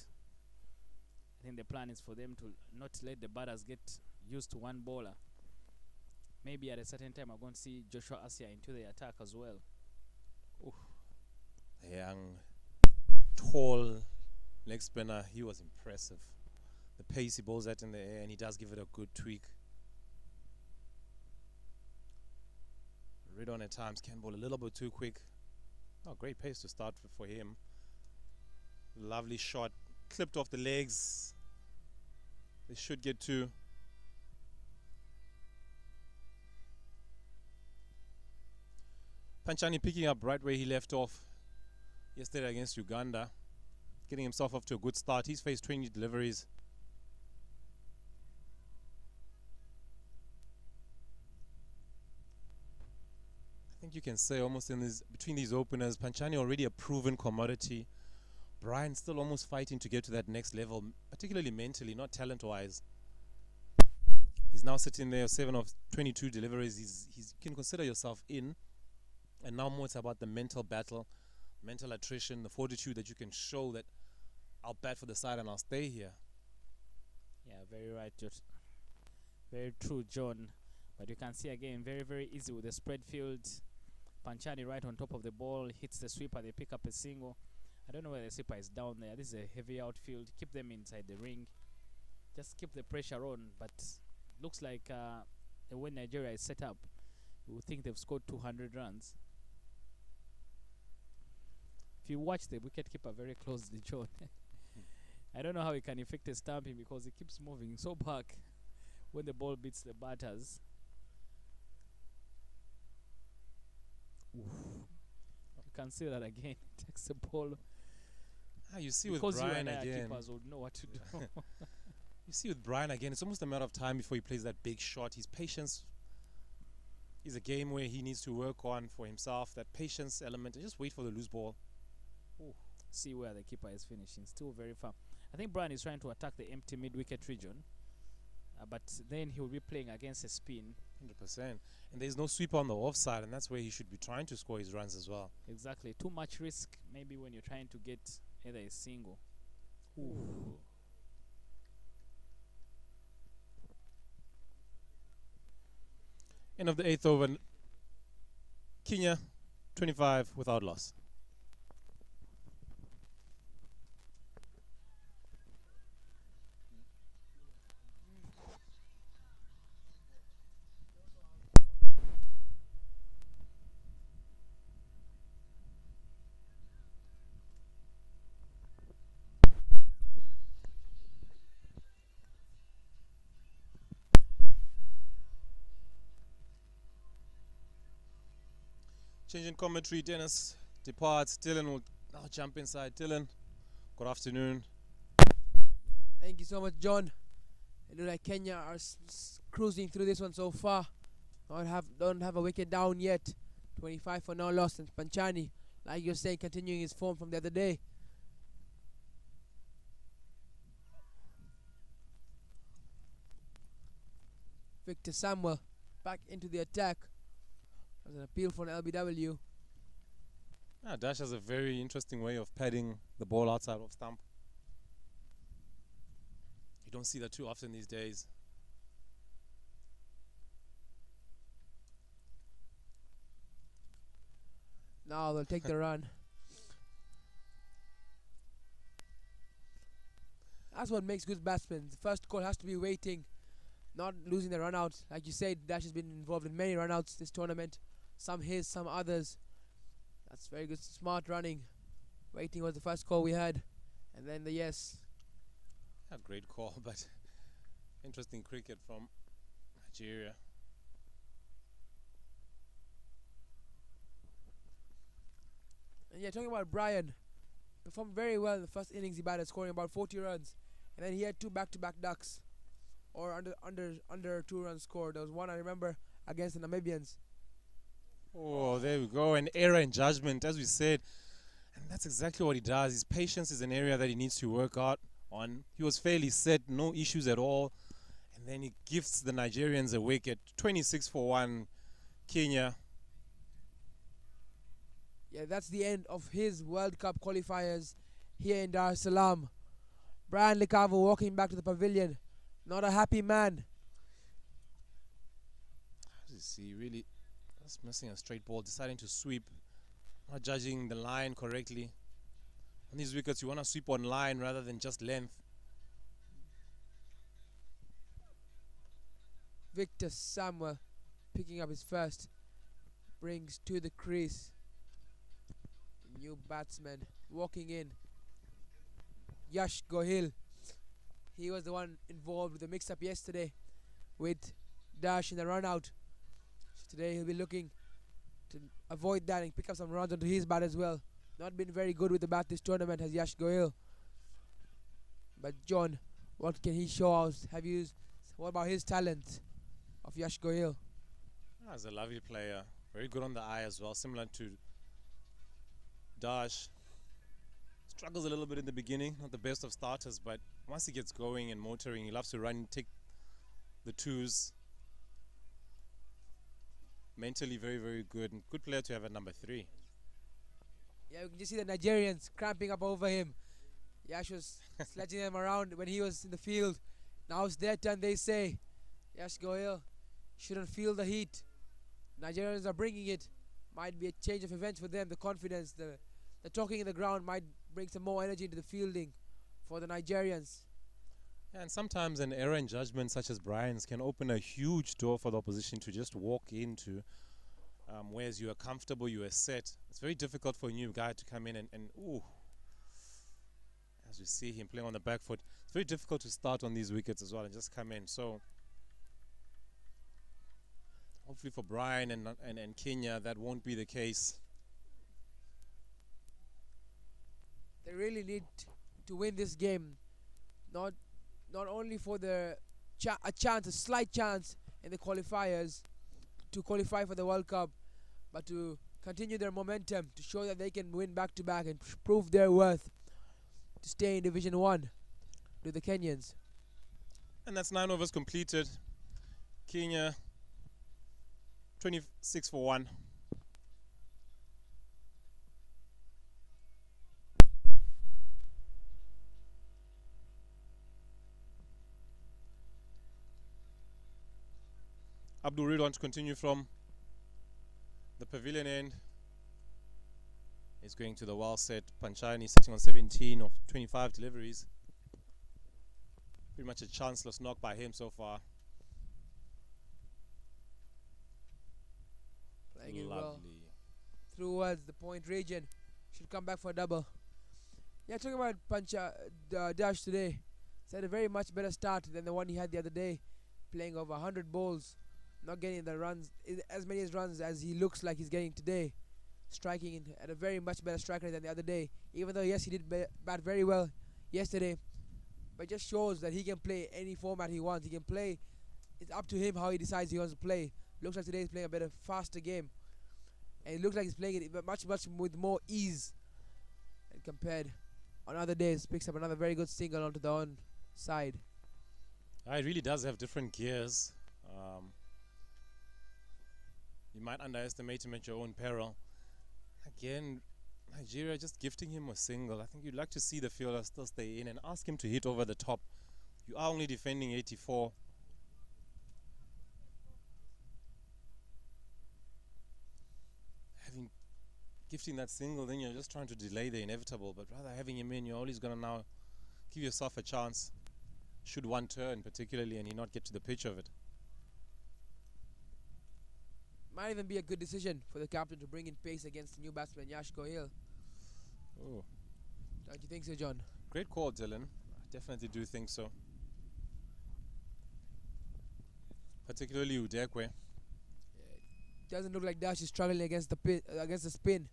Speaker 1: I think the plan is for them to not let the batters get used to one bowler. Maybe at a certain time, I'm going to see Joshua Asia into the attack as well.
Speaker 3: Ooh. The young, tall leg spinner, he was impressive. The pace he bowls at in the air, and he does give it a good tweak. Ridwan at times can bowl a little bit too quick. Oh, great pace to start for him. Lovely shot, clipped off the legs. They should get 2. Panchani picking up right where he left off yesterday against Uganda, getting himself off to a good start. He's faced 20 deliveries. think you can say almost in this between these openers, Panchani already a proven commodity. Brian still almost fighting to get to that next level, particularly mentally, not talent-wise. He's now sitting there, 7 of 22 deliveries. You can consider yourself in. And now more it's about the mental battle, mental attrition, the fortitude that you can show that I'll bat for the side and I'll stay here.
Speaker 1: Yeah, very right, very true, John. But you can see again, very, very easy with the spread field. Panchani right on top of the ball, hits the sweeper, they pick up a single. I don't know where the sweeper is down there. This is a heavy outfield. Keep them inside the ring. Just keep the pressure on. But looks like the way Nigeria is set up, you would think they've scored 200 runs. If you watch the wicketkeeper very closely, John, I don't know how he can effect a stamping because he keeps moving so back when the ball beats the batters. Oof. You can see that again. He takes the ball.
Speaker 3: You see with
Speaker 1: because
Speaker 3: Brian
Speaker 1: you and
Speaker 3: again.
Speaker 1: keepers would know what to do.
Speaker 3: You see with Brian again, it's almost a matter of time before he plays that big shot. His patience is a game where he needs to work on for himself. That patience element, and just wait for the loose ball.
Speaker 1: Ooh. See where the keeper is finishing. Still very far. I think Brian is trying to attack the empty mid-wicket region. But then he will be playing against a spin.
Speaker 3: 100%. And there's no sweeper on the offside, and that's where he should be trying to score his runs as well.
Speaker 1: Exactly. Too much risk, maybe when you're trying to get either a single. Ooh.
Speaker 3: End of the 8th over. Kenya, 25 without loss. Changing commentary, Dennis departs. Dylan will now jump inside. Dylan, good afternoon.
Speaker 6: Thank you so much, John. It looks like Kenya are cruising through this one so far. Don't have a wicket down yet. 25 for no loss. And Panchani, like you're saying, continuing his form from the other day. Victor Samuel back into the attack. There's an appeal for an LBW.
Speaker 3: Dash has a very interesting way of padding the ball outside of stump. You don't see that too often these days.
Speaker 6: Now they'll take the run. That's what makes good batsmen. The first call has to be waiting, not losing the run out. Like you said, Dash has been involved in many run outs this tournament. Some his, some others. That's very good, smart running. Waiting was the first call we had. And then the yes.
Speaker 3: A great call, but interesting cricket from Nigeria.
Speaker 6: And yeah, talking about Brian, performed very well in the first innings. He batted, scoring about 40 runs, and then he had 2 back-to-back ducks, or under 2 runs scored. There was one I remember against the Namibians.
Speaker 3: Oh, there we go. An error in judgment, as we said, and that's exactly what he does. His patience is an area that he needs to work out on. He was fairly set, no issues at all, and then he gifts the Nigerians a wicket. 26 for 1, Kenya.
Speaker 6: Yeah, that's the end of his World Cup qualifiers here in Dar es Salaam. Brian Likavo walking back to the pavilion. Not a happy man.
Speaker 3: As you see, really just missing a straight ball, deciding to sweep, not judging the line correctly. On these wickets, you want to sweep on line rather than just length.
Speaker 6: Victor Samuel picking up his first. Brings to the crease. New batsman walking in. Yash Gohil. He was the one involved with the mix-up yesterday with Dash in the run-out. So today he'll be looking to avoid that and pick up some runs onto his bat as well. Not been very good with the bat this tournament has Yash Gohil. But John, what can he show us?
Speaker 3: What
Speaker 6: about his talent of Yash Gohil?
Speaker 3: He's a lovely player. Very good on the eye as well, similar to Dash. Struggles a little bit in the beginning, not the best of starters, but once he gets going and motoring, he loves to run, take the twos. Mentally very, very good. And good player to have at number 3.
Speaker 6: Yeah, you can just see the Nigerians cramping up over him. Yash was sledging them around when he was in the field. Now it's their turn, they say. Yash Goyal shouldn't feel the heat. Nigerians are bringing it. Might be a change of events for them. The confidence, the talking in the ground might bring some more energy into the fielding for the Nigerians.
Speaker 3: Yeah, and sometimes an error in judgment such as Brian's can open a huge door for the opposition to just walk into. Whereas you are comfortable, you are set. It's very difficult for a new guy to come in and ooh. As you see him playing on the back foot, it's very difficult to start on these wickets as well and just come in. So hopefully for Brian and Kenya, that won't be the case.
Speaker 6: They really need to win this game, not only for a slight chance in the qualifiers to qualify for the World Cup, but to continue their momentum, to show that they can win back-to-back and prove their worth to stay in Division 1 to the Kenyans.
Speaker 3: And that's 9 overs completed. Kenya 26 for 1. Abdul Ridwan to continue from the pavilion end. He's going to the well set. Panchani sitting on 17 of 25 deliveries. Pretty much a chanceless knock by him so far.
Speaker 6: Playing it well. Towards the point region. Should come back for a double. Yeah, talking about Dash today. He's had a very much better start than the one he had the other day. Playing over 100 balls. Not getting the runs, as many runs as he looks like he's getting today. Striking at a very much better strike rate than the other day. Even though, yes, he did bat very well yesterday. But it just shows that he can play any format he wants. He can play. It's up to him how he decides he wants to play. Looks like today he's playing a better, faster game. And it looks like he's playing it much with more ease. And compared on other days, picks up another very good single onto the on side.
Speaker 3: It really does have different gears. You might underestimate him at your own peril. Again, Nigeria just gifting him a single. I think you'd like to see the fielder still stay in and ask him to hit over the top. You are only defending 84. Gifting that single, then you're just trying to delay the inevitable. But rather having him in, you're always going to now give yourself a chance. Should one turn particularly and he not get to the pitch of it.
Speaker 6: Might even be a good decision for the captain to bring in pace against the new batsman Yash Goyal.
Speaker 3: Oh.
Speaker 6: Don't you think so, John?
Speaker 3: Great call, Dylan. I definitely do think so. Particularly Udekwe.
Speaker 6: Doesn't look like Dash is struggling against the spin,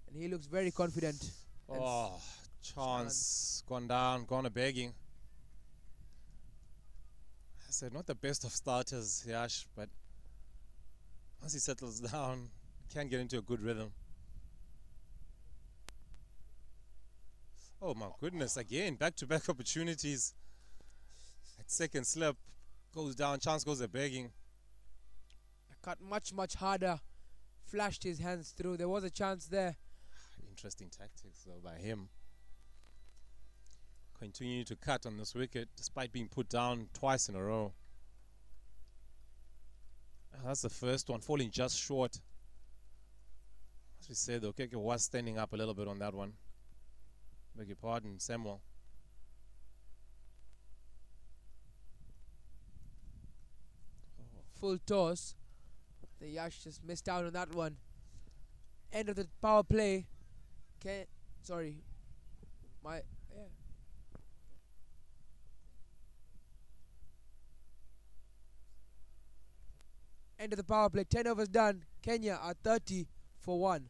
Speaker 6: and he looks very confident.
Speaker 3: Oh, chance gone down, gone a begging. I said not the best of starters, Yash, but once he settles down, can get into a good rhythm. Oh my goodness, again, back-to-back opportunities. That second slip goes down, chance goes a begging.
Speaker 6: Cut much harder, flashed his hands through. There was a chance there.
Speaker 3: Interesting tactics though by him. Continue to cut on this wicket despite being put down twice in a row. That's the first one, falling just short. As we said though, Keke was standing up a little bit on that one. Beg your pardon, Samuel.
Speaker 6: Full toss. The Yash just missed out on that one. End of the power play. End of the power play. 10 overs done. Kenya are 30 for 1.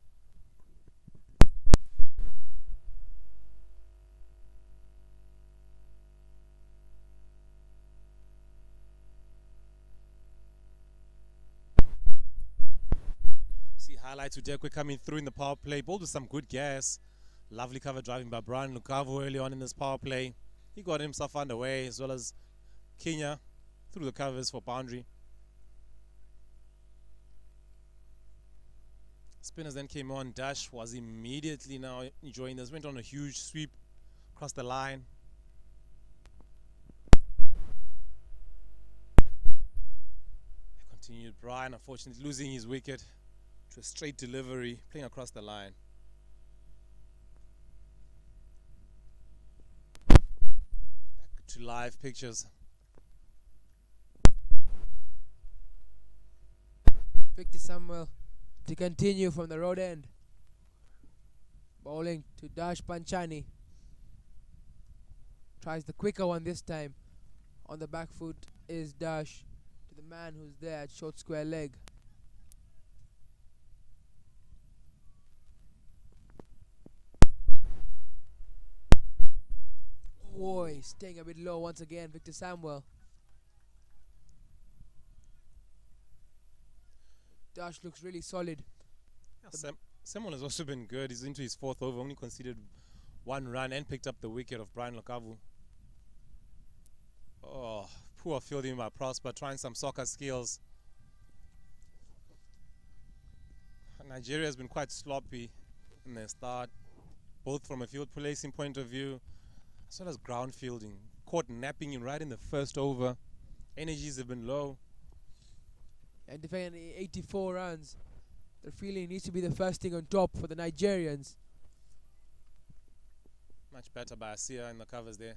Speaker 3: Highlights Udekwe coming through in the power play. Bowled with some good gas. Lovely cover driving by Brian Lukavu early on in this power play. He got himself underway, as well as Kenya through the covers for boundary. Spinners then came on. Dash was immediately now enjoying this. Went on a huge sweep across the line. Continued. Brian, unfortunately, losing his wicket to a straight delivery, playing across the line. Back to live pictures.
Speaker 6: Victor Samuel to continue from the road end. Bowling to Dash Panchani. Tries the quicker one this time. On the back foot is Dash to the man who's there at short square leg. Boy, staying a bit low once again, Victor Samuel. Dash looks really solid.
Speaker 3: Yeah, Samuel has also been good. He's into his fourth over, only conceded 1 run and picked up the wicket of Brian Lukavu. Oh, poor fielding by Prosper, trying some soccer skills. Nigeria has been quite sloppy in their start, both from a field placing point of view, as well as ground fielding. Caught napping in right in the first over. Energies have been low.
Speaker 6: And defending 84 runs. The feeling needs to be the first thing on top for the Nigerians.
Speaker 3: Much better by Asia in the covers there.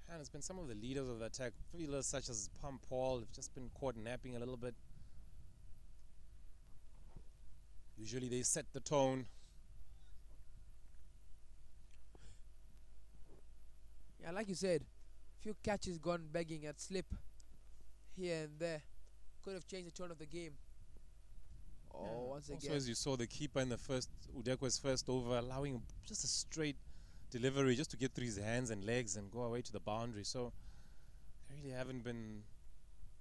Speaker 3: And it's been some of the leaders of the attack, fielders such as Pam Paul, have just been caught napping a little bit. Usually they set the tone.
Speaker 6: Yeah, like you said, few catches gone begging at slip here and there. Could have changed the tone of the game. Oh, once again.
Speaker 3: Also, as you saw, the keeper in the first, Udekwe's first over, allowing just a straight delivery just to get through his hands and legs and go away to the boundary. So they really haven't been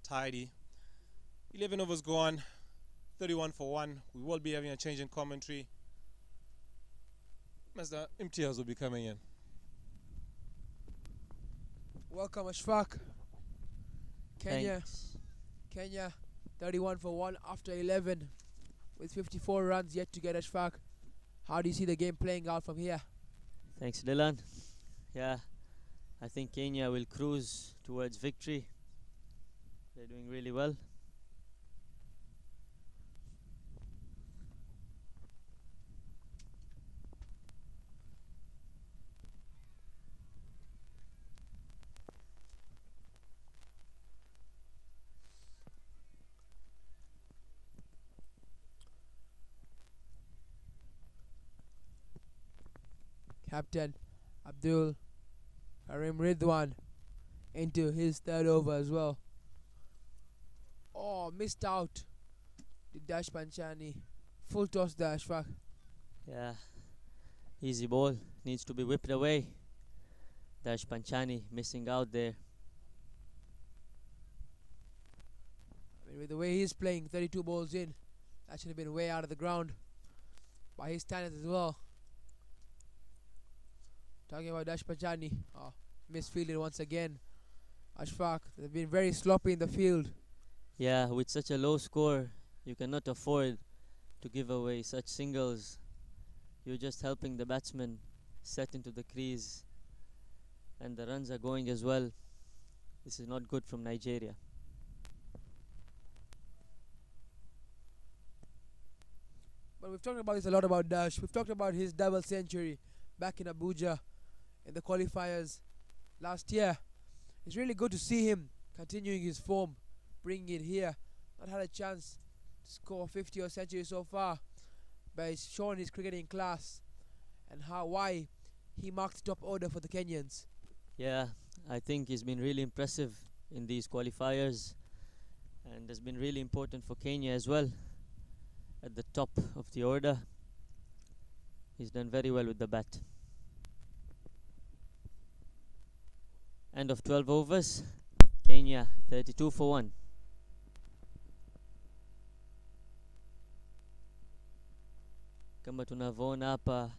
Speaker 3: tidy. 11 overs gone, 31 for 1. We will be having a change in commentary. Mr. Imtiaz will be coming in.
Speaker 6: Welcome, Ashfaq.
Speaker 7: Thanks.
Speaker 6: Kenya 31 for 1 after 11 with 54 runs yet to get Ashfaq. How do you see the game playing out from here?
Speaker 7: Thanks, Dylan. Yeah, I think Kenya will cruise towards victory. They're doing really well.
Speaker 6: Captain Abdul Karim Ridwan into his third over as well. Oh, missed out. The Dash Panchani. Full toss there, Ashfaq.
Speaker 7: Yeah, easy ball. Needs to be whipped away. Dash Panchani missing out there.
Speaker 6: I mean, with the way he's playing, 32 balls in, that should have been way out of the ground by his standards as well. Talking about Dash Panchani. Oh, misfielded once again. Ashfaq, they've been very sloppy in the field.
Speaker 7: Yeah, with such a low score, you cannot afford to give away such singles. You're just helping the batsman set into the crease, and the runs are going as well. This is not good from Nigeria.
Speaker 6: But we've talked about this a lot about Dash. We've talked about his double century back in Abuja in the qualifiers last year. It's really good to see him continuing his form, bringing it here. Not had a chance to score 50 or century so far, but he's shown his cricketing class and why he marked top order for the Kenyans.
Speaker 7: Yeah, I think he's been really impressive in these qualifiers and has been really important for Kenya as well at the top of the order. He's done very well with the bat. End of 12 overs. Kenya 32 for 1. Kama tunavyoona hapa,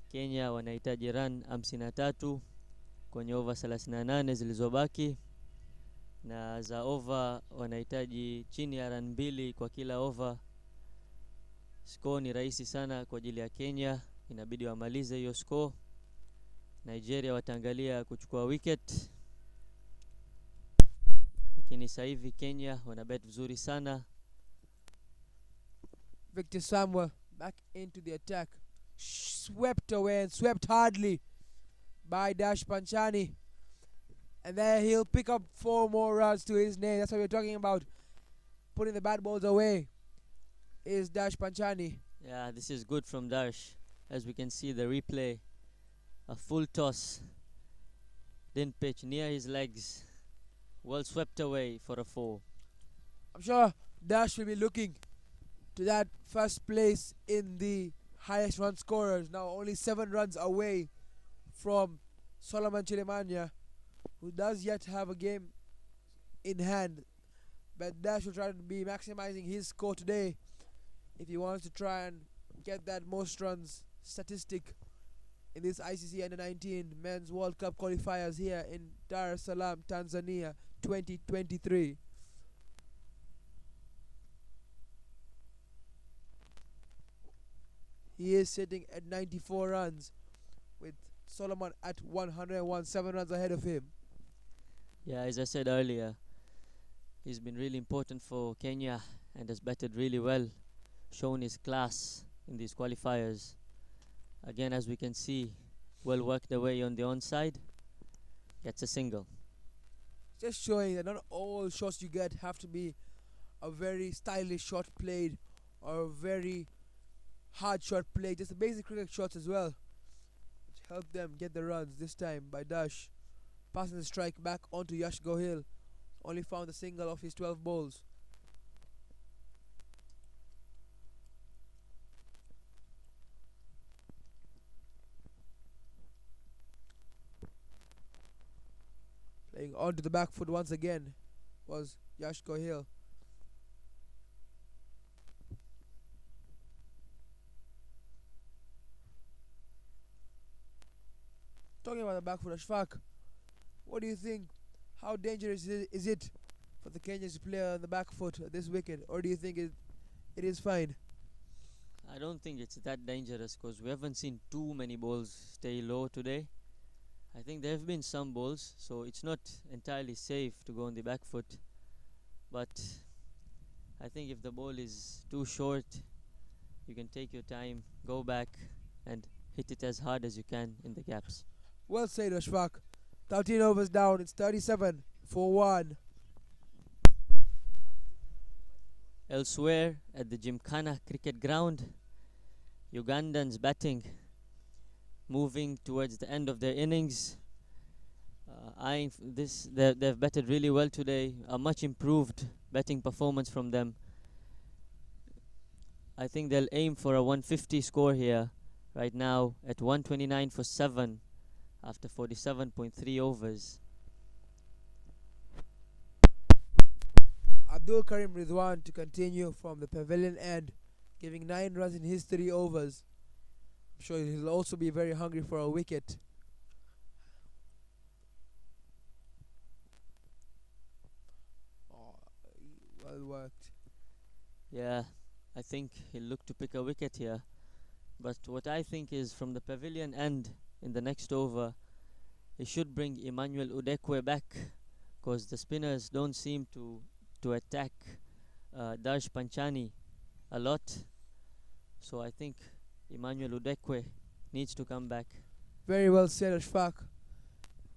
Speaker 7: Kenya wanahitaji run 53 kwenye over 38 zilizobaki, na za over wanahitaji chini ya run 2 kwa kila over. Score ni rahisi sana kwa ajili ya Kenya, inabidi wamalize hiyo score. Nigeria wataangalia kuchukua wicket, lakini sasa hivi Kenya wana bet vizuri sana.
Speaker 6: Victor Samuel back into the attack, swept away and swept hardly by Dash Panchani, and there he'll pick up 4 more runs to his name. That's what we're talking about, putting the bad balls away is Dash Panchani.
Speaker 7: Yeah, this is good from Dash. As we can see the replay, a full toss, didn't pitch near his legs, well swept away for a 4.
Speaker 6: I'm sure Dash will be looking to that first place in the highest run scorers, now only 7 runs away from Solomon Chilemanya, who does yet have a game in hand. But Dash will try to be maximizing his score today if he wants to try and get that most runs statistic in this ICC Under-19 Men's World Cup qualifiers here in Dar es Salaam, Tanzania 2023. He is sitting at 94 runs with Solomon at 101, 7 runs ahead of him.
Speaker 7: Yeah, as I said earlier, he's been really important for Kenya and has batted really well, shown his class in these qualifiers. Again, as we can see, well worked away on the onside, gets a single.
Speaker 6: Just showing that not all shots you get have to be a very stylish shot played or a very hard shot played, just the basic cricket shots as well, which helped them get the runs. This time by Dash, passing the strike back onto Yash Gohil, only found a single of his 12 balls. Playing onto the back foot once again was Yash Gohil. Talking about the back foot, Ashfaq, what do you think? How dangerous is it for the Kenyans to play on the back foot this wicket, or do you think it is fine?
Speaker 7: I don't think it's that dangerous because we haven't seen too many balls stay low today. I think there have been some balls, so it's not entirely safe to go on the back foot. But I think if the ball is too short, you can take your time, go back and hit it as hard as you can in the gaps.
Speaker 6: Well said, Ashfaq. 13 overs down, it's 37 for 1.
Speaker 7: Elsewhere at the Gymkhana cricket ground, Ugandans batting, moving towards the end of their innings. Eyeing this, they've batted really well today. A much improved batting performance from them. I think they'll aim for a 150 score here. Right now at 129 for 7 after 47.3 overs.
Speaker 6: Abdul Karim Ridwan to continue from the pavilion end, giving 9 runs in his 3 overs. I'm sure he'll also be very hungry for a wicket. Oh, well worked.
Speaker 7: Yeah, I think he'll look to pick a wicket here. But what I think is from the pavilion end in the next over, he should bring Emmanuel Udekwe back because the spinners don't seem to attack Dash Panchani a lot. So I think Emmanuel Udekwe needs to come back.
Speaker 6: Very well said, Ashfaq.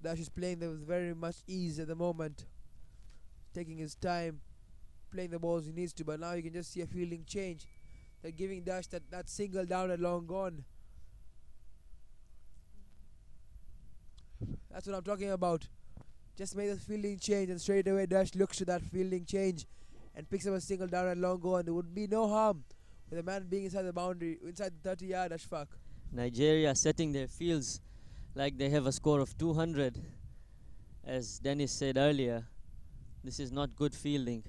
Speaker 6: Dash is playing them with very much ease at the moment, taking his time, playing the balls he needs to, but now you can just see a fielding change. They're giving Dash that single down and long gone. That's what I'm talking about. Just make the fielding change and straight away Dash looks to that fielding change and picks up a single down and long gone. There would be no harm with a man being inside the boundary, inside the 30-yard, Ashfaq.
Speaker 7: Nigeria setting their fields like they have a score of 200. As Dennis said earlier, This is not good fielding.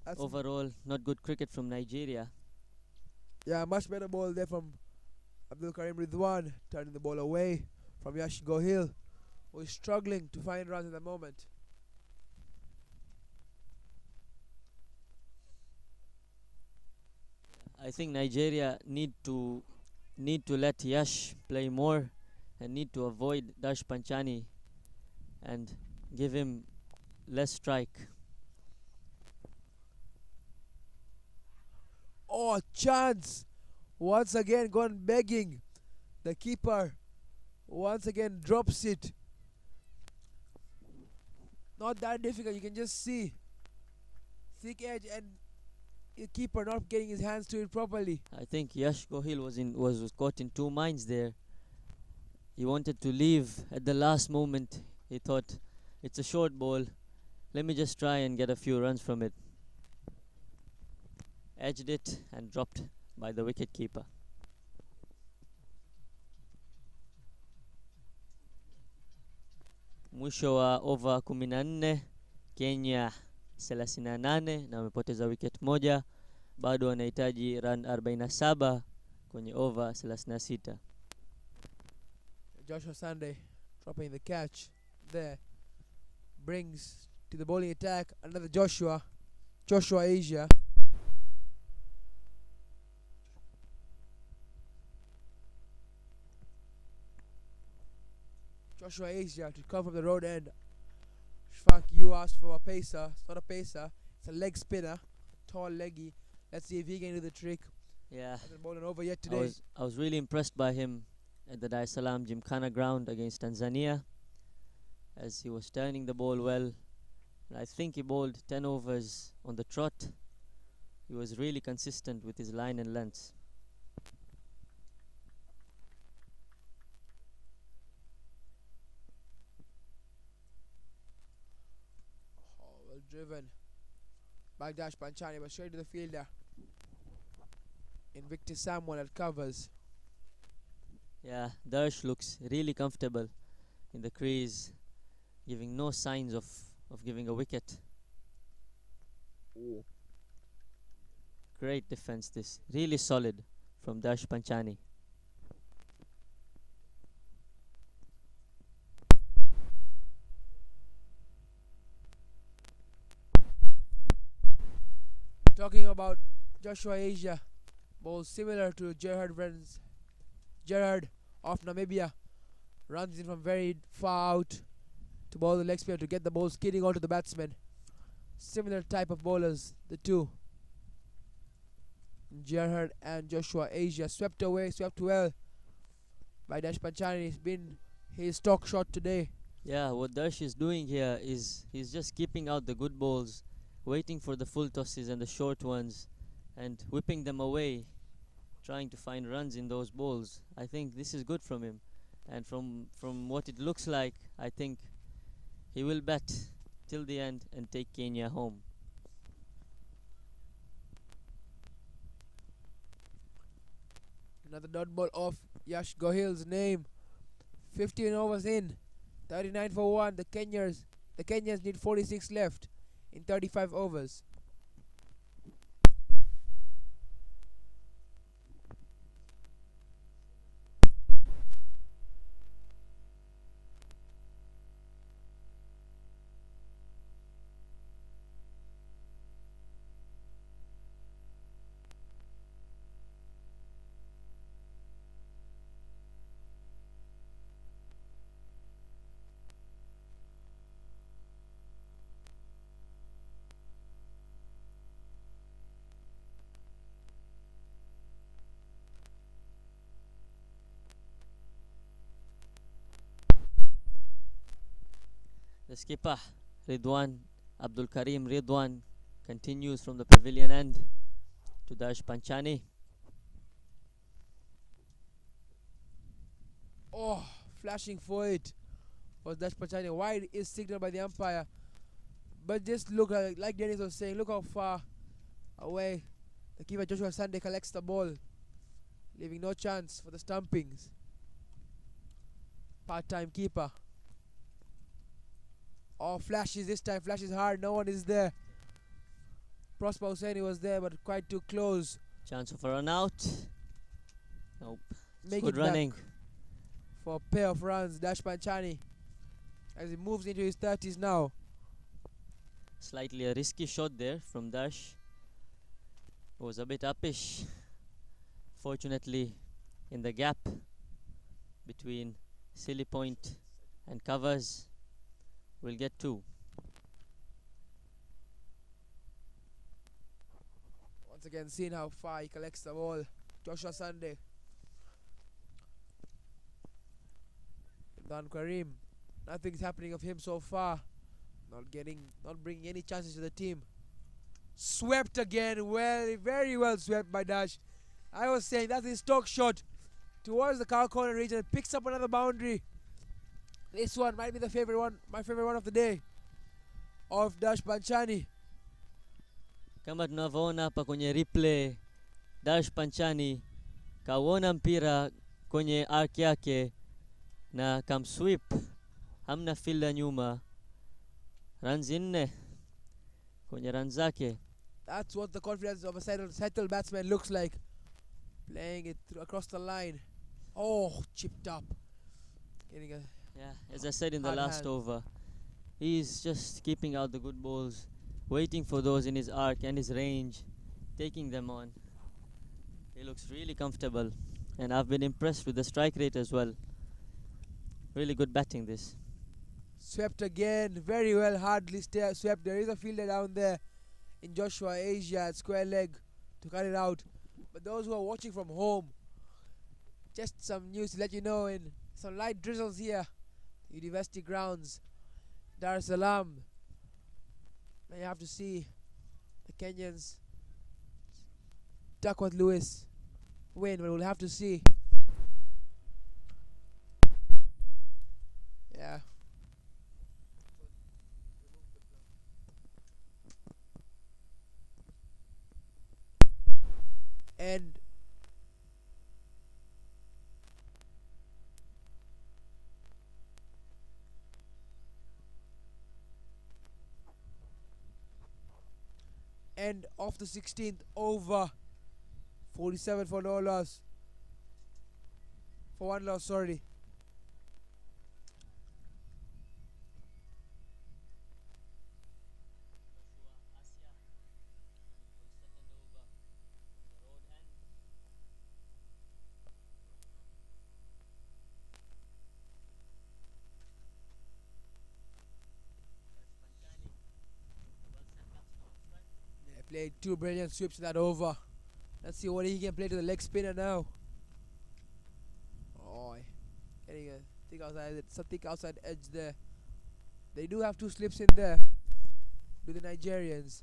Speaker 6: That's
Speaker 7: Overall, not good cricket from Nigeria.
Speaker 6: yeah, much better ball there from Abdul Karim Ridwan, turning the ball away from Yash Gohil, who is struggling to find runs at the moment.
Speaker 7: I think Nigeria need to let Yash play more and need to avoid Dash Panchani and give him less strike.
Speaker 6: Oh, chance! Once again gone begging. The keeper once again drops it. Not that difficult, you can just see. Thick edge and the keeper not getting his hands to it properly.
Speaker 7: I think Yash Gohil was caught in two minds there. He wanted to leave at the last moment. He thought, it's a short ball, let me just try and get a few runs from it. Edged it and dropped by the wicket keeper. Mwisho wa over 14, Kenya 38 na wamepoteza wicket moja. Bado wanahitaji run 47 kwenye over 36.
Speaker 6: Joshua Sunday dropping the catch there. Brings to the bowling attack another Joshua Asia. Joshua Asia to come from the road end. Shfaq, you asked for a pacer. It's not a pacer. It's a leg spinner. Tall leggy. Let's see if he can do the trick.
Speaker 7: Yeah.
Speaker 6: Hasn't bowled over yet today.
Speaker 7: I was really impressed by him at the Dar es Salaam Gymkhana ground against Tanzania, as he was turning the ball well. And I think he bowled 10 overs on the trot. He was really consistent with his line and lengths.
Speaker 6: Well driven. Bagdash Panchani was straight to the fielder. Invictus Samuel at covers.
Speaker 7: Yeah, Darsh looks really comfortable in the crease, giving no signs of giving a wicket.
Speaker 6: Oh.
Speaker 7: Great defense this. Really solid from Dash Panchani.
Speaker 6: Talking about Joshua Asia, bowls similar to Gerard of Namibia. Runs in from very far out to bowl the leg spinner to get the ball skidding onto the batsman. Similar type of bowlers, the two. Gerard and Joshua Asia swept well by Dash Panchani. It's been his stock shot today.
Speaker 7: Yeah, what Darsh is doing here is he's just keeping out the good balls, waiting for the full tosses and the short ones, and whipping them away, trying to find runs in those balls. I think this is good from him, and from what it looks like, I think he will bat till the end and take Kenya home.
Speaker 6: Another dot ball off Yash Gohil's name. 15 overs in, 39 for 1. The Kenyans need 46 left in 35 overs.
Speaker 7: The skipper, Abdul Karim Ridwan, continues from the pavilion end to Dash Panchani.
Speaker 6: Oh, flashing for it was Dash Panchani. Wide is signaled by the umpire. But just look, like Dennis was saying, look how far away the keeper Joshua Sunday collects the ball, leaving no chance for the stumpings. Part-time keeper. Oh, flashes this time. Flashes hard. No one is there. Prosper Hussaini was there, but quite too close.
Speaker 7: Chance of a run out. Nope.
Speaker 6: Make
Speaker 7: Good
Speaker 6: it
Speaker 7: running.
Speaker 6: back for a pair of runs. Dash Panchani as he moves into his 30s now.
Speaker 7: Slightly a risky shot there from Dash. It was a bit uppish. Fortunately, in the gap between Silly Point and covers, we'll get 2.
Speaker 6: Once again, seeing how far he collects the ball. Joshua Sunday. Don Karim. Nothing's happening of him so far. Not bringing any chances to the team. Swept again. Well, very well swept by Dash. I was saying that's his stock shot towards the cow corner region. Picks up another boundary. This one might be the favorite one, my favorite one of the day, of Dash Panchani.
Speaker 7: Kama tunavyoona hapa kwenye replay, Dash Panchani kauona mpira kwenye arc yake na kamsweep, hamna fielder nyuma, runs 4 kwenye runs zake.
Speaker 6: That's what the confidence of a settled batsman looks like, playing it across the line. Oh, chipped up. Getting a
Speaker 7: As I said in the
Speaker 6: hard
Speaker 7: last
Speaker 6: hand.
Speaker 7: over, he's just keeping out the good balls, waiting for those in his arc and his range, taking them on. He looks really comfortable, and I've been impressed with the strike rate as well. Really good batting this.
Speaker 6: Swept again, very well, hardly swept. There is a fielder down there in Joshua Asia at square leg to cut it out. But those who are watching from home, just some news to let you know, in some light drizzles here, University grounds, Dar es Salaam. Now you have to see the Kenyans, Duckworth Lewis, win, but we'll have to see. Yeah. And end of the 16th over. 47 for no loss. For 1 loss, sorry. Played 2 brilliant sweeps in that over. Let's see what he can play to the leg spinner now. Oh, getting a thick outside edge there. They do have 2 slips in there. Do the Nigerians.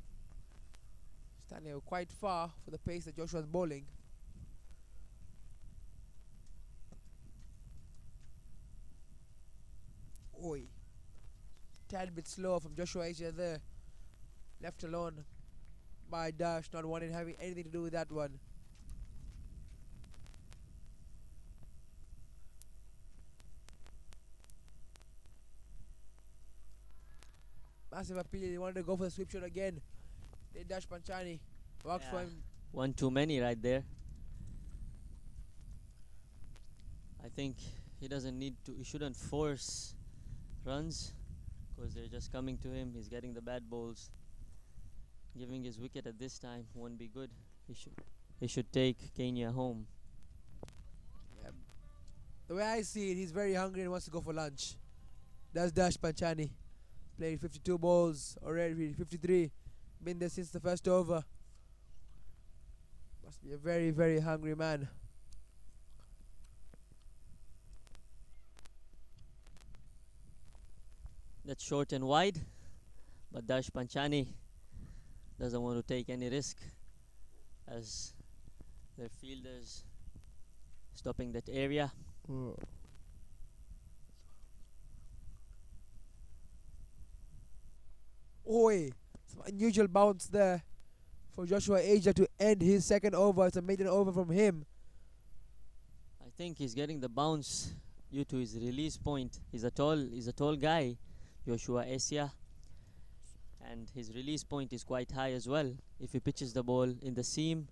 Speaker 6: Standing quite far for the pace that Joshua's bowling. Oi. Tad bit slower from Joshua Asia there. Left alone by Dash, not wanting having anything to do with that one. Massive appeal, he wanted to go for the sweep shot again. They Dash Panchani. Worked for him.
Speaker 7: One too many right there. I think he doesn't need to, he shouldn't force runs because they're just coming to him. He's getting the bad balls. Giving his wicket at this time won't be good. He should take Kenya home.
Speaker 6: Yeah. The way I see it, he's very hungry and wants to go for lunch. That's Dash Panchani. Played 52 balls already, 53. Been there since the first over. Must be a very, very hungry man.
Speaker 7: That's short and wide, but Dash Panchani doesn't want to take any risk as their fielders stopping that area.
Speaker 6: Oi, some unusual bounce there for Joshua Asia to end his second over. It's a maiden over from him.
Speaker 7: I think he's getting the bounce due to his release point. He's a tall guy. Joshua Asia, and his release point is quite high as well. If he pitches the ball in the seam,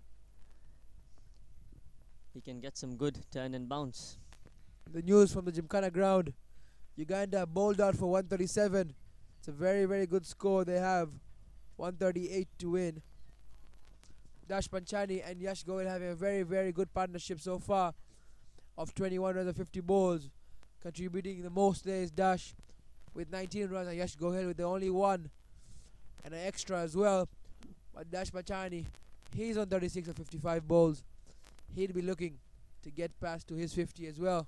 Speaker 7: he can get some good turn and bounce.
Speaker 6: The news from the Gymkhana ground: Uganda bowled out for 137. It's a very, very good score they have. 138 to win. Dash Panchani and Yash Goel having a very, very good partnership so far of 21 runs and 50 balls. Contributing the most there is Dash with 19 runs and Yash Goel with the only one and an extra as well. But Dash Panchani, he's on 36 and 55 balls. He'll be looking to get past to his 50 as well.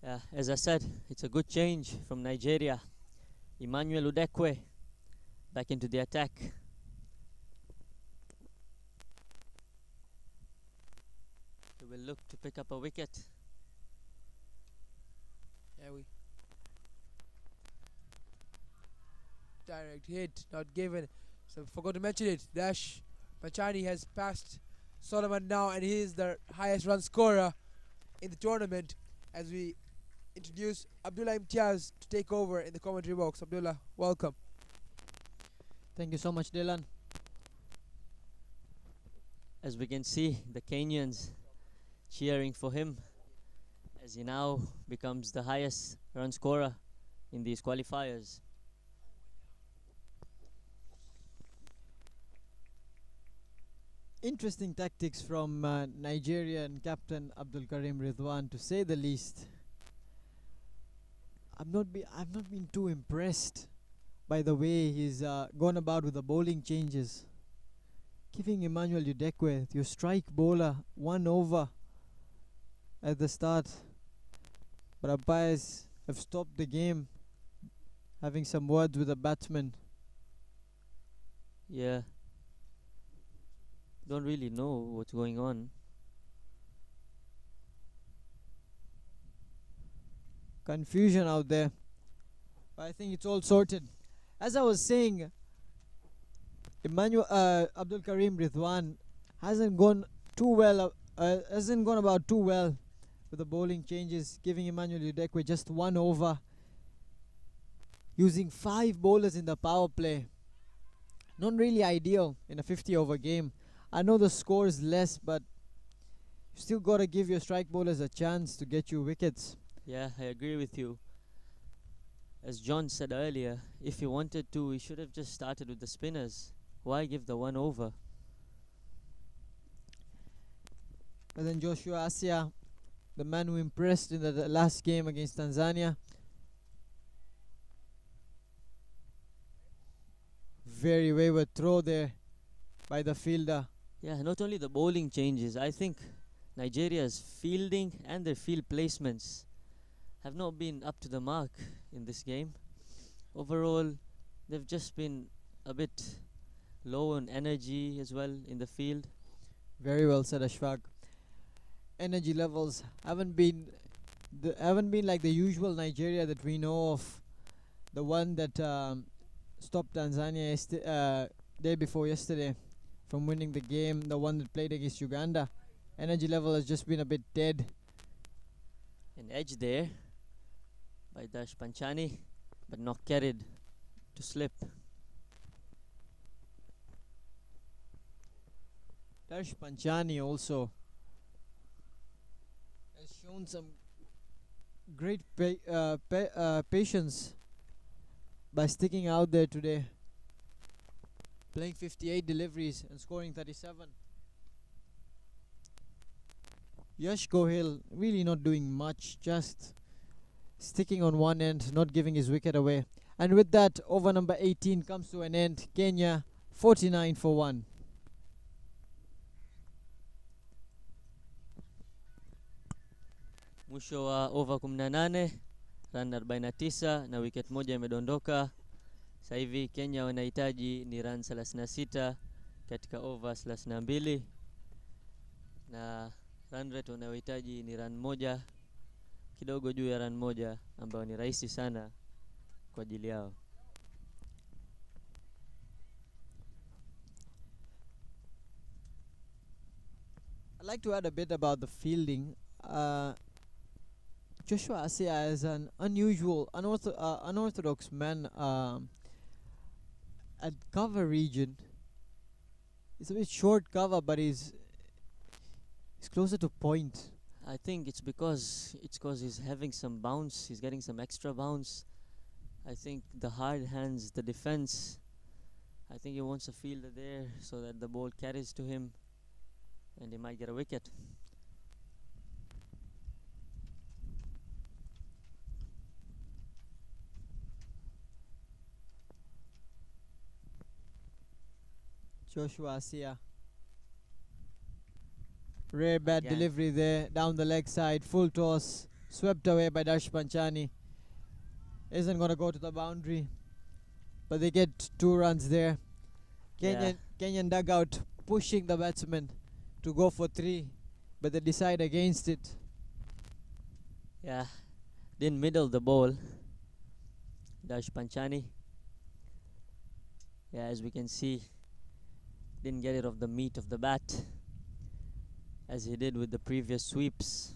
Speaker 7: Yeah, as I said, it's a good change from Nigeria. Emmanuel Udekwe back into the attack. He will look to pick up a wicket.
Speaker 6: Yeah, we direct hit, not given. So forgot to mention it. Dash Panchani has passed Solomon now, and he is the highest run scorer in the tournament. As we introduce Abdullah Imtiaz to take over in the commentary box. Abdullah, welcome.
Speaker 8: Thank you so much, Dylan.
Speaker 7: As we can see, the Kenyans cheering for him as he now becomes the highest run scorer in these qualifiers.
Speaker 8: Interesting tactics from Nigerian captain Abdul Karim Ridwan, to say the least. I've not been too impressed by the way he's gone about with the bowling changes. Giving Emmanuel Udekwe, your strike bowler, 1 over at the start. But umpires have stopped the game, having some words with the batsman.
Speaker 7: Yeah. Don't really know what's going on.
Speaker 8: Confusion out there. But I think it's all sorted. As I was saying, Abdul Karim Ridwan hasn't gone too well. Hasn't gone about too well with the bowling changes, giving Emmanuel Udekwe just 1 over, using 5 bowlers in the power play. Not really ideal in a 50-over game. I know the score is less, but you still got to give your strike bowlers a chance to get you wickets.
Speaker 7: Yeah, I agree with you. As John said earlier, if he wanted to, he should have just started with the spinners. Why give the 1 over?
Speaker 8: And then Joshua Asia, the man who impressed in the last game against Tanzania. Very wayward throw there by the fielder.
Speaker 7: Yeah, not only the bowling changes, I think Nigeria's fielding and their field placements have not been up to the mark in this game. Overall, they've just been a bit low on energy as well in the field.
Speaker 8: Very well said, Ashfaq. Energy levels haven't been like the usual Nigeria that we know of. The one that stopped Tanzania day before yesterday from winning the game. The one that played against Uganda. Energy level has just been a bit dead.
Speaker 7: An edge there by Dash Panchani, but not carried to slip.
Speaker 8: Dash Panchani also has shown some great patience by sticking out there today, playing 58 deliveries and scoring 37. Yash Gohil really not doing much, just sticking on one end, not giving his wicket away. And with that, over number 18 comes to an end. Kenya 49 for 1.
Speaker 7: Mwisho wa over 18, run 49 na wicket moja imedondoka. Sasa hivi Kenya wanahitaji ni run 36 katika over 32 na run rate wanayohitaji ni run moja, kidogo juu ya run moja, ambayo ni rahisi sana kwa ajili yao.
Speaker 8: I'd like to add a bit about the fielding. Joshua Asia is an unorthodox man at cover region. It's a bit short cover, but he's closer to point.
Speaker 7: I think it's because he's having some bounce. He's getting some extra bounce. I think the hard hands, the defense. I think he wants a fielder there so that the ball carries to him, and he might get a wicket.
Speaker 8: Joshua Asia. Rare bad
Speaker 7: Again.
Speaker 8: delivery there, down the leg side, full toss, swept away by Darsh Panchani. Isn't going to go to the boundary, but they get 2 runs there. Kenyan dugout pushing the batsman to go for 3, but they decide against it.
Speaker 7: Yeah, didn't middle the ball. Darsh Panchani. Yeah, as we can see, didn't get it off the meat of the bat as he did with the previous sweeps,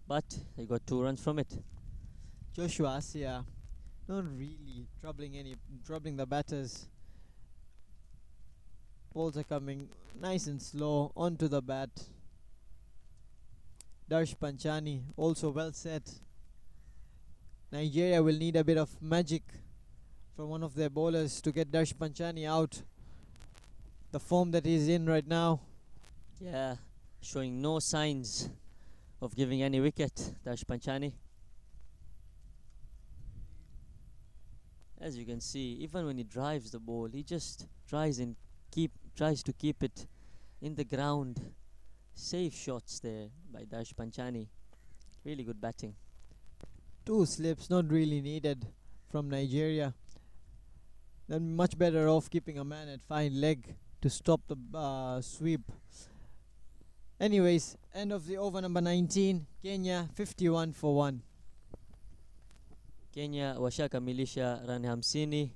Speaker 7: but he got 2 runs from it.
Speaker 8: Joshua Asia not really troubling the batters. Balls are coming nice and slow onto the bat. Darsh Panchani also well set. Nigeria will need a bit of magic from one of their bowlers to get Darsh Panchani out. The form that he's in right now.
Speaker 7: Yeah, showing no signs of giving any wicket, Darsh Panchani. As you can see, even when he drives the ball, he just tries to keep it in the ground. Safe shots there by Darsh Panchani. Really good batting.
Speaker 8: 2 slips not really needed from Nigeria. They're much better off keeping a man at fine leg to stop the sweep. Anyways, end of the over number 19. Kenya 51 for 1.
Speaker 7: Kenya washakamilisha run 50.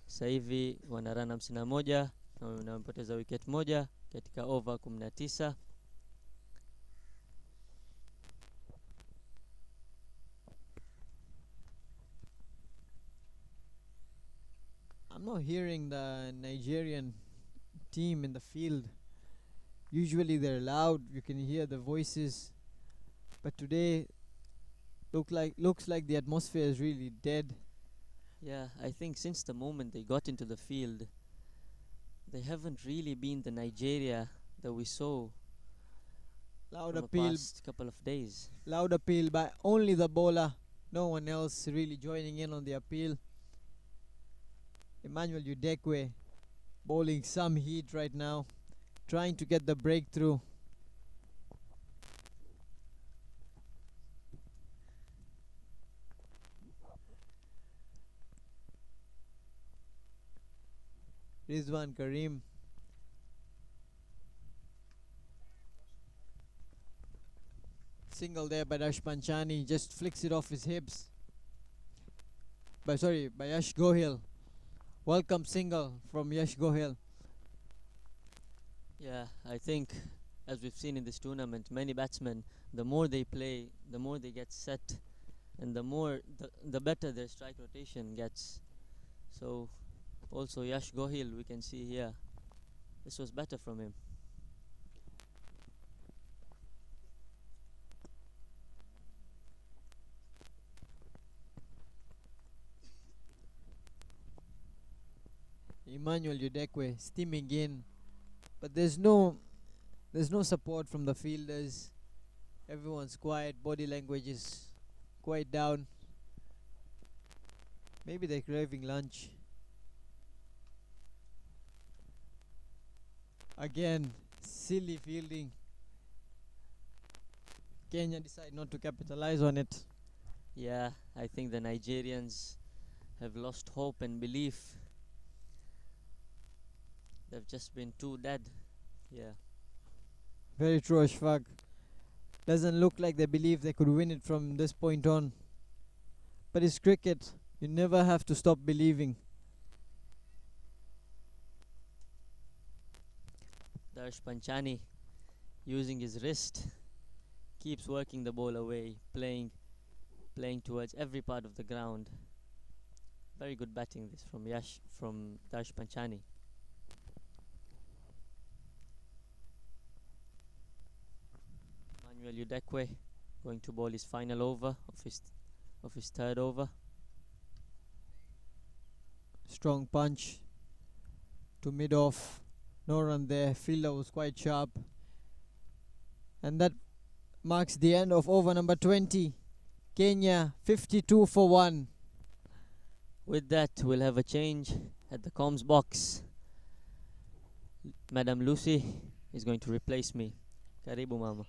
Speaker 7: Sasa hivi wana run 51 na wamepoteza wicket moja katika over 19.
Speaker 8: I'm not hearing the Nigerian team in the field. Usually they're loud, you can hear the voices, but today looks like the atmosphere is really dead.
Speaker 7: Yeah, I think since the moment they got into the field, they haven't really been the Nigeria that we saw
Speaker 8: Loud
Speaker 7: from the
Speaker 8: appeal,
Speaker 7: past couple of days.
Speaker 8: loud appeal by only the bowler. No one else really joining in on the appeal. Emmanuel Udekwe bowling some heat right now, trying to get the breakthrough. Rizwan Karim. Single there by Dash Panchani, just flicks it off his hips. By Yash Gohil. Welcome single from Yash Gohil.
Speaker 7: Yeah, I think as we've seen in this tournament, many batsmen, the more they play, the more they get set, and the better their strike rotation gets. So also Yash Gohil, we can see here, this was better from him.
Speaker 8: Emmanuel Udekwe steaming in, but there's no support from the fielders. Everyone's quiet, body language is quite down. Maybe they're craving lunch. Again, silly fielding. Kenya decide not to capitalize on it.
Speaker 7: Yeah, I think the Nigerians have lost hope and belief. They've just been too dead. Yeah.
Speaker 8: Very true, Ashfaq. Doesn't look like they believe they could win it from this point on. But it's cricket. You never have to stop believing.
Speaker 7: Darsh Panchani using his wrist keeps working the ball away, playing towards every part of the ground. Very good batting this from Dash Panchani. Manuel Udekwe going to bowl his final over of his third over.
Speaker 8: Strong punch to mid off. No run there. Fielder was quite sharp. And that marks the end of over number 20. Kenya 52 for 1.
Speaker 7: With that, we'll have a change at the comms box. Madam Lucy is going to replace me. Karibu mama.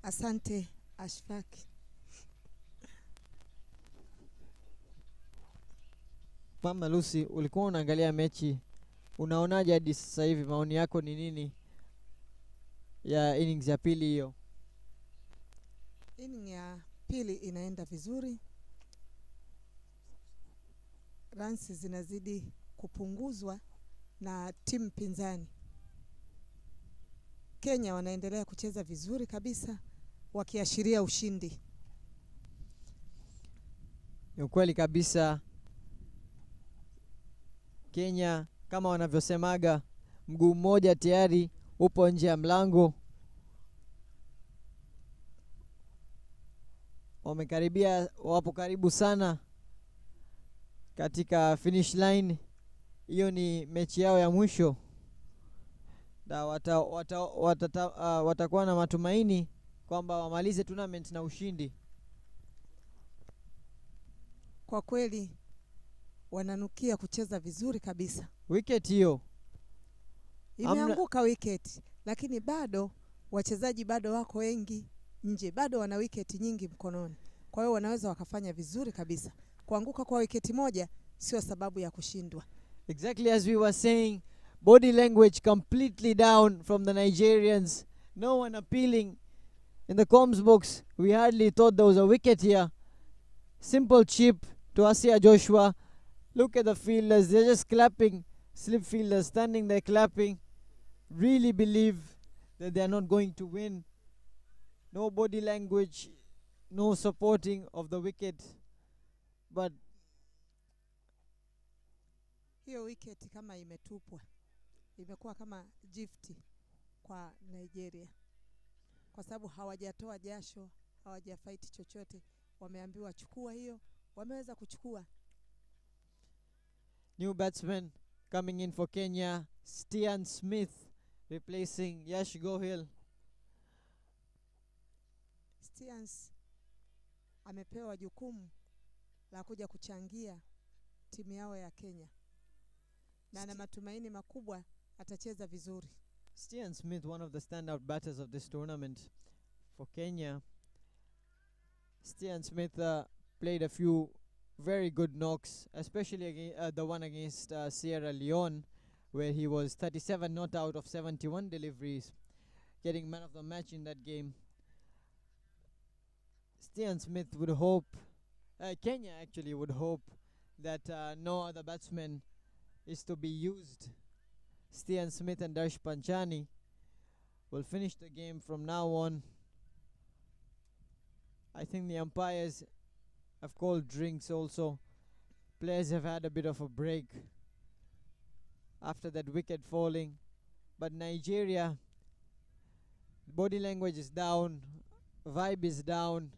Speaker 9: Asante Ashfaq.
Speaker 8: Mama Lucy, ulikuwa unaangalia mechi. Unaonaje hadi sasa hivi, maoni yako ni nini ya innings ya pili hiyo?
Speaker 9: Inning ya pili inaenda vizuri. Runs zinazidi kupunguzwa na timu pinzani. Kenya wanaendelea kucheza vizuri kabisa wakiashiria ushindi.
Speaker 8: Ni ukweli kabisa. Kenya kama wanavyosemaga, mguu mmoja tayari upo nje ya mlango. Wapo karibu sana katika finish line. Hiyo ni mechi yao ya mwisho. Na watakuwa na matumaini kwamba wamalize tournament na ushindi.
Speaker 9: Kwa kweli wananukia kucheza vizuri kabisa.
Speaker 8: Wicket hiyo
Speaker 9: imeanguka wicket, lakini bado wachezaji bado wako wengi nje, bado wana wicket nyingi mkononi. Kwa hiyo wanaweza wakafanya vizuri kabisa. Kuanguka kwa wicket moja sio sababu ya kushindwa.
Speaker 8: Exactly as we were saying, body language completely down from the Nigerians. No one appealing in the comms box. We hardly thought there was a wicket here. Simple chip to Asia Joshua. Look at the fielders, they're just clapping. Slip fielders standing there clapping. Really believe that they're not going to win. No body language, no supporting of the wicket. But
Speaker 9: hiyo wicket kama imetupwa, imekuwa kama gift kwa Nigeria, kwa sababu hawajatoa jasho, hawajafight chochote. Wameambiwa chukua hiyo, wameweza kuchukua.
Speaker 8: New batsman coming in for Kenya, Stian Smith replacing Yash Gohil.
Speaker 9: Stians amepewa jukumu la kuja kuchangia timu yao ya Kenya. Na ana matumaini makubwa atacheza vizuri.
Speaker 8: Stian Smith, one of the standout batters of this tournament for Kenya. Stian Smith played a few very good knocks, especially the one against Sierra Leone, where he was 37 not out of 71 deliveries, getting man of the match in that game. Stian Smith would hope, Kenya actually would hope that no other batsman is to be used. Stian Smith and Dash Panchani will finish the game from now on. I think the umpires have called drinks also. Players have had a bit of a break after that wicket falling. But Nigeria, body language is down, vibe is down.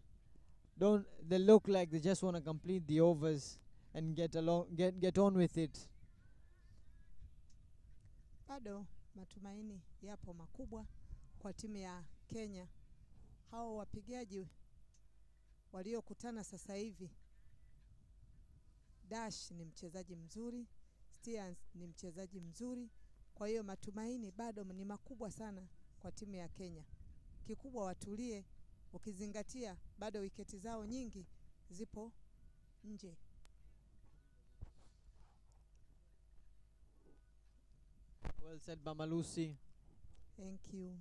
Speaker 8: They look like they just want to complete the overs and get on with it.
Speaker 9: Bado matumaini yapo makubwa kwa timu ya Kenya. Hao wapigaji waliokutana sasa hivi, Dash ni mchezaji mzuri, Stians ni mchezaji mzuri. Kwa hiyo matumaini bado ni makubwa sana kwa timu ya Kenya. Kikubwa watulie, ukizingatia bado wiketi zao nyingi zipo nje.
Speaker 8: Well said, Mama Lucy.
Speaker 9: Thank you.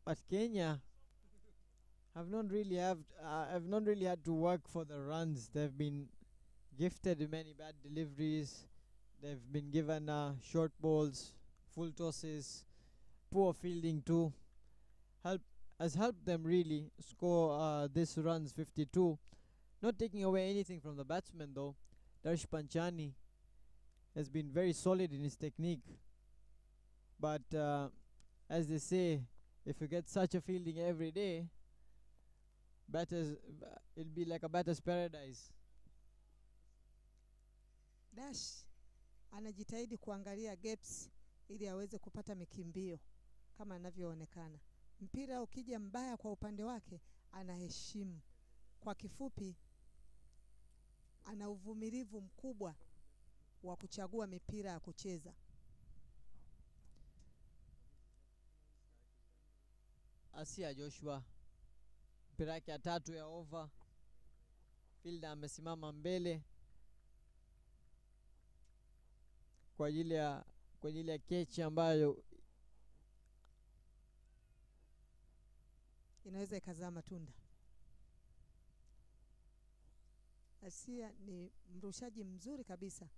Speaker 8: But Kenya have not really had to work for the runs. They've been gifted many bad deliveries. They've been given short balls, full tosses, poor fielding too. Has helped them really score this runs 52. Not taking away anything from the batsman though. Darsh Panchani has been very solid in his technique. But as they say, if you get such a fielding every day, it'll be like a batter's paradise.
Speaker 9: Dash anajitahidi kuangalia gaps ili aweze kupata mikimbio kama anavyoonekana. Mpira ukija mbaya kwa upande wake anaheshimu. Kwa kifupi ana uvumilivu mkubwa wa kuchagua mipira ya kucheza.
Speaker 8: Asia Joshua, mpira yake ya 3 ya over. Fielder amesimama mbele kwa ajili ya catch ambayo
Speaker 9: inaweza ikazaa matunda. Asia ni mrushaji mzuri kabisa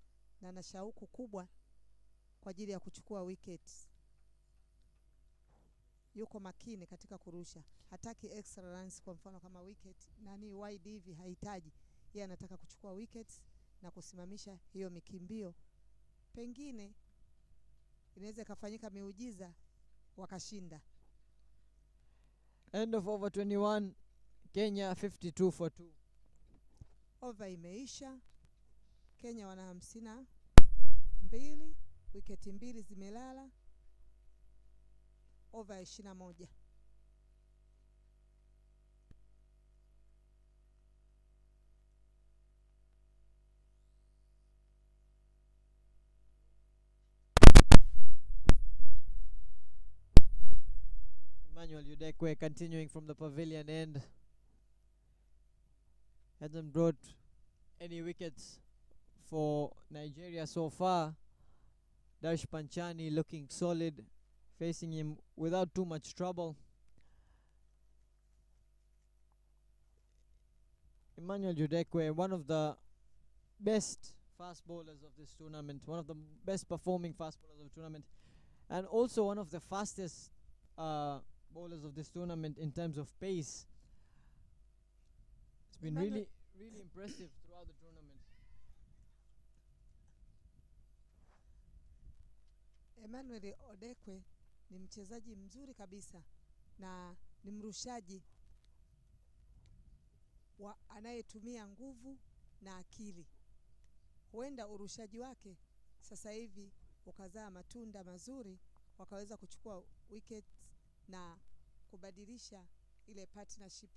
Speaker 9: na ana shauku kubwa kwa ajili ya kuchukua wickets. Yuko makini katika kurusha. Hataki extra runs kwa mfano kama wicket wide hivi hahitaji. Yeye anataka kuchukua wickets na kusimamisha hiyo mikimbio. Pengine inaweza kufanyika miujiza wakashinda.
Speaker 8: End of over 21, Kenya 52 for 2.
Speaker 9: Over imeisha. Kenya wana 52, wicket 2 zimelala. Over 21.
Speaker 8: Emmanuel Udekwe continuing from the pavilion end. Hasn't brought any wickets for Nigeria so far. Darsh Panchani looking solid, facing him without too much trouble. Emmanuel Udekwe, one of the best fast bowlers of this tournament, one of the best performing fast bowlers of the tournament, and also one of the fastest bowlers of this tournament in terms of pace. It's been really impressive throughout the tournament.
Speaker 9: Emmanuel Odekwe ni mchezaji mzuri kabisa na ni mrushaji anayetumia nguvu na akili. Huenda urushaji wake sasa hivi ukazaa matunda mazuri, wakaweza kuchukua wickets na kubadilisha ile partnership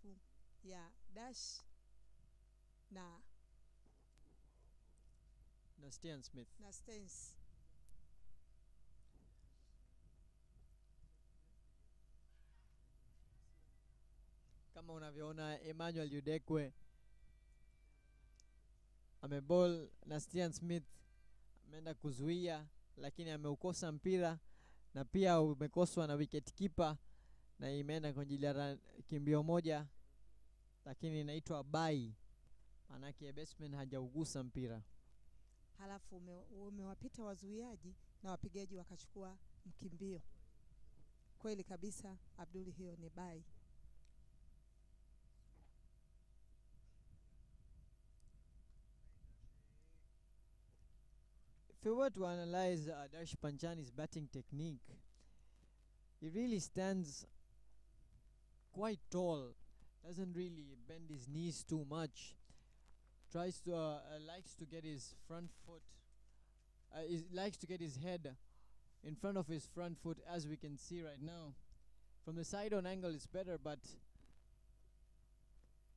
Speaker 9: ya Dash na
Speaker 8: Stian Smith.
Speaker 9: Na Stens.
Speaker 8: Kama unavyoona Emmanuel Udekwe amebowl na Stian Smith, ameenda kuzuia lakini ameukosa mpira na pia umekoswa na wicket keeper na imeenda kwa ajili ya kimbio moja, lakini inaitwa bye. Manake batsman hajaugusa mpira.
Speaker 9: Halafu umewapita wazuiaji na wapigaji wakachukua mkimbio. Kweli kabisa Abdul, hiyo ni bye.
Speaker 8: If we were to analyze Darsh Panchani's batting technique, he really stands quite tall, doesn't really bend his knees too much, tries to likes to get his front foot, likes to get his head in front of his front foot, as we can see right now. From the side on angle it's better, but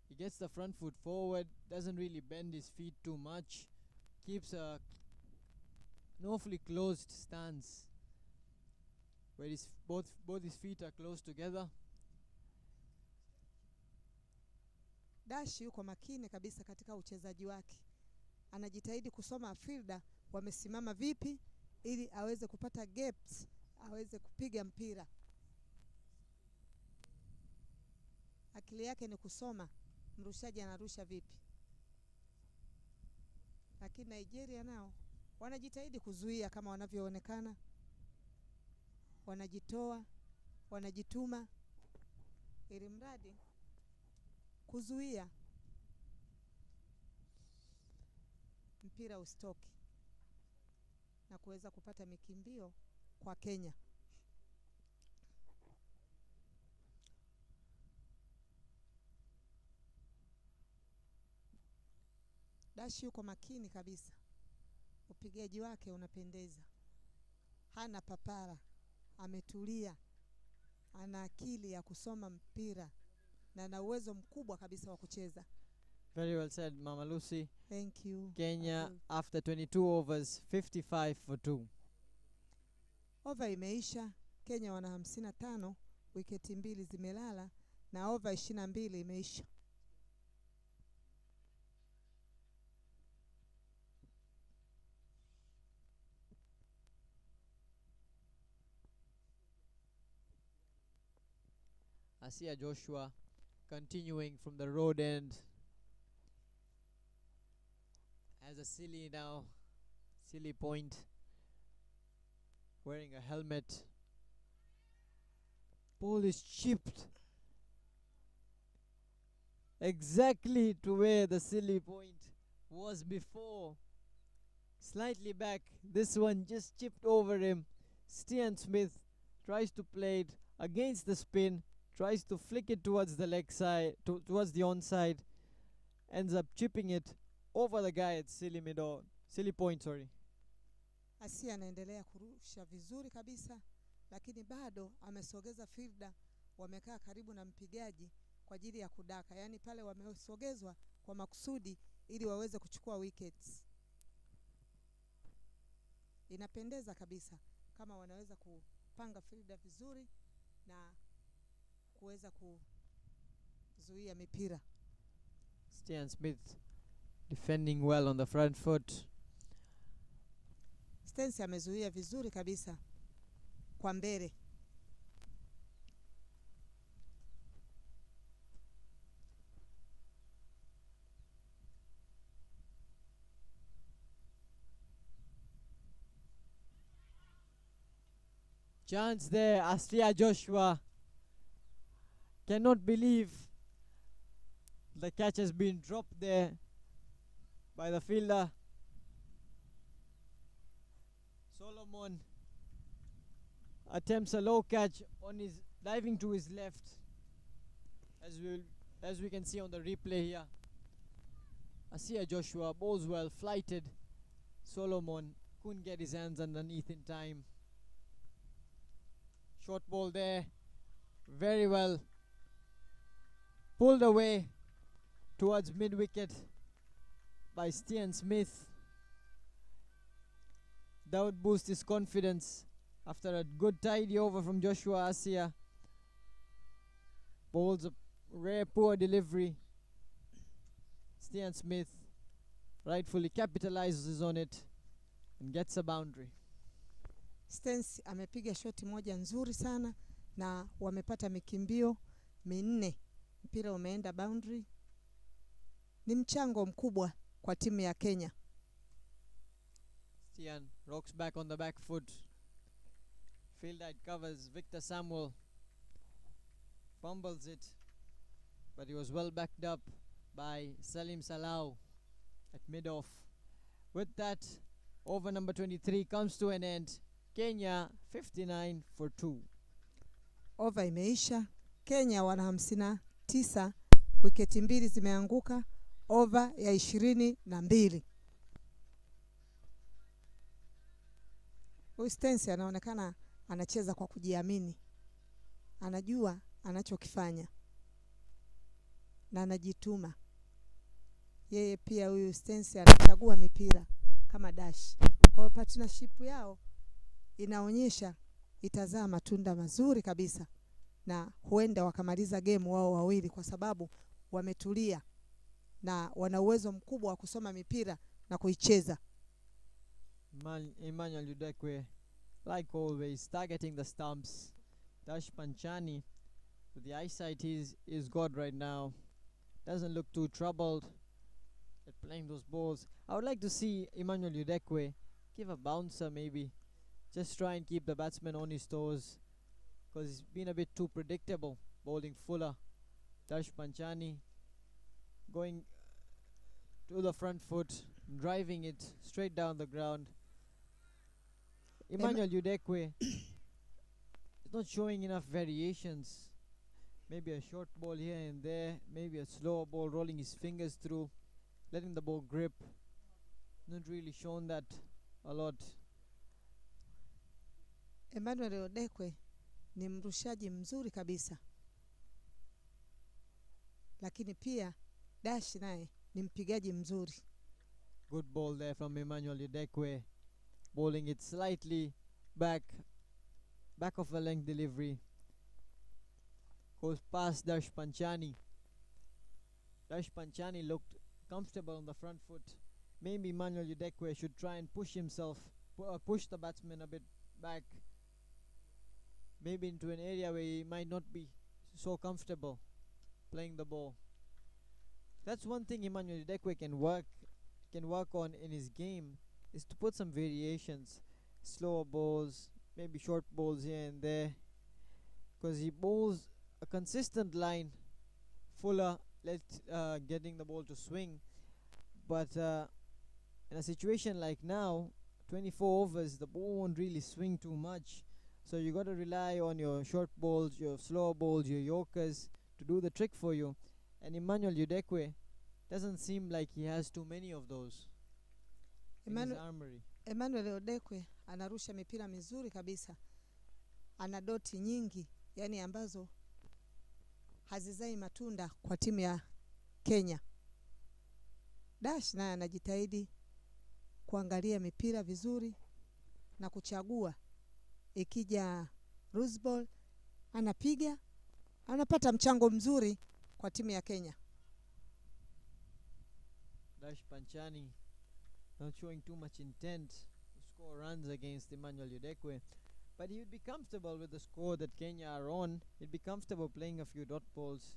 Speaker 8: he gets the front foot forward, doesn't really bend his feet too much, keeps an awfully closed stance where both his feet are close together.
Speaker 9: Dash yuko makini kabisa katika uchezaji wake. Anajitahidi kusoma fielder wamesimama vipi ili aweze kupata gaps, aweze kupiga mpira. Akili yake ni kusoma mrushaji anarusha vipi. lakini Nigeria nao wanajitahidi kuzuia kama wanavyoonekana, wanajitoa, wanajituma ili mradi kuzuia mpira usitoke na kuweza kupata mikimbio kwa Kenya. Dashi yuko makini kabisa, upigaji wake unapendeza, hana papara, ametulia, ana akili ya kusoma mpira na ana uwezo mkubwa kabisa wa kucheza.
Speaker 8: Very well said, Mama Lucy.
Speaker 9: Thank you.
Speaker 8: Kenya after 22 overs, 55 for 2.
Speaker 9: Over imeisha, Kenya wana 55, wiketi 2 zimelala na over 22 imeisha.
Speaker 8: Asia Joshua continuing from the road end. Has a silly now, silly point. Wearing a helmet. Ball is chipped exactly to where the silly point was before. Slightly back. This one just chipped over him. Stian Smith tries to play it against the spin. Tries to flick it towards the leg side, towards the onside. Ends up chipping it over the guy at silly point, sorry.
Speaker 9: Asia anaendelea kurusha vizuri kabisa, lakini bado amesogeza fielder, wamekaa karibu na mpigaji kwa ajili ya kudaka. Yani pale wamesogezwa kwa makusudi ili waweze kuchukua wickets. Inapendeza kabisa kama wanaweza kupanga fielder vizuri na kuweza kuzuia mipira.
Speaker 8: Stian Smith defending well on the front foot.
Speaker 9: Stensi amezuia vizuri kabisa kwa mbele.
Speaker 8: Chance there, Asia Joshua cannot believe the catch has been dropped there by the fielder. Solomon attempts a low catch on his diving to his left, as we can see on the replay here. Asia Joshua bowls well, flighted. Solomon couldn't get his hands underneath in time. Short ball there, very well pulled away towards mid-wicket by Stian Smith. That would boost his confidence after a good tidy over from Joshua Asia. Bowls a rare poor delivery. Stian Smith rightfully capitalizes on it and gets a boundary.
Speaker 9: Stens amepiga shoti moja nzuri sana na wamepata mikimbio 4. Mpira umeenda boundary. Ni mchango mkubwa kwa timu ya Kenya.
Speaker 8: Stian rocks back on the back foot. Field that covers Victor Samuel. Fumbles it, but he was well backed up by Salim Salau at mid-off. With that, over number 23 comes to an end. Kenya 59 for 2.
Speaker 9: Over imeisha. Kenya wana 59, wiketi 2 zimeanguka, over ya 22. Ustensi anaonekana anacheza kwa kujiamini. Anajua anachokifanya na anajituma. Yeye pia huyu Stensi anachagua mipira kama dash. Kwa partnership yao inaonyesha itazaa matunda mazuri kabisa, na huenda wakamaliza game wao wawili kwa sababu wametulia na wana uwezo mkubwa wa kusoma mipira na kuicheza.
Speaker 8: Emmanuel Udekwe, like always, targeting the stumps. Dash Panchani, with the eyesight is good right now. Doesn't look too troubled. At playing those balls. I would like to see Emmanuel Udekwe give a bouncer maybe. Just try and keep the batsman on his toes, because he's been a bit too predictable. Bowling Fuller, Dash Panchani going to the front foot, driving it straight down the ground. Emmanuel Udekwe is not showing enough variations. Maybe a short ball here and there, maybe a slower ball, rolling his fingers through, letting the ball grip. Not really shown that a lot.
Speaker 9: Emmanuel Odekwe ni mrushaji mzuri kabisa, lakini pia Dash naye ni mpigaji mzuri.
Speaker 8: Good ball there from Emmanuel Udekwe, bowling it slightly back of a length delivery. Goes past Dash Panchani. Dash Panchani looked comfortable on the front foot. Maybe Emmanuel Udekwe should try and push himself, push the batsman a bit back, maybe into an area where he might not be so comfortable playing the ball. That's one thing Emmanuel Udekwe can work on in his game, is to put some variations, slower balls, maybe short balls here and there, because he bowls a consistent line. Fuller getting the ball to swing, but in a situation like now, 24 overs, the ball won't really swing too much, so you got to rely on your short balls, your slower balls, your yorkers to do the trick for you. And Emmanuel Udekwe doesn't seem like he has too many of those in his armory.
Speaker 9: Emmanuel Odekwe anarusha mipira mizuri kabisa, ana doti nyingi, yani ambazo hazizai matunda kwa timu ya Kenya. Dash naye anajitahidi kuangalia mipira vizuri na kuchagua. Ikija loose ball anapiga, anapata mchango mzuri kwa timu ya Kenya.
Speaker 8: Dash Panchani not showing too much intent to score runs against Emmanuel Udekwe, but he would be comfortable with the score that Kenya are on. He'd be comfortable playing a few dot balls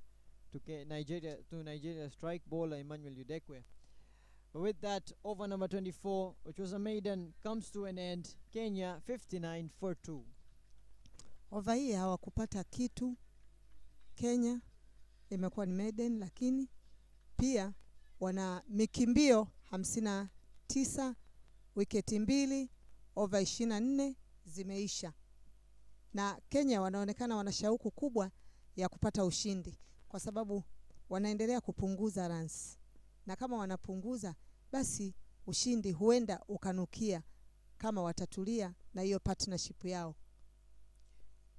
Speaker 8: to Nigeria strike bowler Emmanuel Udekwe. But with that, over number 24, which was a maiden, comes to an end. Kenya 59 for 2.
Speaker 9: Over hii hawakupata kitu. Kenya imekuwa ni maiden, lakini pia wana mikimbio 59, wiketi 2, over 24 zimeisha. Na Kenya wanaonekana wana shauku kubwa ya kupata ushindi, kwa sababu wanaendelea kupunguza runs. Na kama wanapunguza, basi ushindi huenda ukanukia kama watatulia na hiyo partnership yao.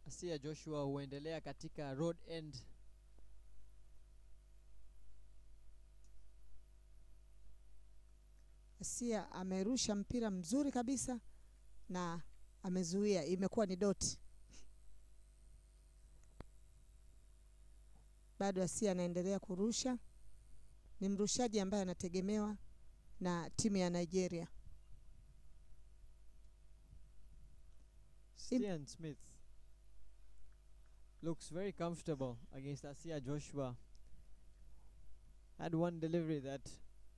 Speaker 8: Asia Joshua huendelea katika road end.
Speaker 9: Asia amerusha mpira mzuri kabisa na amezuia, imekuwa ni dot. Bado Asia anaendelea kurusha. Ni mrushaji ambaye anategemewa na timu ya Nigeria.
Speaker 8: Stian Smith looks very comfortable against Asia Joshua. Had one delivery that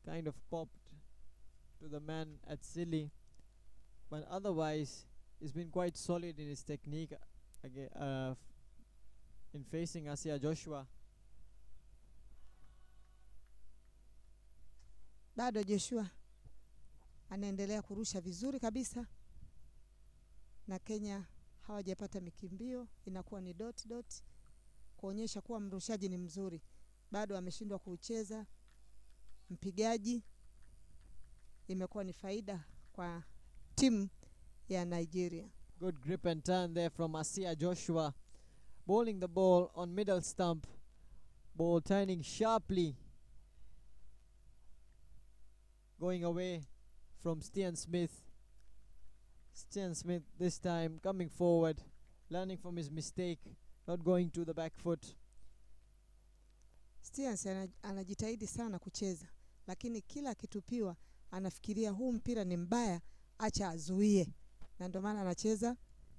Speaker 8: kind of popped to the man at Silly, but otherwise he's been quite solid in his technique in facing Asia Joshua.
Speaker 9: Bado Joshua anaendelea kurusha vizuri kabisa, na Kenya hawajapata mikimbio, inakuwa ni dot kuonyesha kuwa mrushaji ni mzuri. Bado ameshindwa kucheza mpigaji, imekuwa ni faida kwa timu ya Nigeria.
Speaker 8: Good grip and turn there from Asia Joshua, bowling the ball on middle stump, ball turning sharply, going away from Stian Smith. Stian Smith this time coming forward, learning from his mistake, not going to the back foot.
Speaker 9: Stian anajitahidi sana kucheza, lakini kila akitupiwa anafikiria huu mpira ni mbaya, acha azuie. Na ndio maana anacheza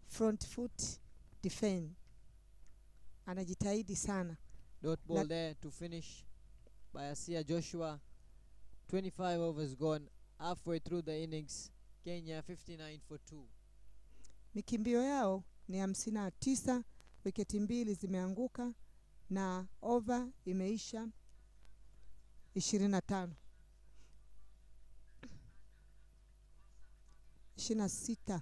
Speaker 9: front foot defend. Anajitahidi sana.
Speaker 8: Dot ball there to finish by Asia Joshua. 25 overs gone. Halfway through the innings, Kenya 59 for 2.
Speaker 9: Mikimbio yao ni 59, wiketi 2 zimeanguka na over imeisha 25. 26.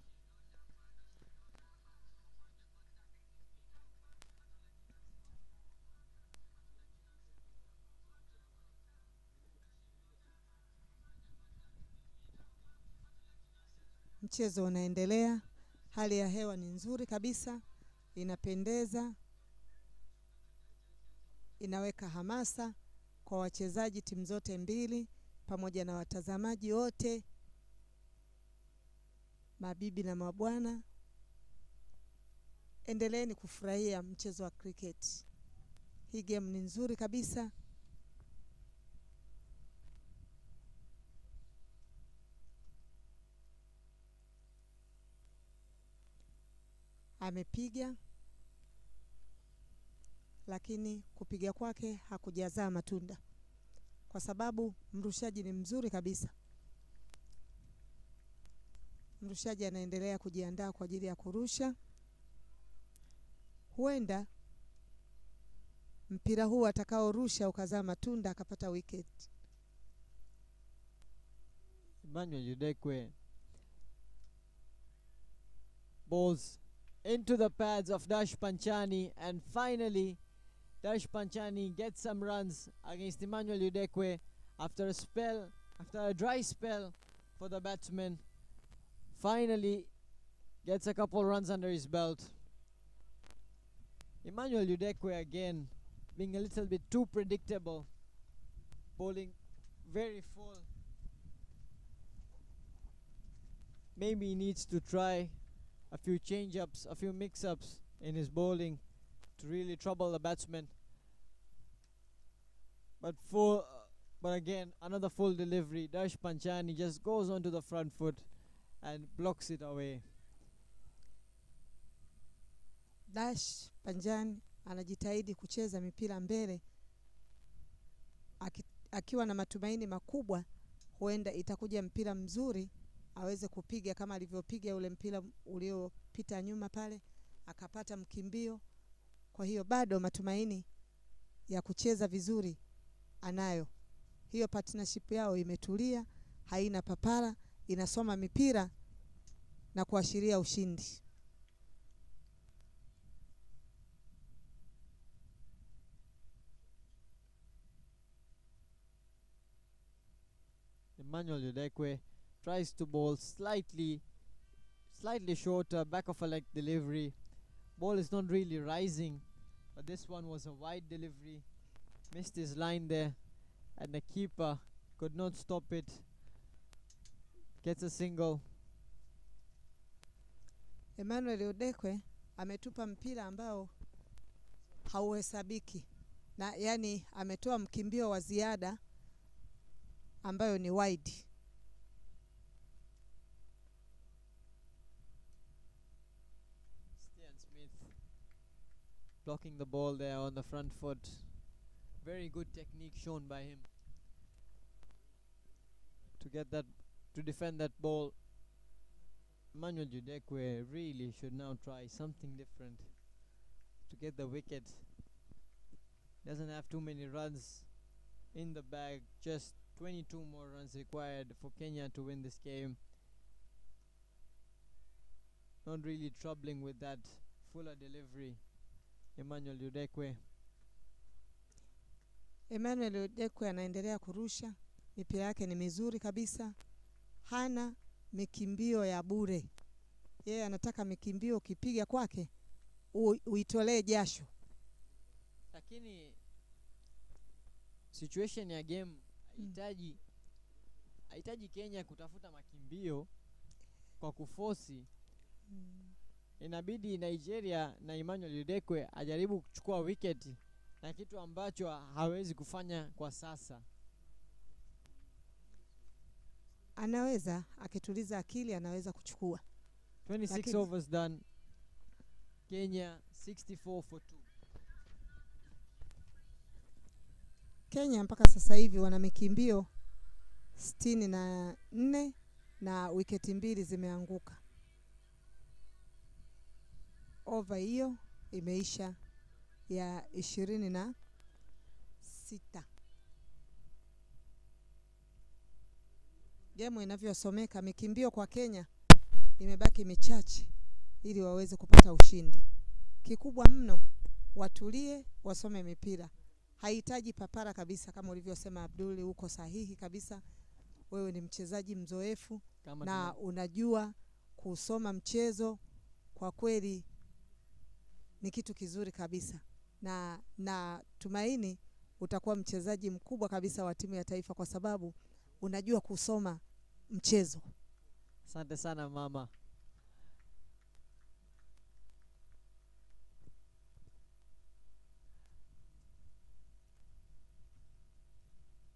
Speaker 9: Mchezo unaendelea. Hali ya hewa ni nzuri kabisa, inapendeza, inaweka hamasa kwa wachezaji timu zote mbili pamoja na watazamaji wote, mabibi na mabwana. Endeleeni kufurahia mchezo wa cricket. Hii game ni nzuri kabisa. Amepiga, lakini kupiga kwake hakujazaa matunda kwa sababu mrushaji ni mzuri kabisa. Mrushaji anaendelea kujiandaa kwa ajili ya kurusha. Huenda mpira huu atakaorusha ukazaa matunda akapata wicket.
Speaker 8: Emmanuel Udekwe balls into the pads of Dash Panchani, and finally Dash Panchani gets some runs against Emmanuel Udekwe after a dry spell for the batsman. Finally gets a couple runs under his belt. Emmanuel Udekwe again being a little bit too predictable, bowling very full. Maybe he needs to try a few change-ups, a few mix-ups in his bowling to really trouble the batsman. But again, another full delivery. Dash Panchani just goes onto the front foot and blocks it away.
Speaker 9: Dash Panchani anajitahidi kucheza mipira mbele akiwa na matumaini makubwa huenda itakuja mpira mzuri aweze kupiga kama alivyopiga ule mpira uliopita nyuma pale akapata mkimbio. Kwa hiyo bado matumaini ya kucheza vizuri anayo. Hiyo partnership yao imetulia, haina papara, inasoma mipira na kuashiria ushindi.
Speaker 8: Emmanuel Udekwe tries to bowl slightly shorter, back of a leg delivery. Ball is not really rising, but this one was a wide delivery. Missed his line there, and the keeper could not stop it. Gets a single.
Speaker 9: Emmanuel Udekwe ametupa mpira ambao hauhesabiki, na yani ametoa mkimbio wa ziada ambayo ni wide.
Speaker 8: Blocking the ball there on the front foot. Very good technique shown by him to defend that ball. Emmanuel Udekwe really should now try something different to get the wicket. Doesn't have too many runs in the bag, just 22 more runs required for Kenya to win this game. Not really troubling with that fuller delivery. Emmanuel Udekwe
Speaker 9: anaendelea kurusha. Mipira yake ni mizuri kabisa. Hana mikimbio ya bure. Yeye anataka mikimbio kipiga kwake uitolee jasho.
Speaker 8: Lakini situation ya game haitaji Kenya kutafuta makimbio kwa kuforce. Inabidi Nigeria na Emmanuel Udekwe ajaribu kuchukua wicket, na kitu ambacho hawezi kufanya kwa sasa.
Speaker 9: Anaweza akituliza akili anaweza kuchukua.
Speaker 8: 26 overs done. Kenya 64 for 2.
Speaker 9: Kenya mpaka sasa hivi wana mikimbio 64 na wiketi 2 zimeanguka. Over hiyo imeisha ya 26. Game inavyosomeka, mikimbio kwa Kenya imebaki michache ili waweze kupata ushindi. Kikubwa mno watulie, wasome mipira. Haihitaji papara kabisa, kama ulivyosema Abdul, uko sahihi kabisa. Wewe ni mchezaji mzoefu na unajua kusoma mchezo. Kwa kweli ni kitu kizuri kabisa, na tumaini utakuwa mchezaji mkubwa kabisa wa timu ya taifa kwa sababu unajua kusoma mchezo.
Speaker 8: Asante sana mama.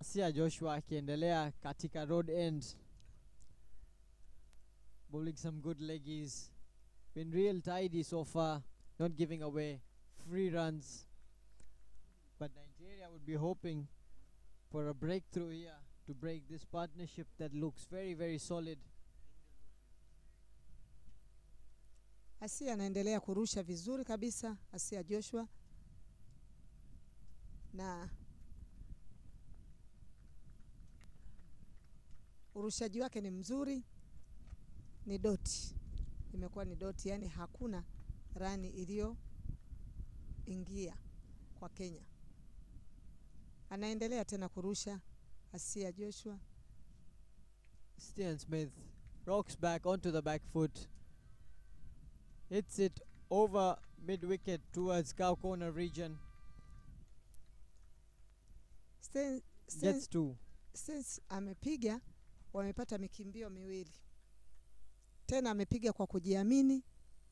Speaker 8: Sia Joshua akiendelea katika road end, bowling some good leggies, been real tidy so far, not giving away free runs, but Nigeria would be hoping for a breakthrough here to break this partnership that looks very very solid.
Speaker 9: Asia anaendelea kurusha vizuri kabisa, Asia Joshua, na urushaji wake ni mzuri, ni doti, imekuwa ni doti, yani hakuna rani iliyo ingia kwa Kenya. Anaendelea tena kurusha Asia Joshua.
Speaker 8: Stian Smith rocks back onto the back foot, hits it over mid wicket towards cow corner region. Gets two.
Speaker 9: Since amepiga, wamepata mikimbio miwili. Tena amepiga kwa kujiamini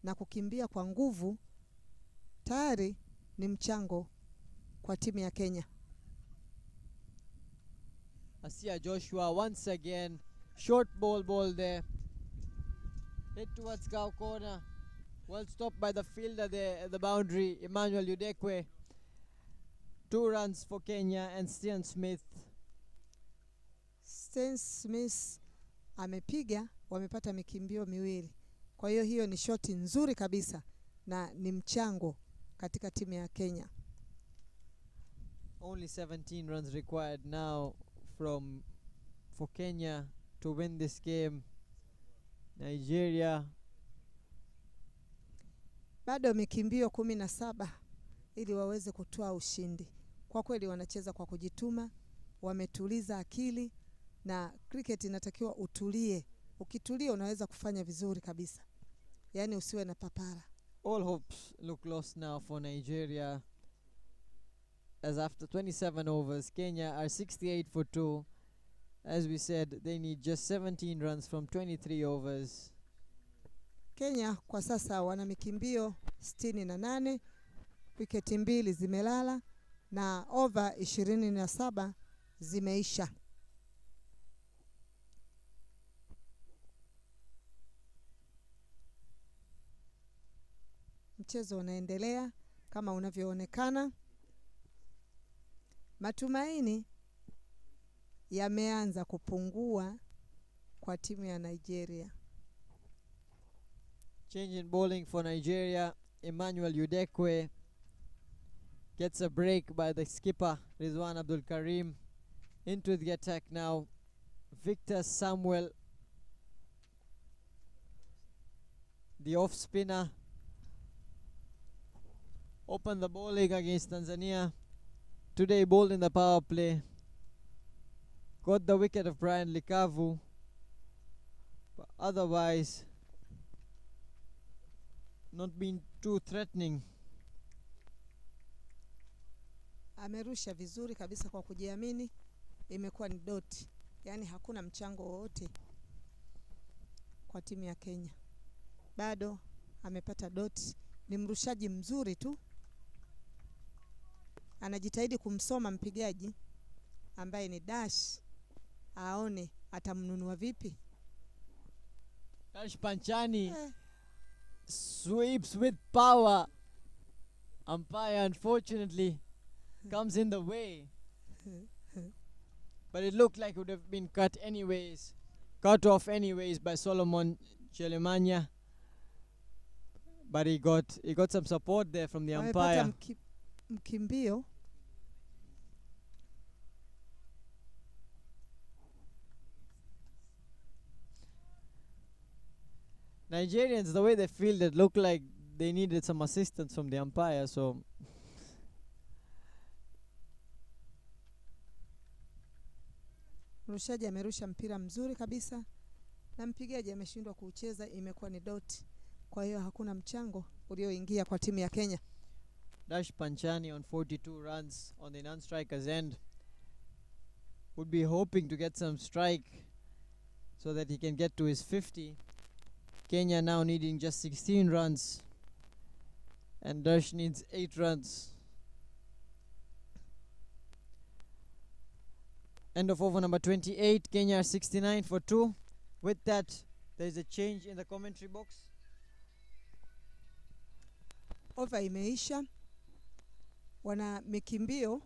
Speaker 9: na kukimbia kwa nguvu. Tayari ni mchango kwa timu ya Kenya.
Speaker 8: Asia Joshua once again, short ball there, hit towards cow corner, well stopped by the fielder there at the boundary, Emmanuel Udekwe. 2 runs for Kenya and Stian Smith.
Speaker 9: Stian Smith amepiga, wamepata mikimbio miwili. Kwa hiyo ni shoti nzuri kabisa na ni mchango katika timu ya Kenya.
Speaker 8: Only 17 runs required now for Kenya to win this game. Nigeria
Speaker 9: bado mikimbio 17 ili waweze kutoa ushindi. Kwa kweli wanacheza kwa kujituma, wametuliza akili, na cricket inatakiwa utulie. Ukitulia unaweza kufanya vizuri kabisa, yani usiwe na papara.
Speaker 8: All hopes look lost now for Nigeria, as after 27 overs Kenya are 68 for 2. As we said, they need just 17 runs from 23 overs.
Speaker 9: Kenya kwa sasa wana mikimbio 68, wiketi 2 zimelala na over 27 zimeisha. Mchezo unaendelea kama unavyoonekana. Matumaini yameanza kupungua kwa timu ya Nigeria.
Speaker 8: Change in bowling for Nigeria. Emmanuel Udekwe gets a break by the skipper Rizwan Abdul Karim. Into the attack now, Victor Samuel, the off spinner, opened the bowling against Tanzania. Today bowled in the power play, got the wicket of Brian Likavu, but otherwise not been too threatening.
Speaker 9: Amerusha vizuri kabisa kwa kujiamini, imekuwa ni doti, yani hakuna mchango wote kwa timu ya Kenya. Bado amepata doti, ni mrushaji mzuri tu, anajitahidi kumsoma mpigaji ambaye ni Dash, aone atamnunua vipi.
Speaker 8: Dash Panchani sweeps with power. Umpire unfortunately comes in the way. but it looked like it would have been cut off anyways by Solomon Chelemanya. But he got some support there from the
Speaker 9: Wamepata
Speaker 8: umpire.
Speaker 9: mkimbio.
Speaker 8: Nigerians, the way they fielded, looked like they needed some assistance from the umpire. So
Speaker 9: Mrushaji amerusha mpira mzuri kabisa na mpigaji ameshindwa kuucheza, imekuwa ni dot. Kwa hiyo hakuna mchango ulioingia kwa timu ya Kenya.
Speaker 8: Dash Panchani on 42 runs on the non-striker's end would be hoping to get some strike so that he can get to his 50. Kenya now needing just 16 runs and Dash needs 8 runs. End of over number 28. Kenya are 69 for 2. With that, there is a change in the commentary box.
Speaker 9: Over imeisha. Wana mikimbio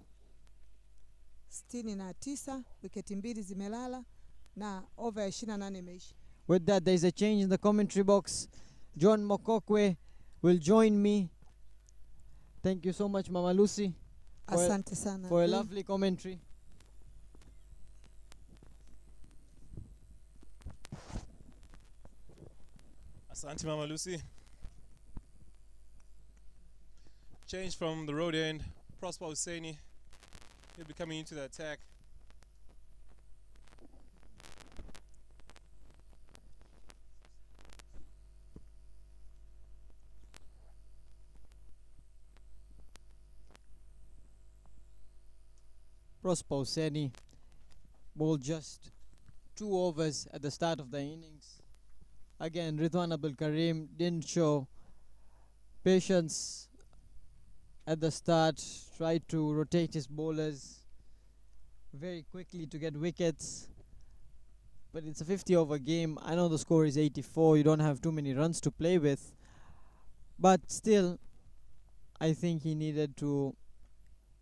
Speaker 9: 69, wiketi mbili zimelala na over 28 imeisha.
Speaker 8: With that, there is a change in the commentary box. John Mokokwe will join me. Thank you so much, Mama Lucy,
Speaker 9: Asante sana.
Speaker 8: for a lovely commentary.
Speaker 3: Asante Mama Lucy. Change from the road end. Prosper Husseini. He'll be coming into the attack.
Speaker 8: Prosper Husseini bowled just 2 overs at the start of the innings. Again, Ridwan Abdul Karim didn't show patience at the start, tried to rotate his bowlers very quickly to get wickets. But it's a 50-over game. I know the score is 84. You don't have too many runs to play with. But still, I think he needed to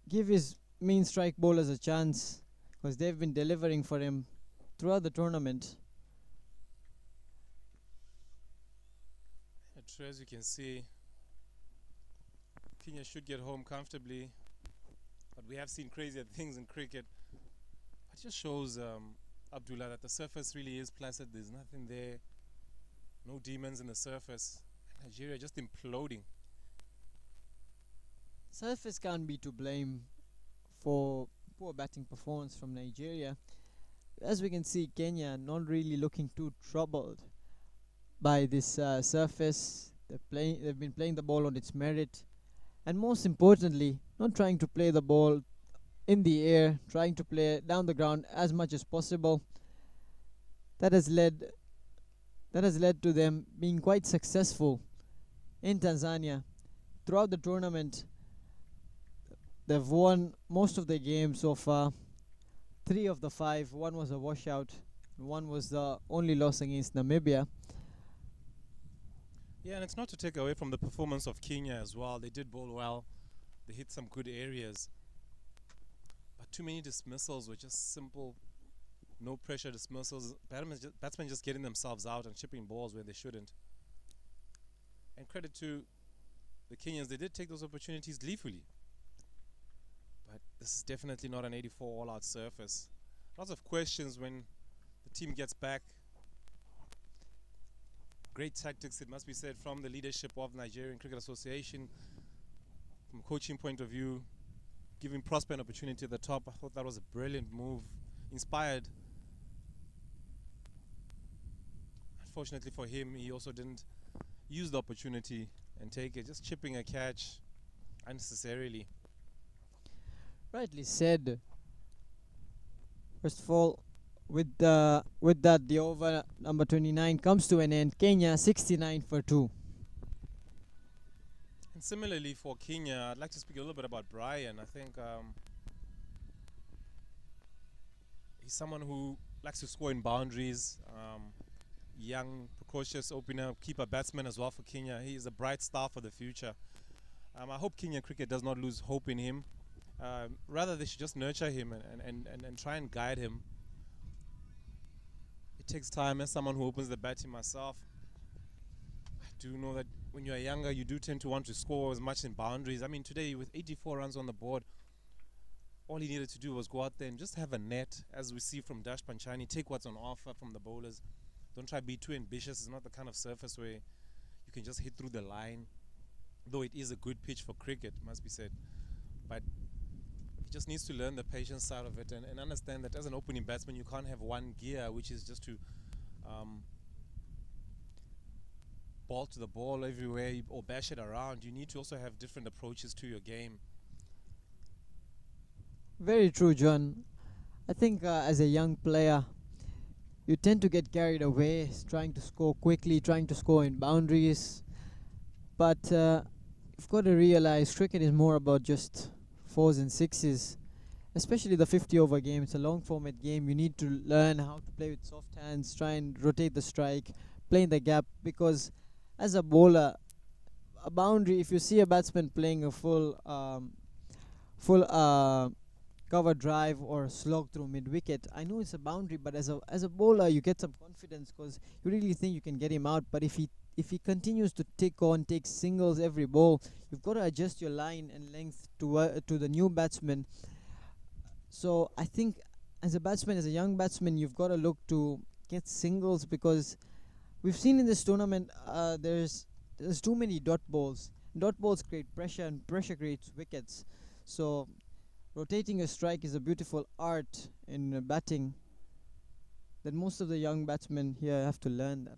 Speaker 8: give his main strike bowlers a chance because they've been delivering for him throughout the tournament.
Speaker 3: As you can see, Kenya should get home comfortably, but we have seen crazier things in cricket. It just shows Abdullah that the surface really is placid. There's nothing there, no demons in the surface. Nigeria just imploding.
Speaker 8: Surface can't be to blame for poor batting performance from Nigeria. As we can see, Kenya not really looking too troubled by this surface. They've been playing the ball on its merit, and most importantly, not trying to play the ball in the air, trying to play down the ground as much as possible. That has led to them being quite successful in Tanzania. Throughout the tournament, they've won most of the games so far. 3 of the 5. One was a washout. One was the only loss against Namibia.
Speaker 3: Yeah, and it's not to take away from the performance of Kenya as well. They did bowl well. They hit some good areas. But too many dismissals were just simple, no pressure dismissals. Batsmen just getting themselves out and chipping balls where they shouldn't. And credit to the Kenyans, they did take those opportunities gleefully. But this is definitely not an 84 all-out surface. Lots of questions when the team gets back. Great tactics, it must be said, from the leadership of Nigerian Cricket Association. From a coaching point of view, giving Prosper an opportunity at the top, I thought that was a brilliant move. Inspired. Unfortunately for him, he also didn't use the opportunity and take it, just chipping a catch unnecessarily.
Speaker 8: Rightly said. First of all, with that, the over number 29 comes to an end. Kenya 69 for 2.
Speaker 3: And similarly for Kenya, I'd like to speak a little bit about Brian. I think he's someone who likes to score in boundaries. Young, precocious opener, keeper batsman as well for Kenya. He is a bright star for the future. I hope Kenyan cricket does not lose hope in him. Rather, they should just nurture him and try and guide him. It takes time. As someone who opens the batting myself, I do know that when you are younger, you do tend to want to score as much in boundaries. I mean, today with 84 runs on the board, all he needed to do was go out there and just have a net, as we see from Dash Panchani. Take what's on offer from the bowlers. Don't try to be too ambitious. It's not the kind of surface where you can just hit through the line. Though it is a good pitch for cricket, must be said. But he just needs to learn the patience side of it and understand that as an opening batsman, you can't have one gear, which is just to ball to the ball everywhere or bash it around. You need to also have different approaches to your game.
Speaker 8: Very true, John. I think as a young player, you tend to get carried away, trying to score quickly, trying to score in boundaries. But you've got to realize cricket is more about just fours and sixes, especially the 50-over game. It's a long format game. You need to learn how to play with soft hands, try and rotate the strike, play in the gap, because as a bowler, a boundary, if you see a batsman playing a full cover drive or slog through mid-wicket, I know it's a boundary, but as a bowler, you get some confidence because you really think you can get him out. But if he continues to take singles every ball, you've got to adjust your line and length to the new batsman. So I think as a young batsman, you've got to look to get singles, because we've seen in this tournament there's too many dot balls. Dot balls create pressure, and pressure creates wickets. So rotating a strike is a beautiful art in batting that most of the young batsmen here have to learn that.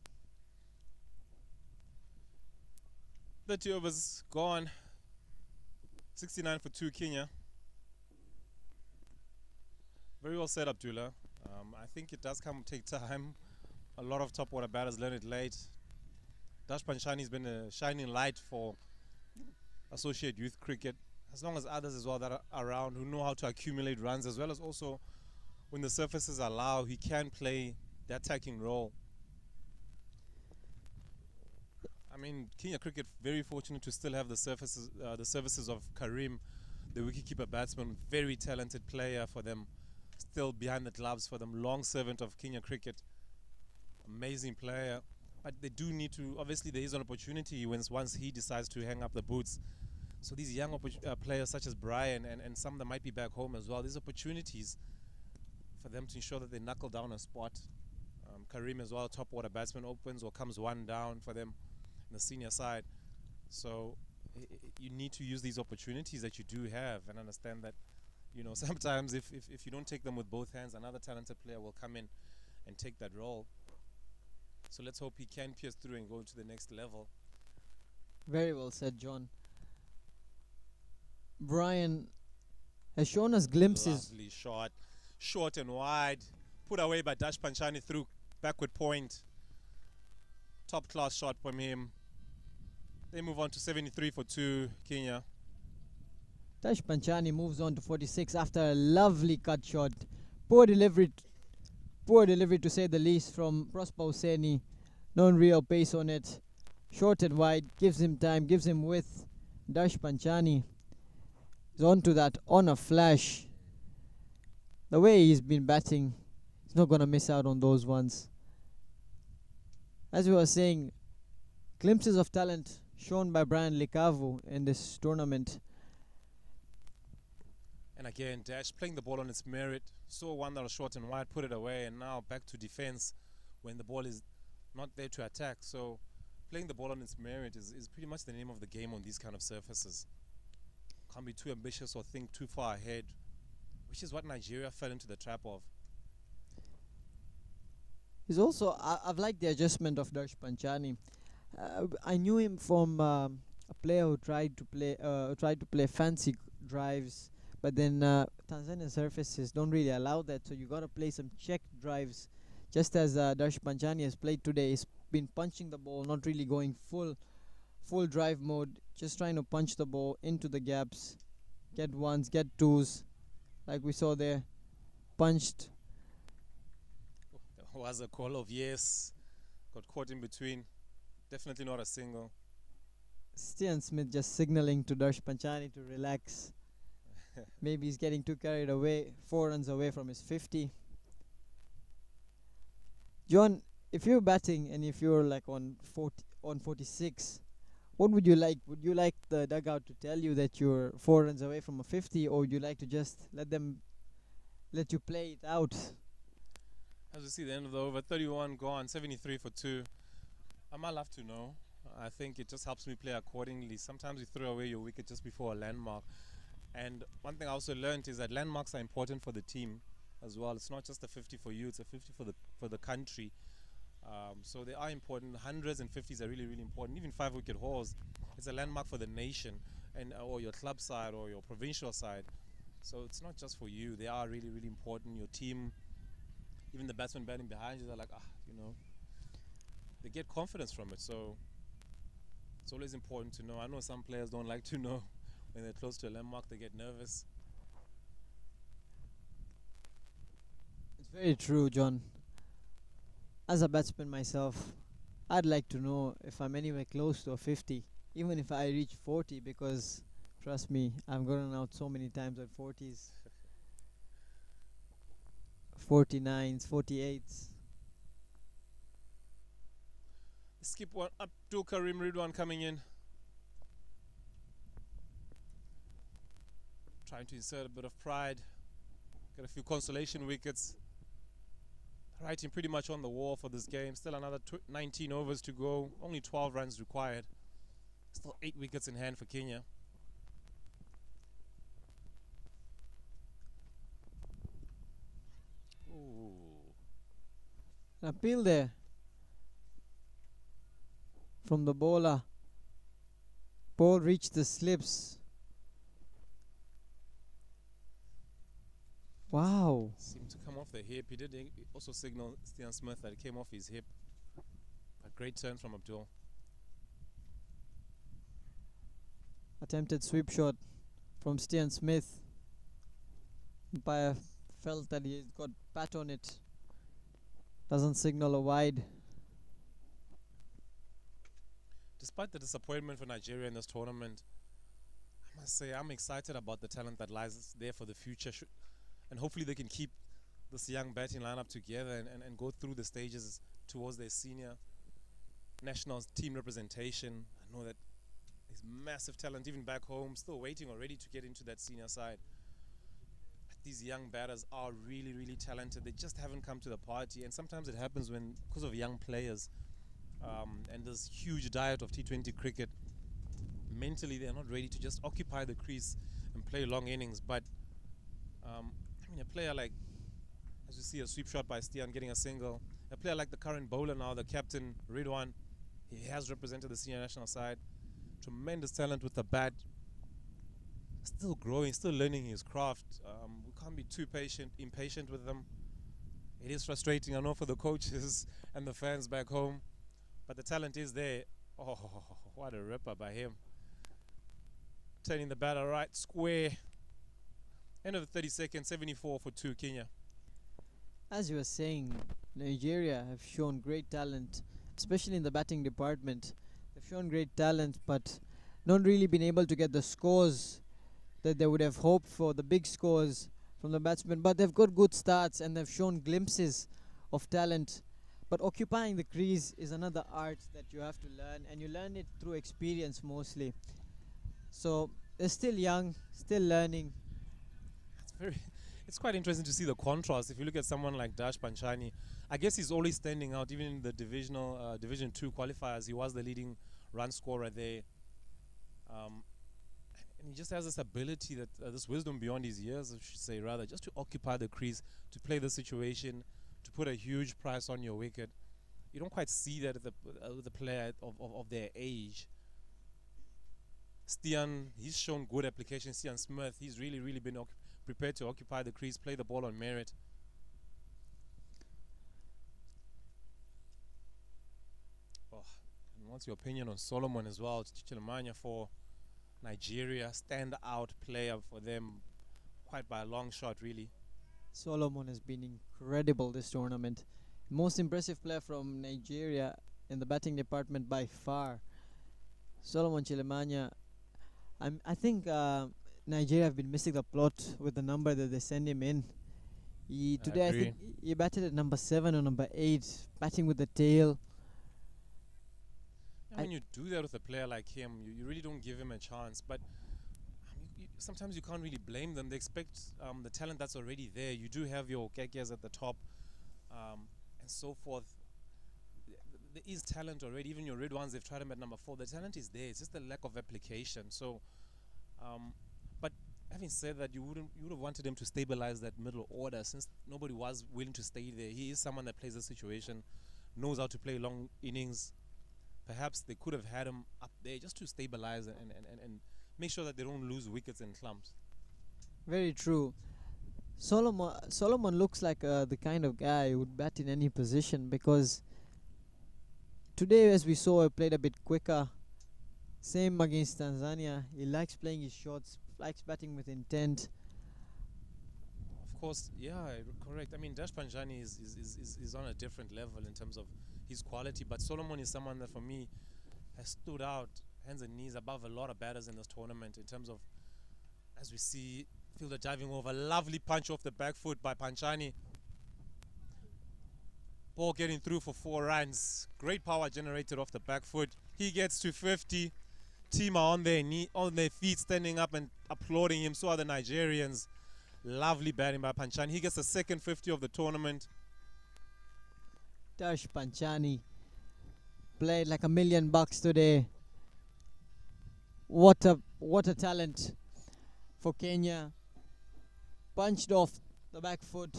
Speaker 3: 30 overs gone. 69 for 2 Kenya. Very well set, Abdullah. I think it does take time. A lot of top order batters learn it late. Dash Panchani has been a shining light for associate youth cricket, as long as others as well that are around who know how to accumulate runs, as well as also when the surfaces allow, he can play the attacking role. I mean, Kenya cricket very fortunate to still have the services of Karim, the wicketkeeper batsman, very talented player for them, still behind the gloves for them, long servant of Kenya cricket, amazing player. But they do need to, obviously there is an opportunity once he decides to hang up the boots. So these young players such as Brian and some that might be back home as well, there's opportunities for them to ensure that they knuckle down a spot. Karim as well, top order batsman, opens or comes one down for them in the senior side. So you need to use these opportunities that you do have and understand that, you know, sometimes if you don't take them with both hands, another talented player will come in and take that role. So let's hope he can pierce through and go to the next level.
Speaker 8: Very well said, John. Brian has shown us glimpses.
Speaker 3: Lovely shot, short and wide, put away by Dash Panchani through backward point. Top class shot from him. They move on to 73 for 2 Kenya.
Speaker 8: Dash Panchani moves on to 46 after a lovely cut shot. Poor delivery to say the least from Prosper Hossaini. No real pace on it. Short and wide, gives him time, gives him width. Dash Panchani is on to that on a flash. The way he's been batting, he's not going to miss out on those ones. As we were saying, glimpses of talent shown by Brian Likavu in this tournament.
Speaker 3: And again, Dash playing the ball on its merit. Saw one that was short and wide, put it away, and now back to defense when the ball is not there to attack. So playing the ball on its merit is pretty much the name of the game on these kind of surfaces. Can't be too ambitious or think too far ahead, which is what Nigeria fell into the trap of.
Speaker 8: He's also, I've liked the adjustment of Dash Panchani. I knew him from a player who tried to play fancy drives, but then Tanzanian surfaces don't really allow that, so you got to play some check drives, just as Dash Panchani has played today. He's been punching the ball, not really going full drive mode, just trying to punch the ball into the gaps, get ones, get twos, like we saw there, punched.
Speaker 3: There was a call of yes, got caught in between, definitely not a single.
Speaker 8: Stian Smith just signaling to Dash Panchani to relax. Maybe he's getting too carried away. 4 runs away from his 50. John, if you're batting and if you're like on 46, what would you like? Would you like the dugout to tell you that you're 4 runs away from a 50, or would you like to just let you play it out?
Speaker 3: As we see the end of the over, 31 gone, 73 for 2. I might love to know. I think it just helps me play accordingly. Sometimes you throw away your wicket just before a landmark. And one thing I also learned is that landmarks are important for the team as well. It's not just a 50 for you, it's a 50 for the country. So they are important. Hundreds and 50s are really, really important. Even 5-wicket hauls, it's a landmark for the nation, and or your club side or your provincial side. So it's not just for you. They are really, really important. Your team, even the batsmen batting behind you, they're like, they get confidence from it. So it's always important to know. I know some players don't like to know when they're close to a landmark. They get nervous.
Speaker 8: It's very true, John. As a batsman myself, I'd like to know if I'm anywhere close to a 50, even if I reach 40, because trust me, I've gotten out so many times at 40s, 49s, 48s.
Speaker 3: Skip one. Abdul Karim Ridwan coming in. Trying to insert a bit of pride. Got a few consolation wickets. Writing pretty much on the wall for this game. Still another 19 overs to go. Only 12 runs required. Still 8 wickets in hand for Kenya. Ooh.
Speaker 8: An appeal there from the bowler. Ball reached the slips. Wow.
Speaker 3: Seemed to come off the hip. He did also signal Stian Smith that it came off his hip. A great turn from Abdul.
Speaker 8: Attempted sweep shot from Stian Smith. Umpire felt that he got pat on it. Doesn't signal a wide.
Speaker 3: Despite the disappointment for Nigeria in this tournament, I must say I'm excited about the talent that lies there for the future. And hopefully they can keep this young batting lineup together and go through the stages towards their senior national team representation. I know that there's massive talent even back home, still waiting already to get into that senior side. But these young batters are really, really talented. They just haven't come to the party. And sometimes it happens because of young players and this huge diet of T20 cricket. Mentally, they're not ready to just occupy the crease and play long innings. But a player like, as you see, a sweep shot by Stian getting a single. A player like the current bowler now, the captain, Ridwan, he has represented the senior national side. Tremendous talent with the bat. Still growing, still learning his craft. We can't be too impatient with them. It is frustrating, I know, for the coaches and the fans back home. But the talent is there. Oh, what a ripper by him. Turning the batter right square. End of the 30 seconds, 74 for 2 Kenya.
Speaker 8: As you were saying, Nigeria have shown great talent, especially in the batting department. They've shown great talent, but not really been able to get the scores that they would have hoped for, the big scores from the batsmen. But they've got good starts and they've shown glimpses of talent. But occupying the crease is another art that you have to learn, and you learn it through experience mostly. So they're still young, still learning.
Speaker 3: It's quite interesting to see the contrast. If you look at someone like Dash Panchani, I guess he's always standing out, even in the Division 2 qualifiers. He was the leading run scorer there. And he just has this ability, this wisdom beyond his years, I should say, rather, just to occupy the crease, to play the situation, to put a huge price on your wicket. You don't quite see that with a player of their age. Stian, he's shown good application. Stian Smith, he's really, really been prepared to occupy the crease, play the ball on merit. Oh, and what's your opinion on Solomon as well? Chichilamanya for Nigeria, stand-out player for them, quite by a long shot, really.
Speaker 8: Solomon has been incredible this tournament. Most impressive player from Nigeria in the batting department by far. Solomon Chilemanya. I think Nigeria have been missing the plot with the number that they send him in. Today I think he batted at number 7 or number 8, batting with the tail.
Speaker 3: When you do that with a player like him, you really don't give him a chance. But sometimes you can't really blame them. They expect the talent that's already there. You do have your Kekias at the top and so forth. There is talent already. Even your red ones, they've tried him at number 4. The talent is there. It's just the lack of application. So, but having said that, you would have wanted him to stabilize that middle order since nobody was willing to stay there. He is someone that plays the situation, knows how to play long innings. Perhaps they could have had him up there just to stabilize and make sure that they don't lose wickets in clumps.
Speaker 8: Very true. Solomon looks like the kind of guy who would bat in any position, because today, as we saw, he played a bit quicker. Same against Tanzania. He likes playing his shots, likes batting with intent.
Speaker 3: Of course, yeah, correct. I mean, Dash Panjani is on a different level in terms of his quality, but Solomon is someone that for me has stood out hands and knees above a lot of batters in this tournament in terms of, as we see, fielder diving over, lovely punch off the back foot by Panjani. Ball getting through for 4 runs. Great power generated off the back foot. He gets to 50. Team are on their feet, standing up and applauding him. So are the Nigerians. Lovely batting by Panjani. He gets the second 50 of the tournament.
Speaker 8: Dash Panjani played like $1 million today. What a talent for Kenya. Punched off the back foot,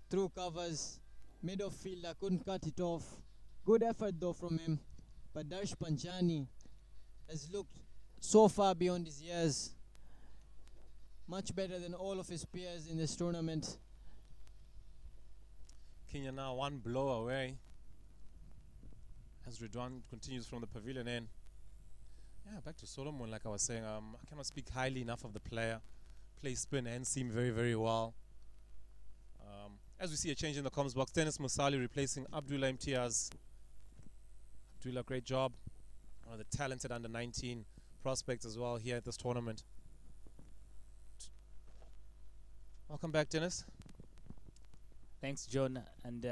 Speaker 8: through covers. Mid off fielder couldn't cut it off. Good effort though from him. But Dash Panjani has looked so far beyond his years. Much better than all of his peers in this tournament.
Speaker 3: Kenya now 1 blow away as Ridwan continues from the pavilion end. Yeah, back to Solomon, like I was saying. I cannot speak highly enough of the player. Plays spin and seam very, very well. As we see a change in the comms box, Dennis Musali replacing Abdullah Imtiaz. Abdullah, great job. One of the talented under-19 prospects as well here at this tournament. Welcome back, Dennis.
Speaker 1: Thanks, John. And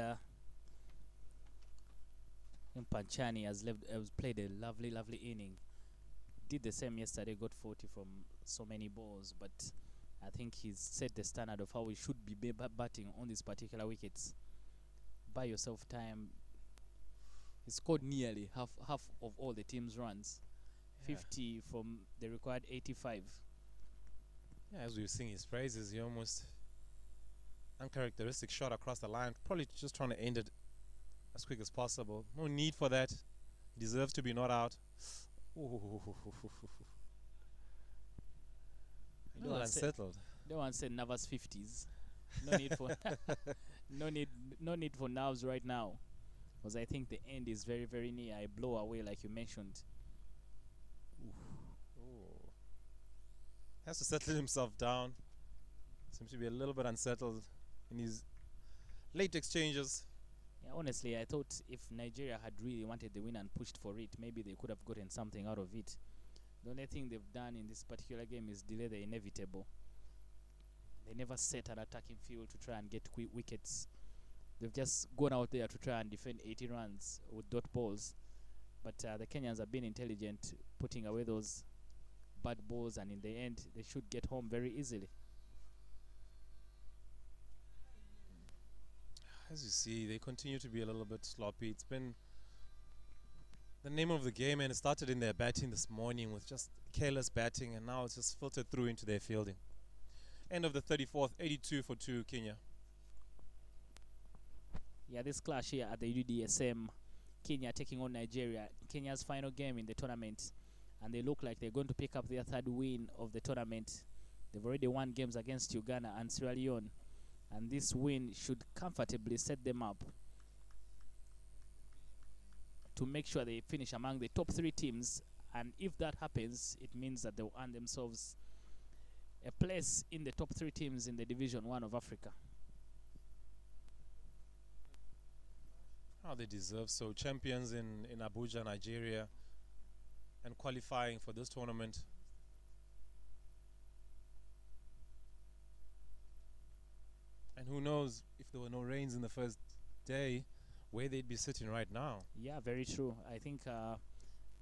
Speaker 1: Panjani has played a lovely inning. Did the same yesterday, got 40 from so many balls, but I think he's set the standard of how we should be batting on these particular wickets. Buy yourself time. He scored nearly half of all the team's runs. Yeah. 50 from the required 85.
Speaker 3: Yeah, as we sing his praises, he almost uncharacteristic shot across the line. Probably just trying to end it as quick as possible. No need for that. He deserves to be not out. Unsettled.
Speaker 1: Don't want to say nervous 50s. No need for no need for nerves right now, because I think the end is very, very near. I blow away, like you mentioned.
Speaker 3: Has to settle himself down. Seems to be a little bit unsettled in his late exchanges.
Speaker 1: Yeah, honestly, I thought if Nigeria had really wanted the win and pushed for it, maybe they could have gotten something out of it. The only thing they've done in this particular game is delay the inevitable. They never set an attacking field to try and get quick wickets. They've just gone out there to try and defend 80 runs with dot balls. But the Kenyans have been intelligent, putting away those bad balls, and in the end, they should get home very easily.
Speaker 3: As you see, they continue to be a little bit sloppy. It's been the name of the game, and it started in their batting this morning with just careless batting, and now it's just filtered through into their fielding. End of the 34th, 82 for 2 Kenya.
Speaker 1: Yeah, this clash here at the UDSM, Kenya taking on Nigeria. Kenya's final game in the tournament, and they look like they're going to pick up their 3rd win of the tournament. They've already won games against Uganda and Sierra Leone, and this win should comfortably set them up to make sure they finish among the top 3 teams. And if that happens, it means that they'll earn themselves a place in the top 3 teams in the Division 1 of Africa.
Speaker 3: Oh, they deserve so. Champions in Abuja, Nigeria, and qualifying for this tournament. And who knows if there were no rains in the first day, where they'd be sitting right now.
Speaker 1: Yeah, very true. I think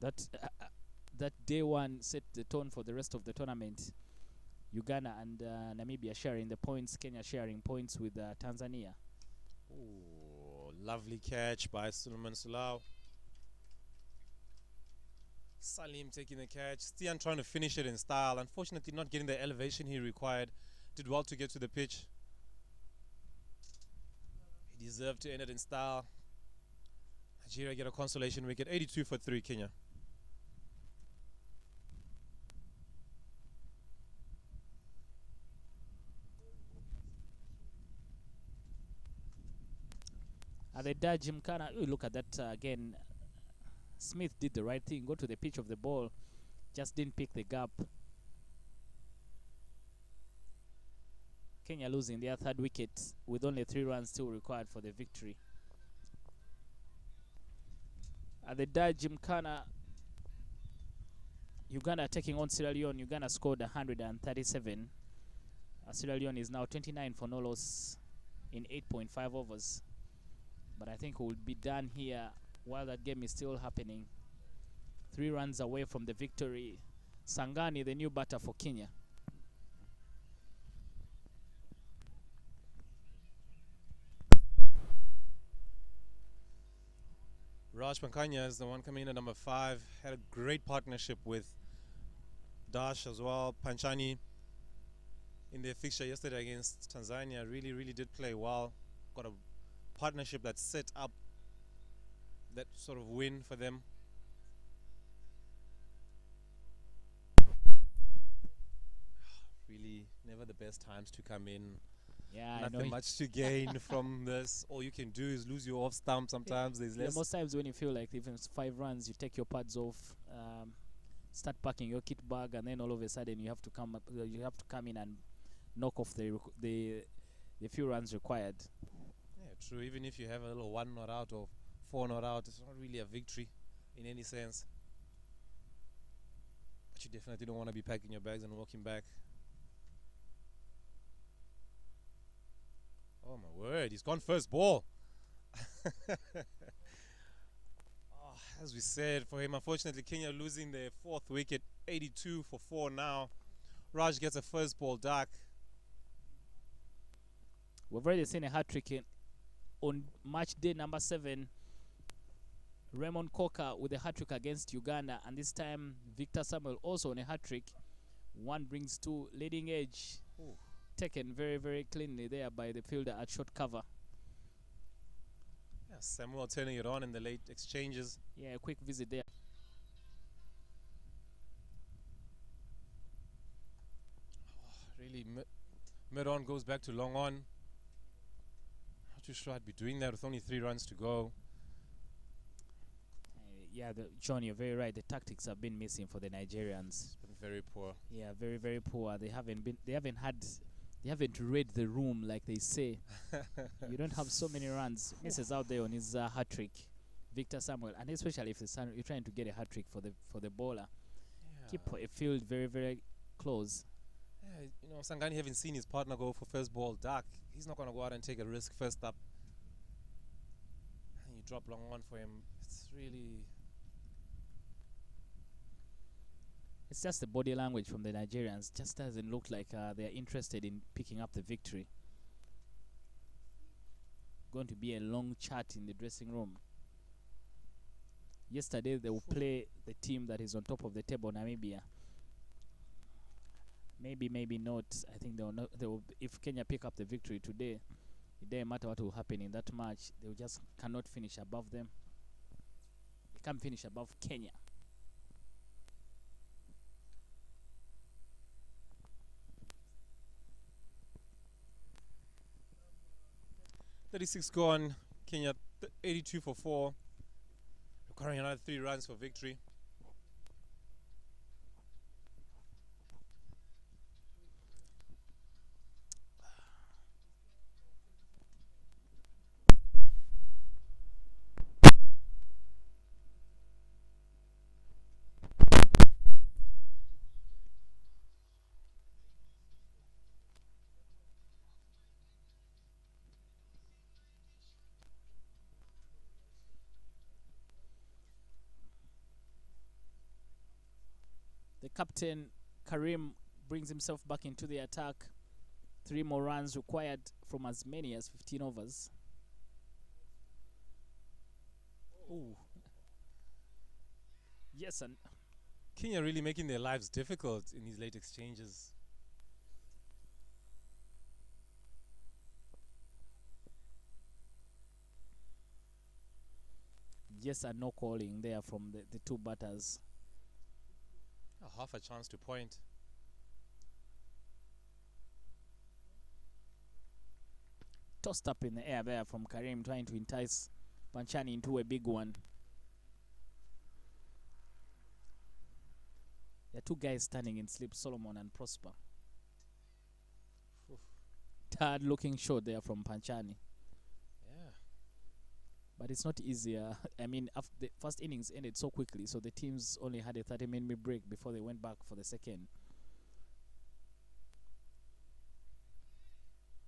Speaker 1: that that day one set the tone for the rest of the tournament. Uganda and Namibia sharing the points, Kenya sharing points with Tanzania.
Speaker 3: Oh, lovely catch by Suleiman Sulau. Salim taking the catch. Stian trying to finish it in style. Unfortunately, not getting the elevation he required. Did well to get to the pitch. He deserved to end it in style. Nigeria get a consolation wicket. 82 for 3, Kenya.
Speaker 1: The Dutch Gymkhana, look at that again. Smith did the right thing, go to the pitch of the ball, just didn't pick the gap. Kenya losing their third wicket with only 3 runs still required for the victory. At the Dutch Gymkhana, Uganda taking on Sierra Leone. Uganda scored 137. Sierra Leone is now 29 for no loss in 8.5 overs. But I think we'll be done here while that game is still happening. 3 runs away from the victory. Sangani, the new batter for Kenya.
Speaker 3: Raj Pankanya is the one coming in at number 5. Had a great partnership with Dash as well. Panchani in their fixture yesterday against Tanzania really did play well. Got a partnership that set up that sort of win for them. Really never the best times to come in.
Speaker 1: Yeah,
Speaker 3: nothing much to gain from this. All you can do is lose your off stump sometimes. There's less.
Speaker 1: Most times when you feel like even 5 runs, you take your pads off, start packing your kit bag, and then all of a sudden you have to come up, you have to come in and knock off the few runs required.
Speaker 3: Yeah, true. Even if you have a little 1 not out or 4 not out, it's not really a victory in any sense. But you definitely don't want to be packing your bags and walking back. Oh my word, he's gone first ball. As we said, for him, unfortunately, Kenya losing their 4th wicket, 82 for 4 now. Raj gets a first ball duck.
Speaker 1: We've already seen a hat-trick on match day number 7. Raymond Coker with a hat-trick against Uganda, and this time Victor Samuel also on a hat-trick. 1 brings 2, leading edge. Ooh. Taken very cleanly there by the fielder at short cover.
Speaker 3: Yeah, Samuel turning it on in the late exchanges.
Speaker 1: Yeah, a quick visit there.
Speaker 3: Really, mid-on goes back to long on. Not too sure I'd be doing that with only 3 runs to go.
Speaker 1: Yeah, John, you're very right. The tactics have been missing for the Nigerians.
Speaker 3: It's been very poor.
Speaker 1: Yeah, very poor. They haven't read the room, like they say. You don't have so many runs. Misses out there on his hat-trick, Victor Samuel, and especially if you're trying to get a hat-trick for the bowler. Yeah. Keep a field very close.
Speaker 3: Yeah, you know, Sangani having seen his partner go for first ball duck, he's not going to go out and take a risk first up. And you drop long on for him.
Speaker 1: It's just the body language from the Nigerians. Just doesn't look like they're interested in picking up the victory. Going to be a long chat in the dressing room. Yesterday they will play the team that is on top of the table, Namibia. Maybe not. I think they will. If Kenya pick up the victory today, it doesn't matter what will happen in that match. They just cannot finish above them. They can't finish above Kenya.
Speaker 3: 36 gone. Kenya 82 for 4. Requiring another 3 runs for victory.
Speaker 1: captain, Karim, brings himself back into the attack. 3 more runs required from as many as 15 overs. Ooh. Yes, and
Speaker 3: Kenya really making their lives difficult in these late exchanges.
Speaker 1: yes, and no calling there from the 2 batters.
Speaker 3: Half a chance to point.
Speaker 1: Tossed up in the air there from Karim, trying to entice Panchani into a big one. There are 2 guys standing in slip, Solomon and Prosper.
Speaker 3: Oof.
Speaker 1: Tired looking shot there from Panchani.
Speaker 3: Yeah.
Speaker 1: But it's not easy. I mean, after the first innings ended so quickly, so the teams only had a 30-minute break before they went back for the second.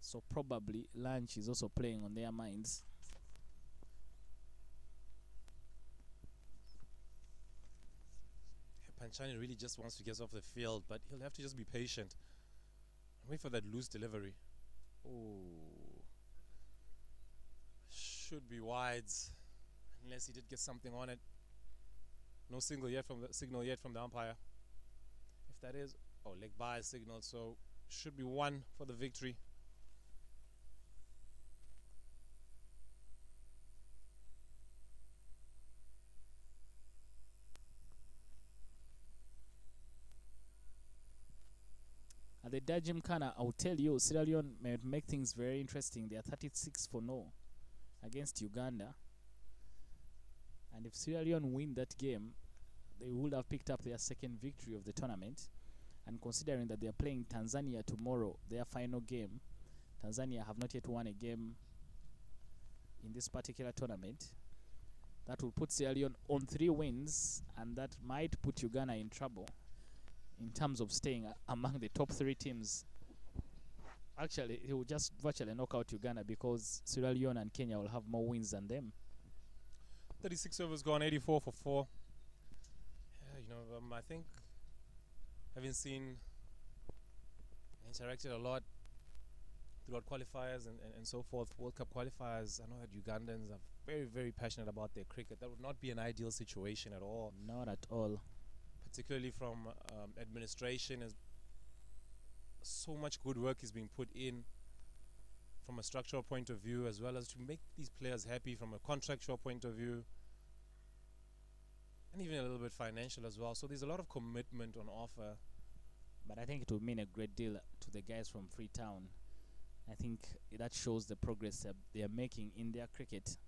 Speaker 1: So probably lunch is also playing on their minds.
Speaker 3: Panchani really just wants to get off the field, but he'll have to just be patient. Wait for that loose delivery. Oh, should be wides, unless he did get something on it. No signal yet from the umpire. If that is, leg by signal, so should be 1 for the victory.
Speaker 1: At the Dajimkhana, I'll tell you, Sierra Leone may make things very interesting. They are 36-0 against Uganda. And if Sierra Leone win that game, they would have picked up their 2nd victory of the tournament. And considering that they are playing Tanzania tomorrow, their final game, Tanzania have not yet won a game in this particular tournament. That will put Sierra Leone on 3 wins, and that might put Uganda in trouble in terms of staying among the top 3 teams. Actually, he will just virtually knock out Uganda because Sierra Leone and Kenya will have more wins than them.
Speaker 3: 36 overs gone, 84 for 4. Yeah, I think having seen and interacted a lot throughout qualifiers and so forth, World Cup qualifiers, I know that Ugandans are very, very passionate about their cricket. That would not be an ideal situation at all.
Speaker 1: Not at all.
Speaker 3: Particularly from administration, as so much good work is being put in from a structural point of view, as well as to make these players happy from a contractual point of view, and even a little bit financial as well. So there's a lot of commitment on offer.
Speaker 1: But I think it would mean a great deal to the guys from Freetown. I think that shows the progress they are making in their cricket.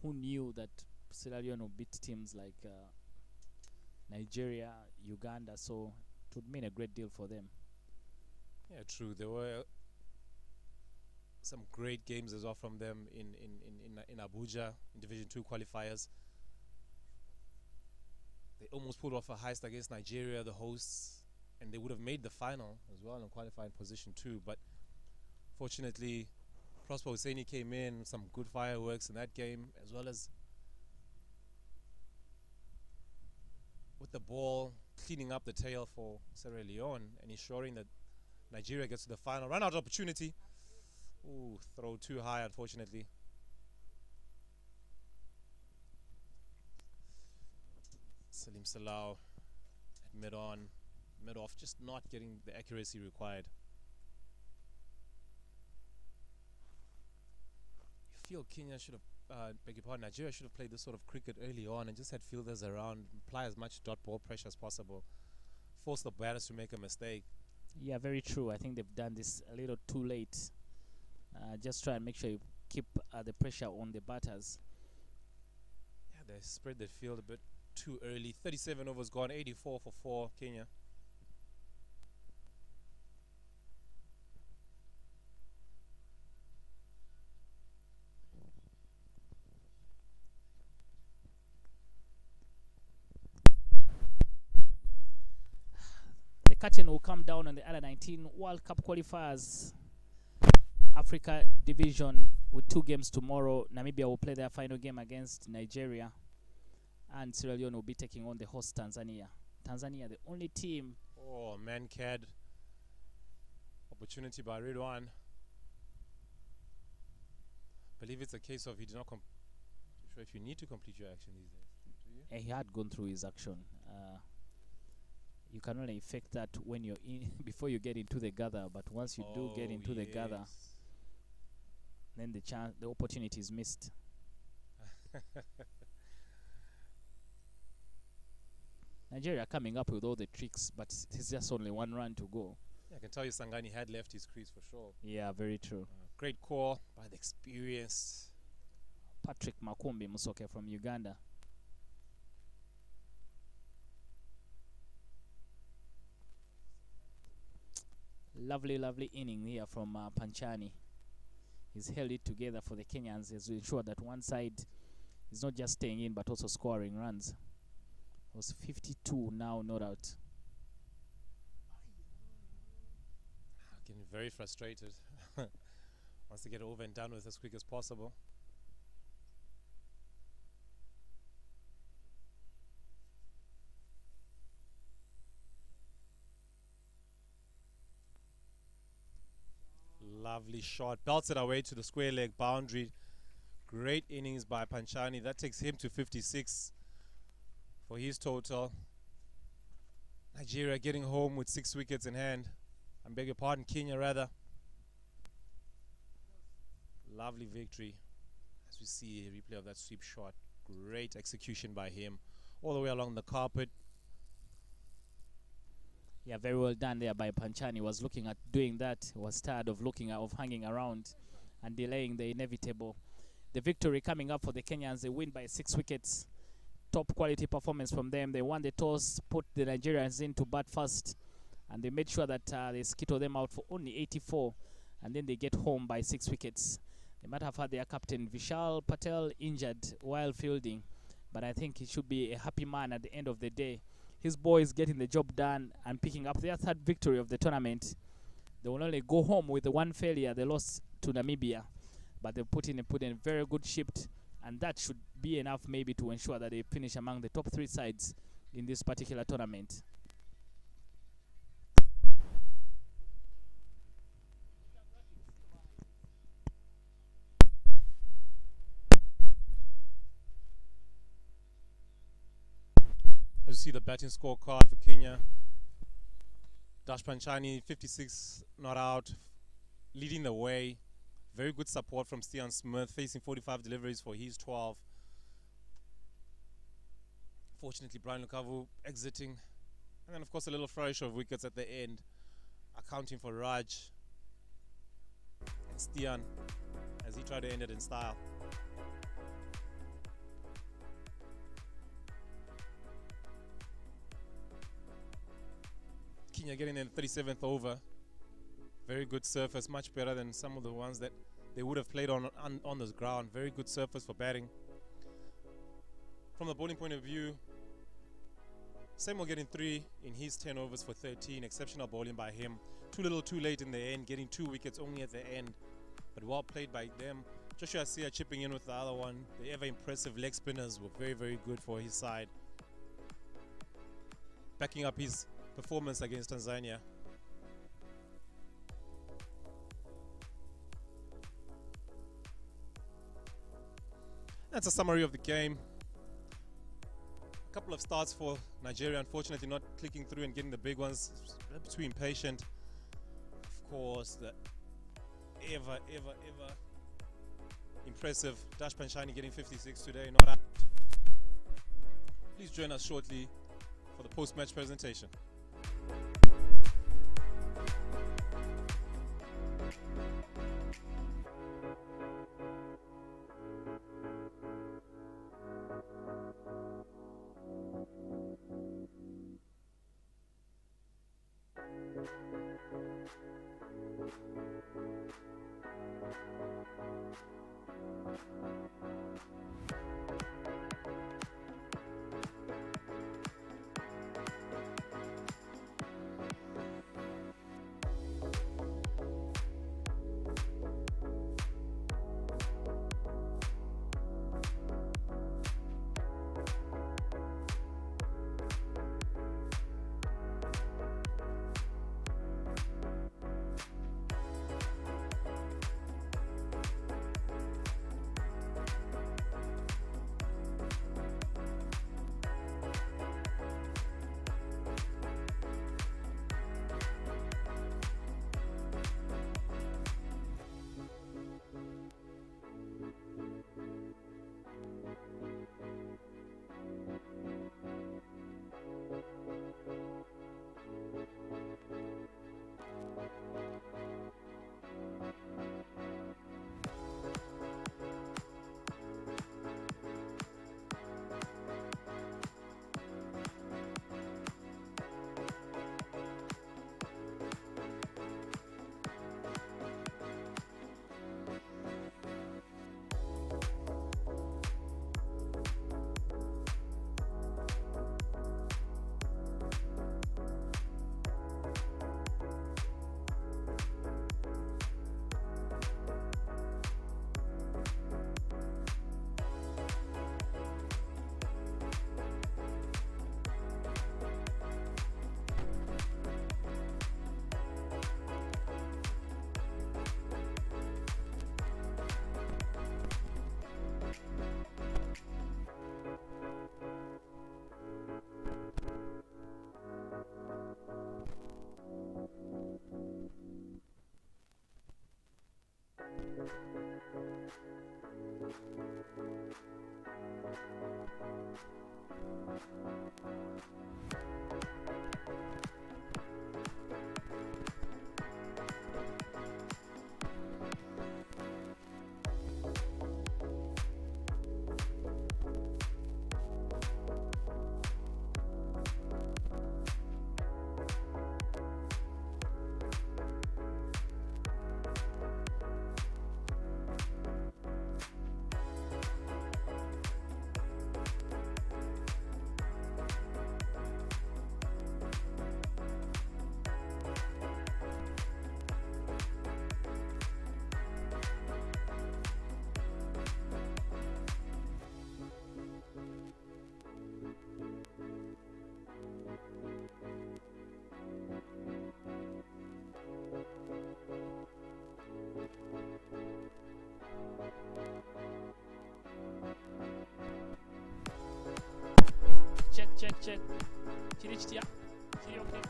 Speaker 1: Who knew that Sierra Leone will beat teams like Nigeria, Uganda, so it would mean a great deal for them.
Speaker 3: Yeah, true. There were some great games as well from them in Abuja in Division 2 qualifiers. They almost pulled off a heist against Nigeria, the hosts, and they would have made the final as well in qualifying position 2. But fortunately, Prosper Hussaini came in, some good fireworks in that game, as well as with the ball cleaning up the tail for Sierra Leone and ensuring that Nigeria gets to the final. Run out opportunity. Ooh, throw too high, unfortunately. Salim Salau at mid-off, just not getting the accuracy required. You feel Kenya should have, Nigeria should have played this sort of cricket early on and just had fielders around, apply as much dot ball pressure as possible, force the batters to make a mistake.
Speaker 1: Yeah, very true. I think they've done this a little too late. Just try and make sure you keep the pressure on the batters.
Speaker 3: Yeah, they spread the field a bit too early. 37 overs gone, 84 for 4, Kenya.
Speaker 1: The curtain will come down on the under 19 World Cup qualifiers. Africa division with 2 games tomorrow. Namibia will play their final game against Nigeria. and Sierra Leone will be taking on the host Tanzania. Tanzania, the only team.
Speaker 3: Oh, man, CAD. Opportunity by Ridwan. Believe it's a case of he did not sure if you need to complete your action these days. Do you?
Speaker 1: He had gone through his action. You can only effect that when you're in before you get into the gather, but once you do get into the gather, then the opportunity is missed. Nigeria coming up with all the tricks, but it's just only one run to go.
Speaker 3: Yeah, I can tell you Sangani had left his crease for sure.
Speaker 1: Yeah, very true.
Speaker 3: Great call by the experienced
Speaker 1: Patrick Makumbi Musoke from Uganda. Lovely, lovely inning here from Panchani. He's held it together for the Kenyans to ensure that one side is not just staying in but also scoring runs. It was 52 now, not out.
Speaker 3: Getting very frustrated. Wants to get over and done with as quick as possible. Lovely shot. Belts it away to the square leg boundary. Great innings by Panchani. That takes him to 56 for his total. Nigeria getting home with 6 wickets in hand. I beg your pardon, Kenya rather. Lovely victory. As we see a replay of that sweep shot. Great execution by him. All the way along the carpet.
Speaker 1: Yeah, very well done there by Panchani. Was looking at doing that. Was tired of hanging around and delaying the inevitable. The victory coming up for the Kenyans. They win by 6 wickets. Top quality performance from them. They won the toss, put the Nigerians in to bat first, and they made sure that they skittle them out for only 84, and then they get home by 6 wickets. They might have had their captain Vishal Patel injured while fielding, but I think he should be a happy man at the end of the day. His boys getting the job done and picking up their 3rd victory of the tournament. They will only go home with the 1 failure. They lost to Namibia, but they put in a very good shift, and that should be enough maybe to ensure that they finish among the top 3 sides in this particular tournament.
Speaker 3: As you see the batting scorecard for Kenya. Dash Panchani, 56 not out, leading the way. Very good support from Stian Smith, facing 45 deliveries for his 12. Fortunately, Brian Lukavu exiting. And then, of course, a little flourish of wickets at the end, accounting for Raj and Stian as he tried to end it in style. Kenya getting in the 37th over. Very good surface, much better than some of the ones that they would have played on the ground. Very good surface for batting. From the bowling point of view, Samuel getting 3 in his 10 overs for 13. Exceptional bowling by him. Too little too late in the end, getting 2 wickets only at the end. But well played by them. Joshua Sia chipping in with the other one. The ever impressive leg spinners were very, very good for his side. Backing up his performance against Tanzania. That's a summary of the game. A couple of starts for Nigeria, unfortunately not clicking through and getting the big ones. Too impatient. Of course, the ever impressive Dash Panchani getting 56 today, not out. Please join us shortly for the post-match presentation.
Speaker 1: Check, check. Chiri chitia. Chiri okay.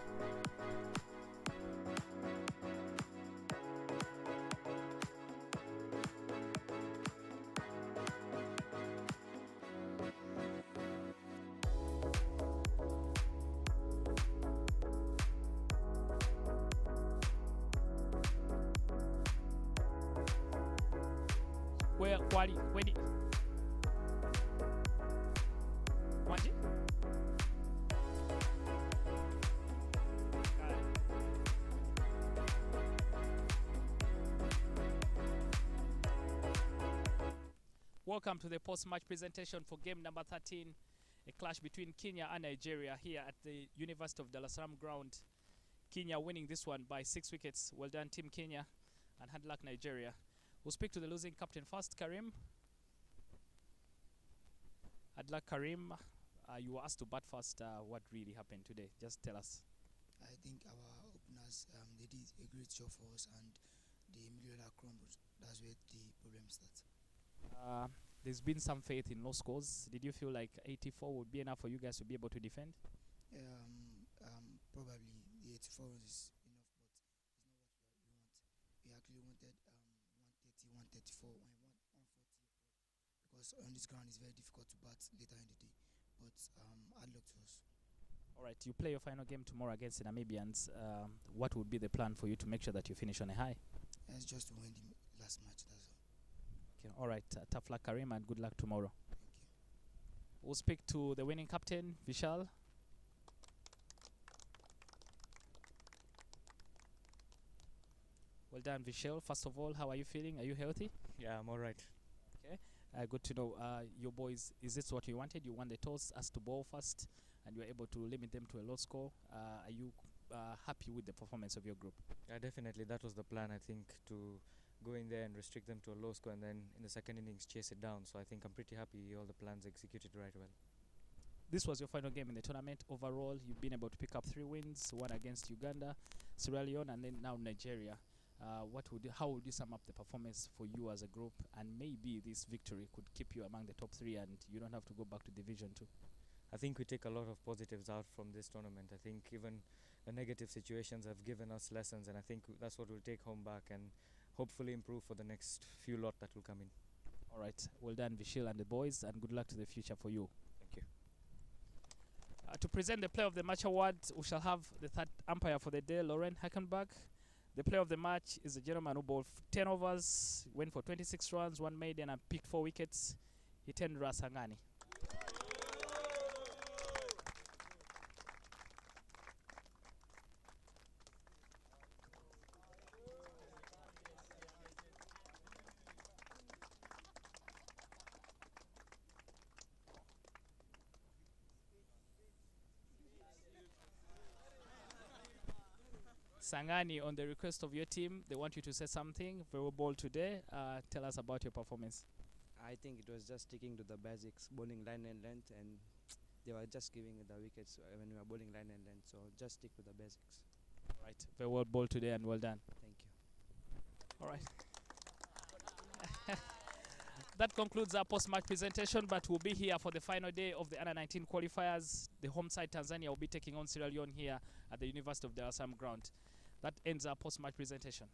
Speaker 1: Where quali when Wanji? Welcome to the post-match presentation for game number 13, a clash between Kenya and Nigeria here at the University of Dar es Salaam ground. Kenya winning this one by 6 wickets. Well done, Team Kenya, and hard luck, Nigeria. We'll speak to the losing captain first, Karim. Hard luck, Karim. You were asked to bat first. What really happened today? Just tell us.
Speaker 5: I think our openers, they did a great job for us, and the middle order crumbled. That's where the problem starts.
Speaker 1: There's been some faith in low scores. Did you feel like 84 would be enough for you guys to be able to defend?
Speaker 5: Probably the 84 is enough, but it's not what we want. We actually wanted 130, 134, 140, because on this ground it's very difficult to bat later in the day. But hard luck to us.
Speaker 1: All right, you play your final game tomorrow against the Namibians. What would be the plan for you to make sure that you finish on a high?
Speaker 5: It's just to win the last match, that's all.
Speaker 1: Okay, all right. Tough luck, Karim, and good luck tomorrow.
Speaker 5: Thank you.
Speaker 1: We'll speak to the winning captain, Vishal. Well done, Vishal. First of all, how are you feeling? Are you healthy?
Speaker 4: Yeah, I'm all right.
Speaker 1: Okay. Good to know. Your boys, is this what you wanted? You won the toss, asked to bowl first, and you were able to limit them to a low score. Are you happy with the performance of your group?
Speaker 4: Yeah, definitely. That was the plan, I think, to go in there and restrict them to a low score and then in the second innings chase it down. So I think I'm pretty happy all the plans executed right well.
Speaker 1: This was your final game in the tournament. Overall, you've been able to pick up 3 wins, one against Uganda, Sierra Leone, and then now Nigeria. How would you sum up the performance for you as a group, and maybe this victory could keep you among the top 3 and you don't have to go back to Division 2?
Speaker 4: I think we take a lot of positives out from this tournament. I think even the negative situations have given us lessons, and I think that's what we'll take home back and hopefully improve for the next few lot that will come in.
Speaker 1: All right, well done, Vishal and the boys, and good luck to the future for you.
Speaker 4: Thank you.
Speaker 1: To present the Player of the Match award, we shall have the third umpire for the day, Lauren Hackenberg. The player of the match is a gentleman who bowled 10 overs, went for 26 runs, 1 maiden, and picked 4 wickets. Hitendra Sangani. Sangani, on the request of your team, they want you to say something. Very bold today. Tell us about your performance.
Speaker 10: I think it was just sticking to the basics, bowling line and length, and they were just giving the wickets when we were bowling line and length. So just stick to the basics.
Speaker 1: Right. Very well bowled today, and well done.
Speaker 10: Thank you.
Speaker 1: All right. That concludes our post-match presentation, but we'll be here for the final day of the U19 qualifiers. The home side, Tanzania, will be taking on Sierra Leone here at the University of Dar es Salaam ground. That ends our post-match presentation.